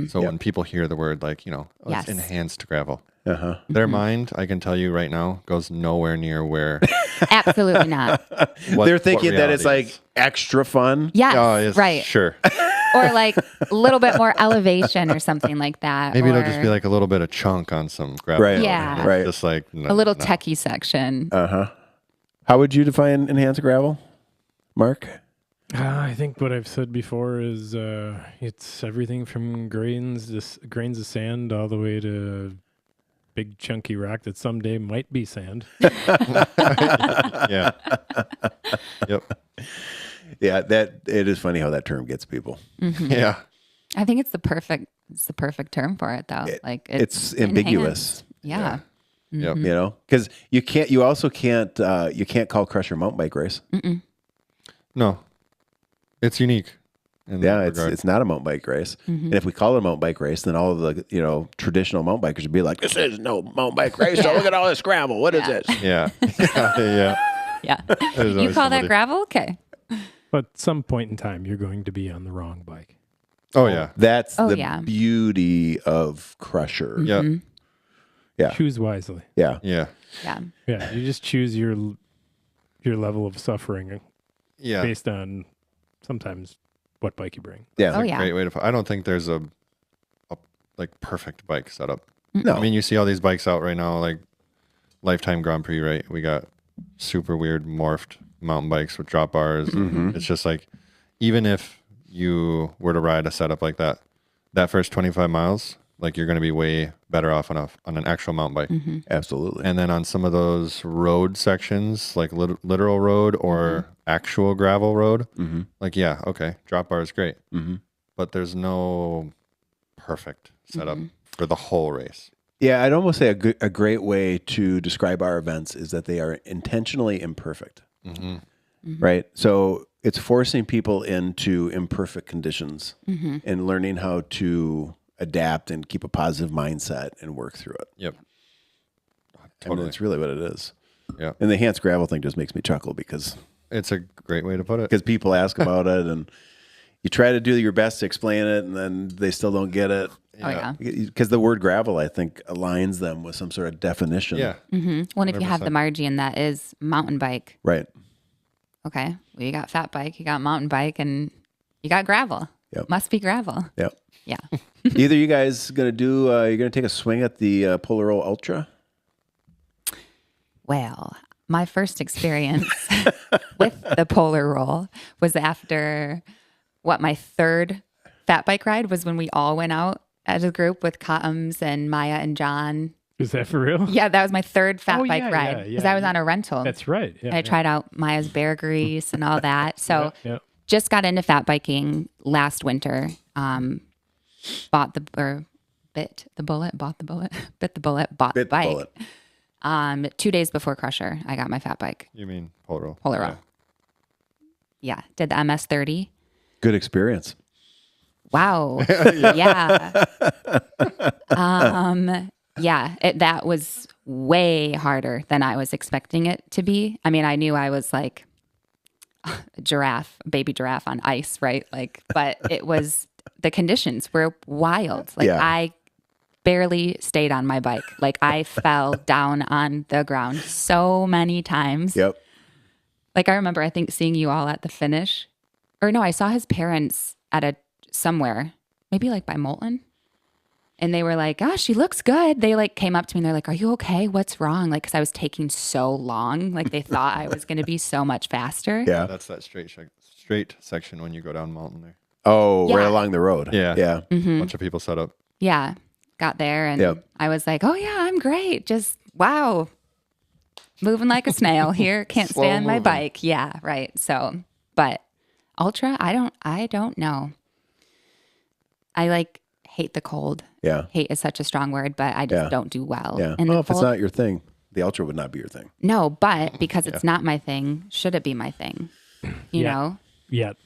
So when people hear the word like, you know, oh, Yes. it's enhanced gravel, Uh-huh. their mind, I can tell you right now, goes nowhere near where absolutely not. They're thinking that it's reality like is. extra fun. Yes. Oh, yes, right. sure. Or like a little bit more elevation or something like that. Maybe or it'll just be like a little bit of chunk on some gravel. Right. road, Yeah. and it's Right. Just like a little techie section. Uh-huh. How would you define enhanced gravel, Mark? I think what I've said before is it's everything from grains of sand all the way to big chunky rock that someday might be sand. yeah. Yep. Yeah, that it is funny how that term gets people. Yeah. I think it's the perfect term for it though. Like It's ambiguous. enhanced. Yeah. Yep. You know, because you also can't call Crusher a mountain bike race. No. It's unique. in Yeah, that it's regard. it's not a mountain bike race. And if we call it a mountain bike race, then all of the traditional mountain bikers would be like, "This is no mountain bike race. So look at all this gravel. What is this?" Yeah. Yeah. Yeah. There's You always call that somebody- gravel? Okay. But some point in time, you're going to be on the wrong bike. Oh, yeah. That's Oh, the yeah. beauty of Crusher. Yep. Yeah. Choose wisely. Yeah. Yeah. Yeah. Yeah, you just choose your level of suffering Yeah. based on sometimes what bike you bring. Yeah. Oh yeah. Great way to. I don't think there's a like perfect bike setup. No. I mean, you see all these bikes out right now, like Lifetime Grand Prix, right? We got super weird morphed mountain bikes with drop bars. It's just like, even if you were to ride a setup like that, that first 25 miles, like you're going to be way better off on an actual mountain bike. Absolutely. And then on some of those road sections, like literal road or actual gravel road, like, yeah, okay, drop bar is great. But there's no perfect setup for the whole race. Yeah, I'd almost say a great way to describe our events is that they are intentionally imperfect. Right? So it's forcing people into imperfect conditions and learning how to adapt and keep a positive mindset and work through it. Yep. I mean, Totally. that's really what it is. Yeah. And the enhanced gravel thing just makes me chuckle because It's a great way to put it. people ask about it and you try to do your best to explain it and then they still don't get it. Oh yeah. Because the word gravel, I think, aligns them with some sort of definition. Yeah. Well, and if you have the 100%. margin that is mountain bike, Right. okay. Well, you got fat bike, you got mountain bike, and you got gravel. Yep. Must be gravel. Yep. Yeah. Either you guys gonna do? You're gonna take a swing at the Polar Ultra? Well, my first experience with the Polar Roll was after my third fat bike ride was when we all went out as a group with Cottums and Maya and John. Is that for real? Yeah, that was my third fat Oh, bike yeah, ride yeah, because yeah. I was on a rental. That's right. Yeah. and I tried out Maya's bear grease and all that. So Yeah. just got into fat biking last winter. Bit the bullet, bought the Bit the bike. bullet. 2 days before Crusher, I got my fat bike. You mean Polar Roll? Polar Roll. Yeah, did the MS-30. Good experience. Wow. Yeah. Yeah, that was way harder than I was expecting it to be. I mean, I knew I was like a baby giraffe on ice, right? Like, but it was, the conditions were wild. Like, Yeah. I barely stayed on my bike. Like, I fell down on the ground so many times. Yep. Like, I remember, I think, seeing you all at the finish. Or no, I saw his parents at somewhere, maybe like by Molten. And they were like, "Gosh, she looks good." They like came up to me and they're like, "Are you okay? What's wrong?" Like, because I was taking so long. Like, they thought I was going to be so much faster. Yeah. That's that straight section when you go down mountain there. Oh, Yeah. right along the road. Yeah. Yeah. Bunch of people set up. Yeah. Got there and Yep. I was like, "Oh, yeah, I'm great. Just, wow. Moving like a snail here. Can't Slow stand my moving. bike." Yeah, right. So, but Ultra, I don't know. I like hate the cold. Yeah. Hate is such a strong word, but I just Yeah. don't do well. Yeah. And Well, the if it's cold- not your thing, the Ultra would not be your thing. no, but because it's not my thing, should it be my thing? You Yeah. know? Yet.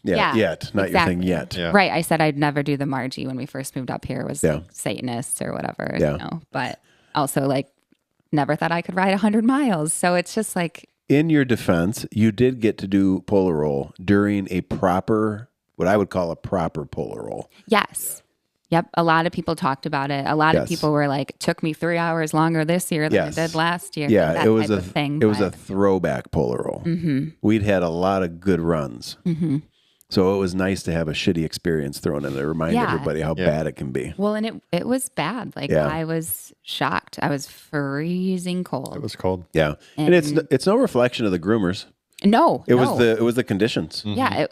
Yeah. Yeah, Yet. Not your thing exactly. yet. Yeah. Right. I said I'd never do the Margie when we first moved up here. It was Yeah. like Satanists or whatever, Yeah. you know. But also like never thought I could ride 100 miles. So it's just like, In your defense, you did get to do polar roll during a proper, what I would call a proper polar roll. yes. Yep. A lot of people talked about it. A lot Yes. of people were like, took me 3 hours longer this year than Yes. it did last year. Yeah, that it was type a of thing. it was a but- throwback polar roll. We'd had a lot of good runs, so it was nice to have a shitty experience thrown in to remind Yeah. everybody how bad it can be. Well, and it was bad. Like Yeah. I was shocked. I was freezing cold. It was cold. Yeah, and it's no reflection of the groomers. No, It no. was the conditions. Yeah,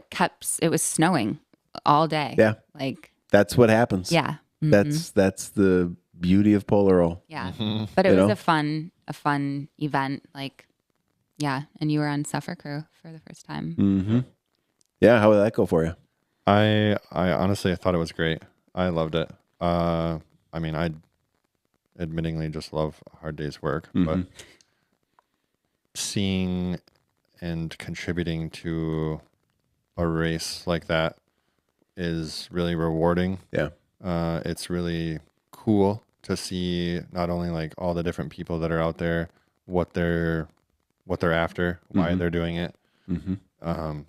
it was snowing all day. Yeah. Like, That's what happens. yeah. That's the beauty of polar roll. Yeah. But it You was know? a fun event. Like, yeah. And you were on Suffer Crew for the first time. Mm-hmm. Yeah, how did that go for you? I honestly thought it was great. I loved it. I mean, I admittingly just love a hard day's work, but seeing and contributing to a race like that is really rewarding. Yeah. It's really cool to see not only like all the different people that are out there, what they're after, why they're doing it, and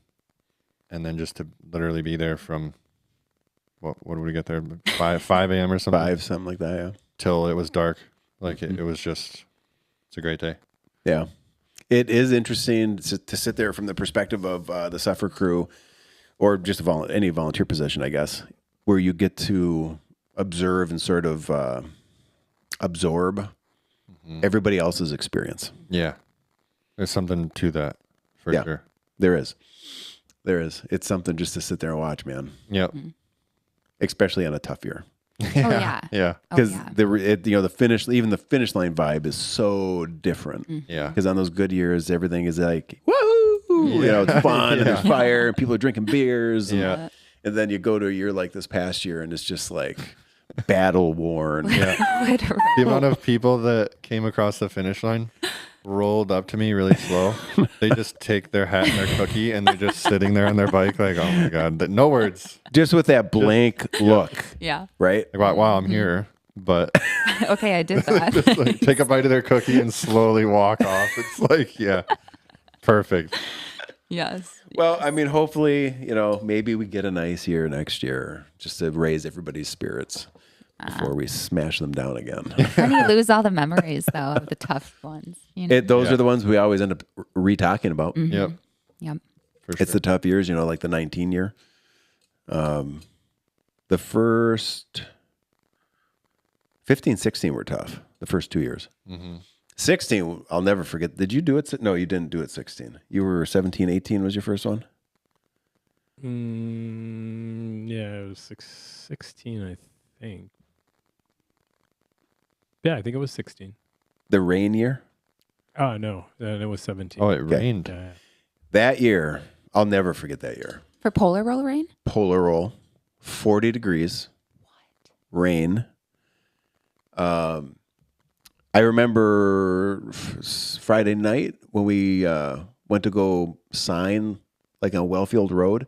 then just to literally be there from what did we get there 5 a.m. or something, Something like that. Yeah. till it was dark. Like it was just, it's a great day. Yeah. It is interesting to sit there from the perspective of the Suffer Crew or just any volunteer position, I guess, where you get to observe and sort of absorb everybody else's experience. Yeah, there's something to that for Yeah. sure. There is. It's something just to sit there and watch, man, Yep. especially on a tough year. Oh, yeah. Yeah. Because yeah. the finish line vibe is so different. Yeah. Because on those good years, everything is like, woo! You know, it's fun and there's fire and people are drinking beers. Yeah. And then you go to a year like this past year and it's just like battle worn. Yeah. Literally. The amount of people that came across the finish line rolled up to me really slow. They just take their hat and their cookie and they're just sitting there on their bike like, oh my God, no words. Just with that blank look, Yeah. right? Like, wow, I'm here. But Okay, I did that. just like take a bite of their cookie and slowly walk off. It's like, yeah, perfect. Yes. Well, I mean, hopefully, maybe we get a nice year next year just to raise everybody's spirits before we smash them down again. Then you lose all the memories, though, of the tough ones. You know? Those are the ones we always end up re-talking about. Yep. Yep. For sure. It's the tough years, like the 19 year. The first 15, 16 were tough. The first 2 years. 16, I'll never forget. Did you do it? No, you didn't do it 16. You were 17, 18 was your first one? Yeah, it was 16, I think. Yeah, I think it was 16. The rain year? Oh, no, it was 17. Oh, it rained. Yeah. That year, I'll never forget that year. For polar roll rain? Polar roll, 40 degrees, rain. I remember Friday night when we went to go sign like on Wellfield Road.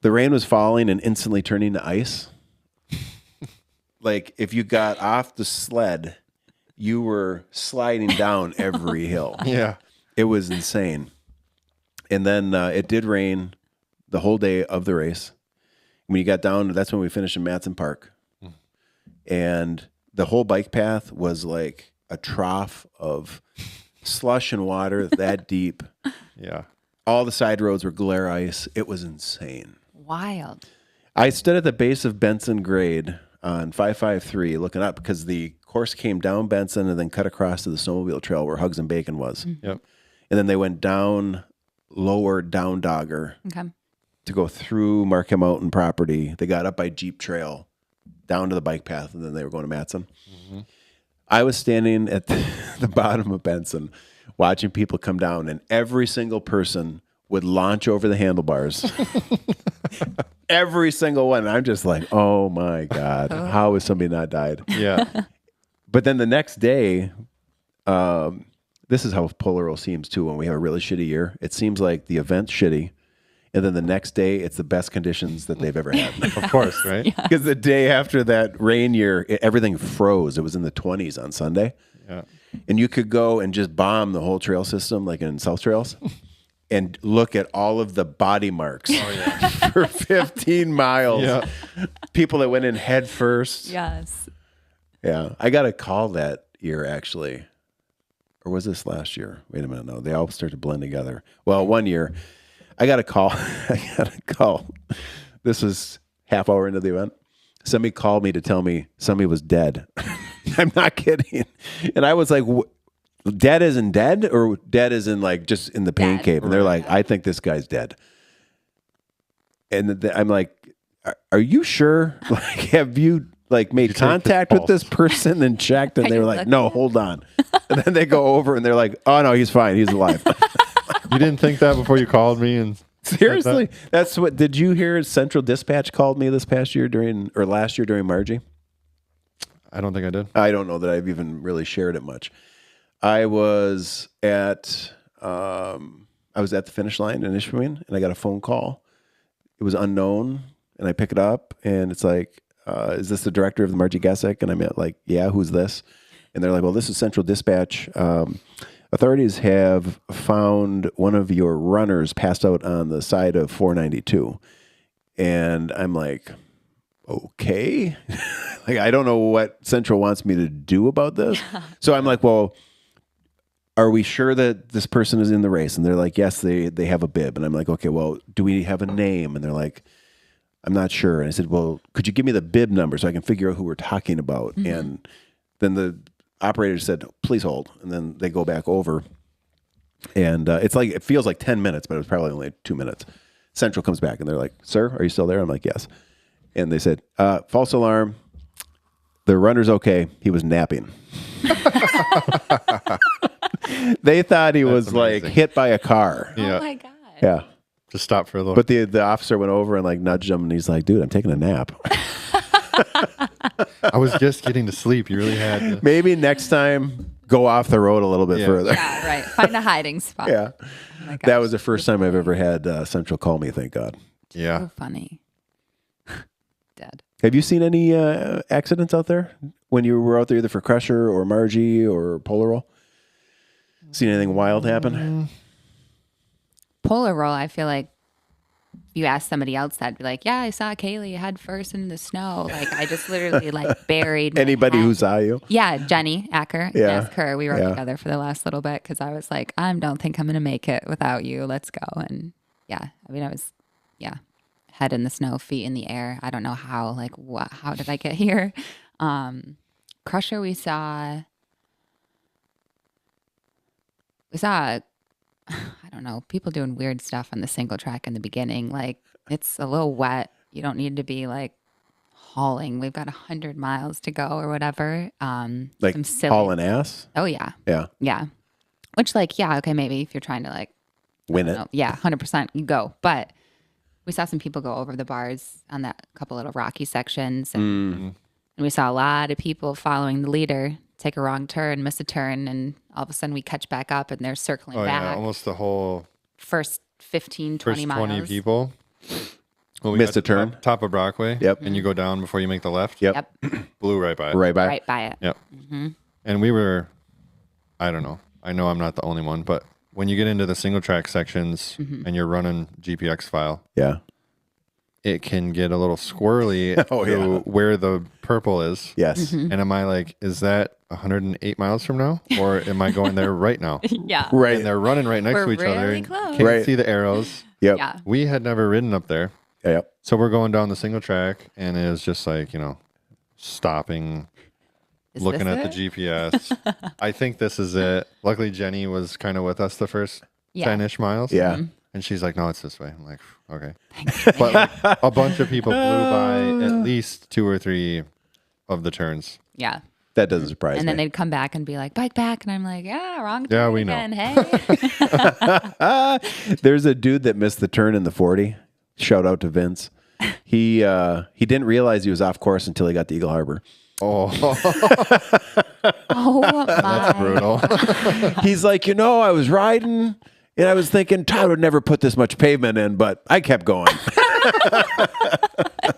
The rain was falling and instantly turning to ice. Like if you got off the sled, you were sliding down every hill. Yeah. It was insane. And then it did rain the whole day of the race. When you got down, that's when we finished in Matson Park. And the whole bike path was like a trough of slush and water that deep. Yeah. All the side roads were glare ice. It was insane. Wild. I stood at the base of Benson Grade on 553 looking up because the course came down Benson and then cut across to the snowmobile trail where Hugs and Bacon was. Yep. And then they went down Dogger Okay. to go through Marquette Mountain property. They got up by Jeep Trail down to the bike path, and then they were going to Matson. I was standing at the bottom of Benson watching people come down, and every single person would launch over the handlebars. Every single one. I'm just like, oh my God, how has somebody not died? Yeah. But then the next day, this is how Polar Roll seems too when we have a really shitty year. It seems like the event's shitty. And then the next day, it's the best conditions that they've ever had. Of course, right? Because the day after that rain year, everything froze. It was in the 20s on Sunday. Yeah. and you could go and just bomb the whole trail system, like in South Trails, and look at all of the body marks for 15 miles. Yeah. People that went in head first. Yes. Yeah. I got a call that year, actually. Or was this last year? Wait a minute. No, they all start to blend together. Well, one year, I got a call. This was half hour into the event. Somebody called me to tell me somebody was dead. I'm not kidding. And I was like, dead as in dead, or dead as in like just in the pain cave? And they're like, I think this guy's dead. And I'm like, are you sure? Like, have you like made contact with this person and checked? And they were like, no, hold on. And then they go over and they're like, oh no, he's fine. He's alive. You didn't think that before you called me? And seriously, that's what, did you hear Central Dispatch called me this past year last year during Margie? I don't think I did. I don't know that I've even really shared it much. I was at the finish line in Ishpeming, and I got a phone call. It was unknown, and I pick it up, and it's like, is this the director of the Margie Gessick? And I'm like, yeah, who's this? And they're like, well, this is Central Dispatch. Authorities have found one of your runners passed out on the side of 492. And I'm like, okay. Like, I don't know what Central wants me to do about this. So I'm like, well, are we sure that this person is in the race? And they're like, yes, they have a bib. And I'm like, okay, well, do we have a name? And they're like, I'm not sure. And I said, well, could you give me the bib number so I can figure out who we're talking about? Mm-hmm. And then the operator said, please hold. And then they go back over. And it's like, it feels like 10 minutes, but it was probably only 2 minutes. Central comes back and they're like, sir, are you still there? I'm like, yes. And they said, false alarm. The runner's okay. He was napping. They thought he was like hit by a car. Yeah. Oh my God. Yeah. Just stop for a little. But the officer went over and like nudged him, and he's like, dude, I'm taking a nap. I was just getting to sleep. You really had to. Maybe next time, go off the road a little bit further. Yeah, right. Find a hiding spot. Yeah. Oh that was the first time I've ever had Central call me, thank God. Yeah. So funny. Dead. Have you seen any accidents out there when you were out there either for Crusher or Margie or Polar Roll? Seen anything wild happen? Polar Roll, I feel like if you ask somebody else, that'd be like, yeah, I saw Kaylee head first in the snow. Like, I just literally like buried anybody who saw you. Yeah, Jenny Acker. Yeah. Ask her. We rode together for the last little bit because I was like, I don't think I'm going to make it without you. Let's go. And yeah, I mean, I was, head in the snow, feet in the air. I don't know how, like, how did I get here? Crusher, we saw, I don't know, people doing weird stuff on the single track in the beginning. Like, it's a little wet. You don't need to be like hauling. We've got 100 miles to go or whatever. Like some silly hauling ass? Oh, yeah. Yeah. Yeah. Which, like, yeah, okay, maybe if you're trying to, like, win it. Yeah, 100%, you go. But we saw some people go over the bars on that couple little rocky sections. And we saw a lot of people following the leader take a wrong turn, miss a turn, and all of a sudden we catch back up and they're circling back. Yeah, almost the whole first 15, 20 miles. 20 people. Well, missed a turn. Top of Brockway. Yep. And you go down before you make the left. Yep. Blew right by it. Right by it. Yep. Mm-hmm. And we were, I don't know. I know I'm not the only one, but when you get into the single track sections and you're running GPX file, it can get a little squirrely where the purple is. Yes. And am I like, is that 108 miles from now? Or am I going there right now? Yeah. Right. And they're running right next to each other. Really close. Can't see the arrows. Yep. Yeah. We had never ridden up there. Yep. So we're going down the single track and it was just like, stopping, looking at the GPS. I think this is it. Luckily, Jenny was kind of with us the first 10-ish miles. Yeah. And she's like, no, it's this way. I'm like, okay. But like, a bunch of people blew by at least 2 or 3 of the turns. Yeah. That doesn't surprise me. And then they'd come back and be like, bike back. And I'm like, wrong turn. Yeah, we again. know. Hey. There's a dude that missed the turn in the 40. Shout out to Vince. He didn't realize he was off course until he got to Eagle Harbor. Oh, Oh, my. that's brutal. He's like, I was riding And I was thinking, Todd would never put this much pavement in, but I kept going.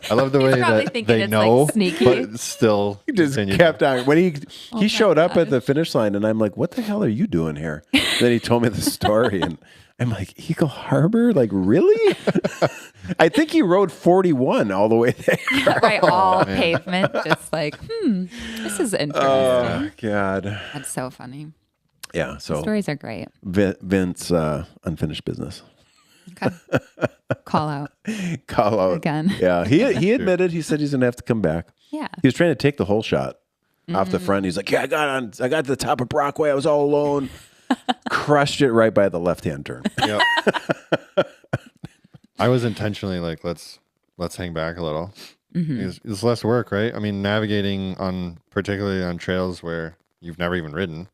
I love the way probably that thinking they it's, know, like, sneaky. but still He just continued. kept on. When he my showed up at gosh. the finish line, and I'm like, "What the hell are you doing here?" Then he told me the story, and I'm like, "Eagle Harbor? Like, really?" I think he rode 41 all the way there. Right, all pavement. Just like, this is interesting. Oh God! That's so funny. Yeah. So Stories are great. Vince, unfinished business. Okay. Call out. Call out Again. Yeah, he admitted. He said he's gonna have to come back. Yeah. He was trying to take the whole shot off the front. He's like, "Yeah, I got to the top of Brockway. I was all alone." Crushed it right by the left-hand turn. Yep. I was intentionally like, let's hang back a little. It's less work, right? I mean, navigating particularly on trails where you've never even ridden,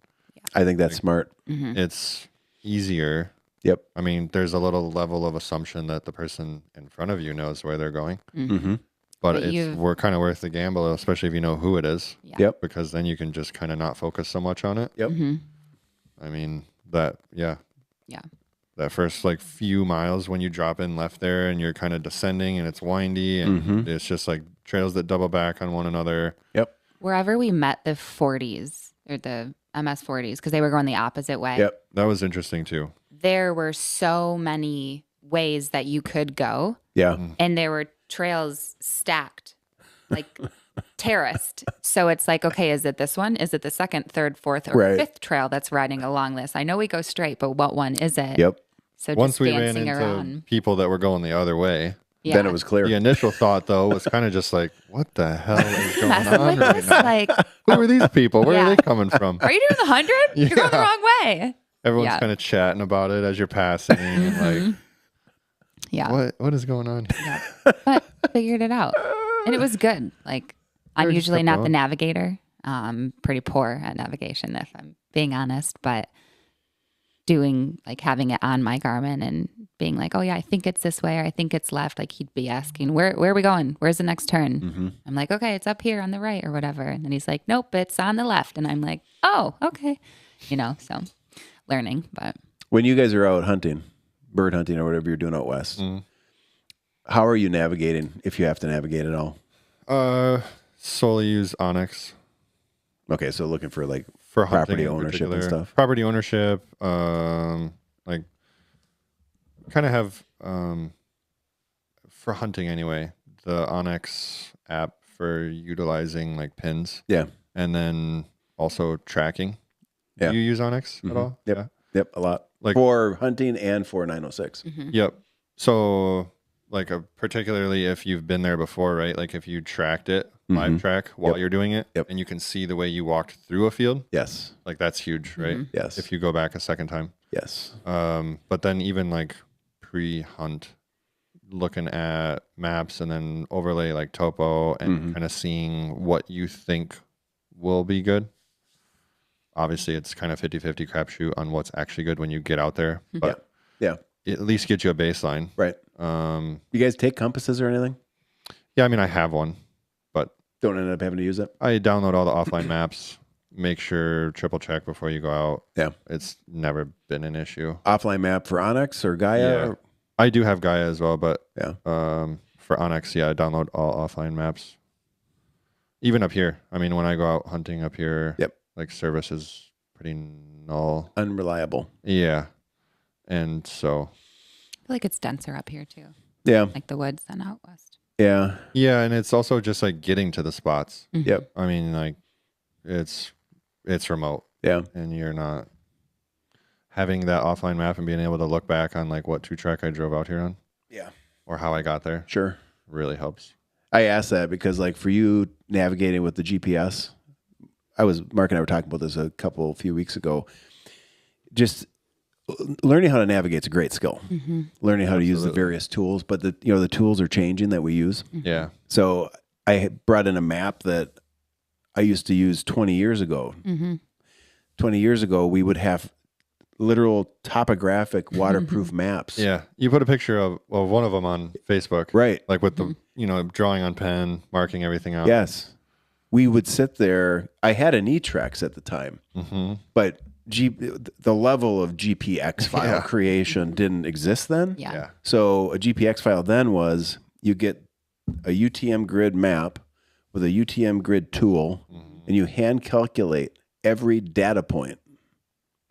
I think that's smart. it's easier. Yep. I mean, there's a little level of assumption that the person in front of you knows where they're going, Mm-hmm. but But we're kind of worth the gamble, especially if you know who it is, Yeah. Yep. because then you can just kind of not focus so much on it. Yep. I mean, Yeah. that first like few miles when you drop in left there and you're kind of descending and it's windy and it's just like trails that double back on one another. Yep. Wherever we met the 40s or the MS 40s, because they were going the opposite way. Yep. That was interesting too. There were so many ways that you could go, Yeah. and there were trails stacked, like terraced. So it's like, okay, is it this one? Is it the second, third, fourth, or Right. fifth trail that's riding along this? I know we go straight, but what one is it? Yep. So Once just we ran dancing into around. people that were going the other way, Yeah. Then it was clear. the initial thought though was kind of just like, what the hell is going Messing on with right us? now? Like, Who are these people? Where Yeah. are they coming from? are you doing the 100? You're going the Yeah. wrong way. Everyone's Yeah. kind of chatting about it as you're passing. And like, Yeah. what is going on? Yeah. But figured it out. And it was good. Like, I'm Sure, just usually kept not the going. navigator. Pretty poor at navigation, if I'm being honest. But having it on my Garmin and being like, oh yeah, I think it's this way, or I think it's left. Like, he'd be asking, where are we going? Where's the next turn? I'm like, okay, it's up here on the right or whatever. And then he's like, nope, it's on the left. And I'm like, oh, okay. So learning, but When you guys are out hunting, bird hunting or whatever you're doing out west, how are you navigating if you have to navigate at all? Solely use Onyx Okay, so looking for like for hunting property in ownership and particular. stuff. Property ownership, like kind of have for hunting anyway. The Onyx app for utilizing like pins, Yeah. and then also tracking. Yeah. Do you use Onyx at all? Yep. Yeah. Yep, a lot. Like- for hunting and for 906. Yep. So, like, particularly if you've been there before, right? Like, if you tracked it, live track while you're doing it, Yep. and you can see the way you walked through a field, Yes. like, that's huge, right? Yes. If you go back a second time. Yes. But then even like pre-hunt, looking at maps and then overlay like topo and kind of seeing what you think will be good. Obviously, it's kind of 50-50 crapshoot on what's actually good when you get out there, but Yeah. it at least get you a baseline. Right. You guys take compasses or anything? Yeah, I mean, I have one, but Don't end up having to use it? I download all the offline maps, make sure triple check before you go out. Yeah. It's never been an issue. Offline map for Onyx or Gaia? Yeah. I do have Gaia as well, but Yeah. for Onyx, I download all offline maps. Even up here. I mean, when I go out hunting up here, Yep. like service is pretty null. Unreliable. Yeah. And so, I feel like it's denser up here too, Yeah. like the woods than out west. Yeah. yeah, and it's also just like getting to the spots. Yep. I mean, like it's remote Yeah. and you're not having that offline map and being able to look back on like what 2-track I drove out here on Yeah. or how I got there Sure. really helps. I asked that because, like, for you navigating with the GPS, Mark and I were talking about this a few weeks ago. Just learning how to navigate is a great skill. Learning how to use the Absolutely. various tools, but the tools are changing that we use. Yeah. So I had brought in a map that I used to use 20 years ago. 20 years ago, we would have literal topographic waterproof maps. Yeah. You put a picture of one of them on Facebook. Right. Like with the, drawing on pen, marking everything out. Yes. We would sit there. I had an E-Trex at the time, but the level of GPX file creation didn't exist then. Yeah. So a GPX file then was you get a UTM grid map with a UTM grid tool, and you hand calculate every data point,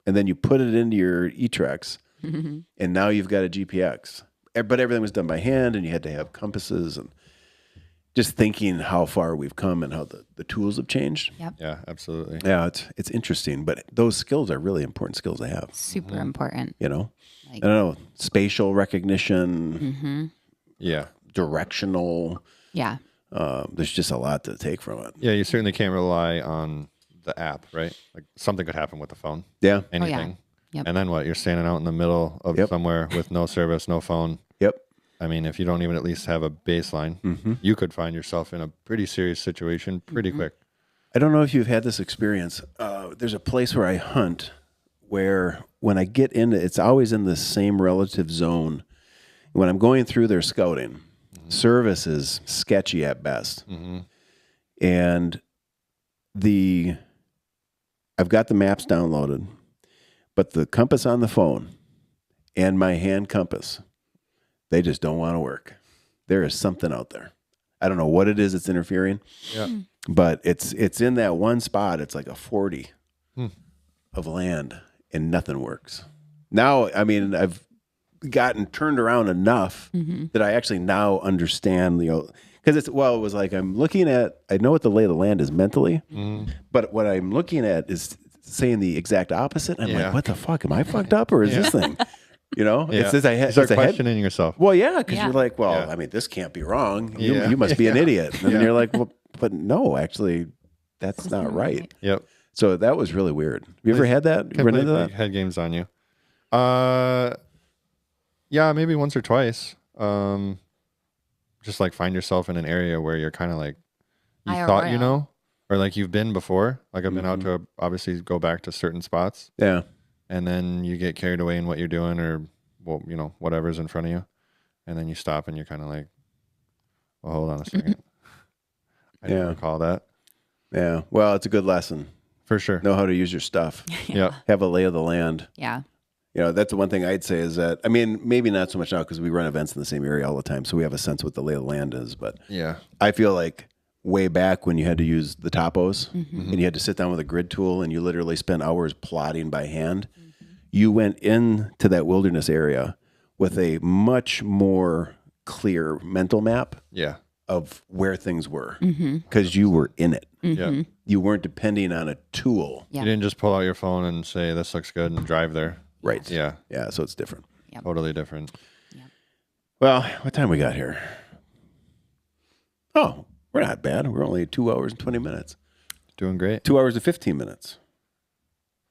and then you put it into your eTrex, and now you've got a GPX. But everything was done by hand, and you had to have compasses, and just thinking how far we've come and how the tools have changed. Yep. Yeah, absolutely. Yeah, it's interesting, but those skills are really important skills to have. Super important. You know, Like- I don't know, spatial recognition, Yeah. directional. Yeah. There's just a lot to take from it. Yeah, you certainly can't rely on the app, right? Like something could happen with the phone, Yeah. anything. Yep. And then what? You're standing out in the middle of somewhere with no service, no phone. Yep. I mean, if you don't even at least have a baseline, you could find yourself in a pretty serious situation pretty quick. I don't know if you've had this experience. There's a place where I hunt where when I get into it's always in the same relative zone. When I'm going through their scouting, service is sketchy at best. And I've got the maps downloaded, but the compass on the phone and my hand compass, they just don't want to work. There is something out there. I don't know what it is that's interfering. Yeah. But it's in that one spot. It's like a 40 of land, and nothing works. Now, I mean, I've gotten turned around enough that I actually now understand, because it was like I know what the lay of the land is mentally, but what I'm looking at is saying the exact opposite. I'm like, what the fuck? Am I fucked up, or is this thing? It's this. You start questioning yourself. Well, yeah, because you're like, Yeah. I mean, this can't be wrong. You must be an idiot. And then you're like, well, but no, actually, that's not right. Yep. So that was really weird. Have you ever had that? Can't Run play into that? big head games on you. Yeah, maybe once or twice. Just like find yourself in an area where you're kind of like, you thought you know, or like you've been before. Like I've been out to obviously go back to certain spots. Yeah. And then you get carried away in what you're doing, or whatever's in front of you, and then you stop and you're kind of like, well, hold on a second. I didn't recall that. Yeah. Well, it's a good lesson. For sure. Know how to use your stuff. Yeah. Have a lay of the land. Yeah. That's the one thing I'd say is that, I mean, maybe not so much now because we run events in the same area all the time, so we have a sense what the lay of the land is. But Yeah. I feel like way back when you had to use the topos and you had to sit down with a grid tool and you literally spent hours plotting by hand, you went into that wilderness area with a much more clear mental map Yeah. of where things were because you were in it. Yeah. You weren't depending on a tool. Yeah. You didn't just pull out your phone and say, this looks good, and drive there. Right. Yeah. Yeah, so it's different. Totally different. Well, what time we got here? Oh, we're not bad. We're only 2 hours and 20 minutes. Doing great. 2 hours and 15 minutes.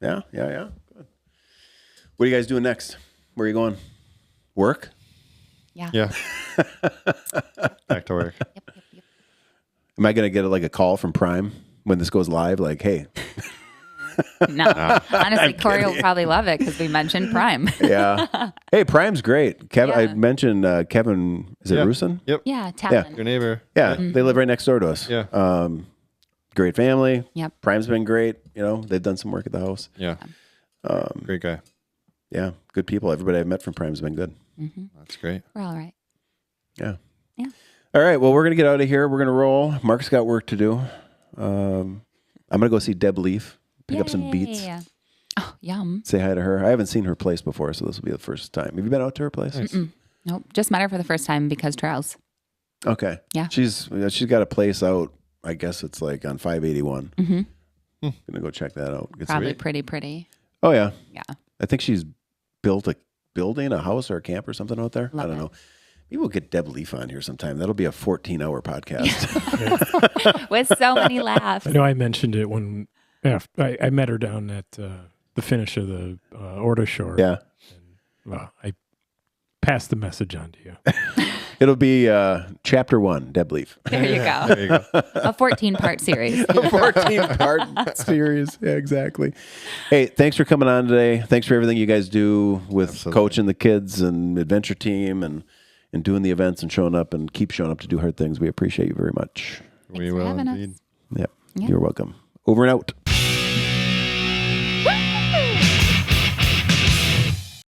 Yeah. Good. What are you guys doing next? Where are you going? Work? Yeah. Yeah. Back to work. Yep. Am I going to get like a call from Prime when this goes live? Like, hey. No. Honestly, Corey will probably love it because we mentioned Prime. Yeah. Hey, Prime's great. Kevin, Yeah. I mentioned Kevin, is it Rusin? Yep. Yeah. Tavin. Your neighbor. Yeah, they live right next door to us. Yeah. Great family. Yep. Prime's been great. They've done some work at the house. Yeah. Great guy. Yeah, good people. Everybody I've met from Prime's been good. That's great. We're all right. Yeah. Yeah. All right. Well, we're going to get out of here. We're going to roll. Mark's got work to do. I'm going to go see Deb Leaf, pick up some beets, Yay. Oh, yum. say hi to her. I haven't seen her place before, so this will be the first time. Have you been out to her place? Nice. Nope. Just met her for the first time because trails. Okay. Yeah. She's got a place out, I guess it's like on 581. Mm-hmm. Going to go check that out. Get some- Probably pretty. Oh, yeah. Yeah. I think she's built a building, a house or a camp or something out there. Love I don't it. know. Maybe we'll get Deb Leaf on here sometime. That'll be a 14-hour podcast. With so many laughs. I know I mentioned it when I met her down at the finish of the Orta Shore. Yeah. Well, I passed the message on to you. It'll be chapter 1, Deb Leaf. There you go. There you go. A 14-part series. 14-part series. Yeah, exactly. Hey, thanks for coming on today. Thanks for everything you guys do with Absolutely. coaching the kids and adventure team and doing the events and showing up and keep showing up to do hard things. We appreciate you very much. We for will having us. indeed. Yep. Yeah. You're welcome. Over and out.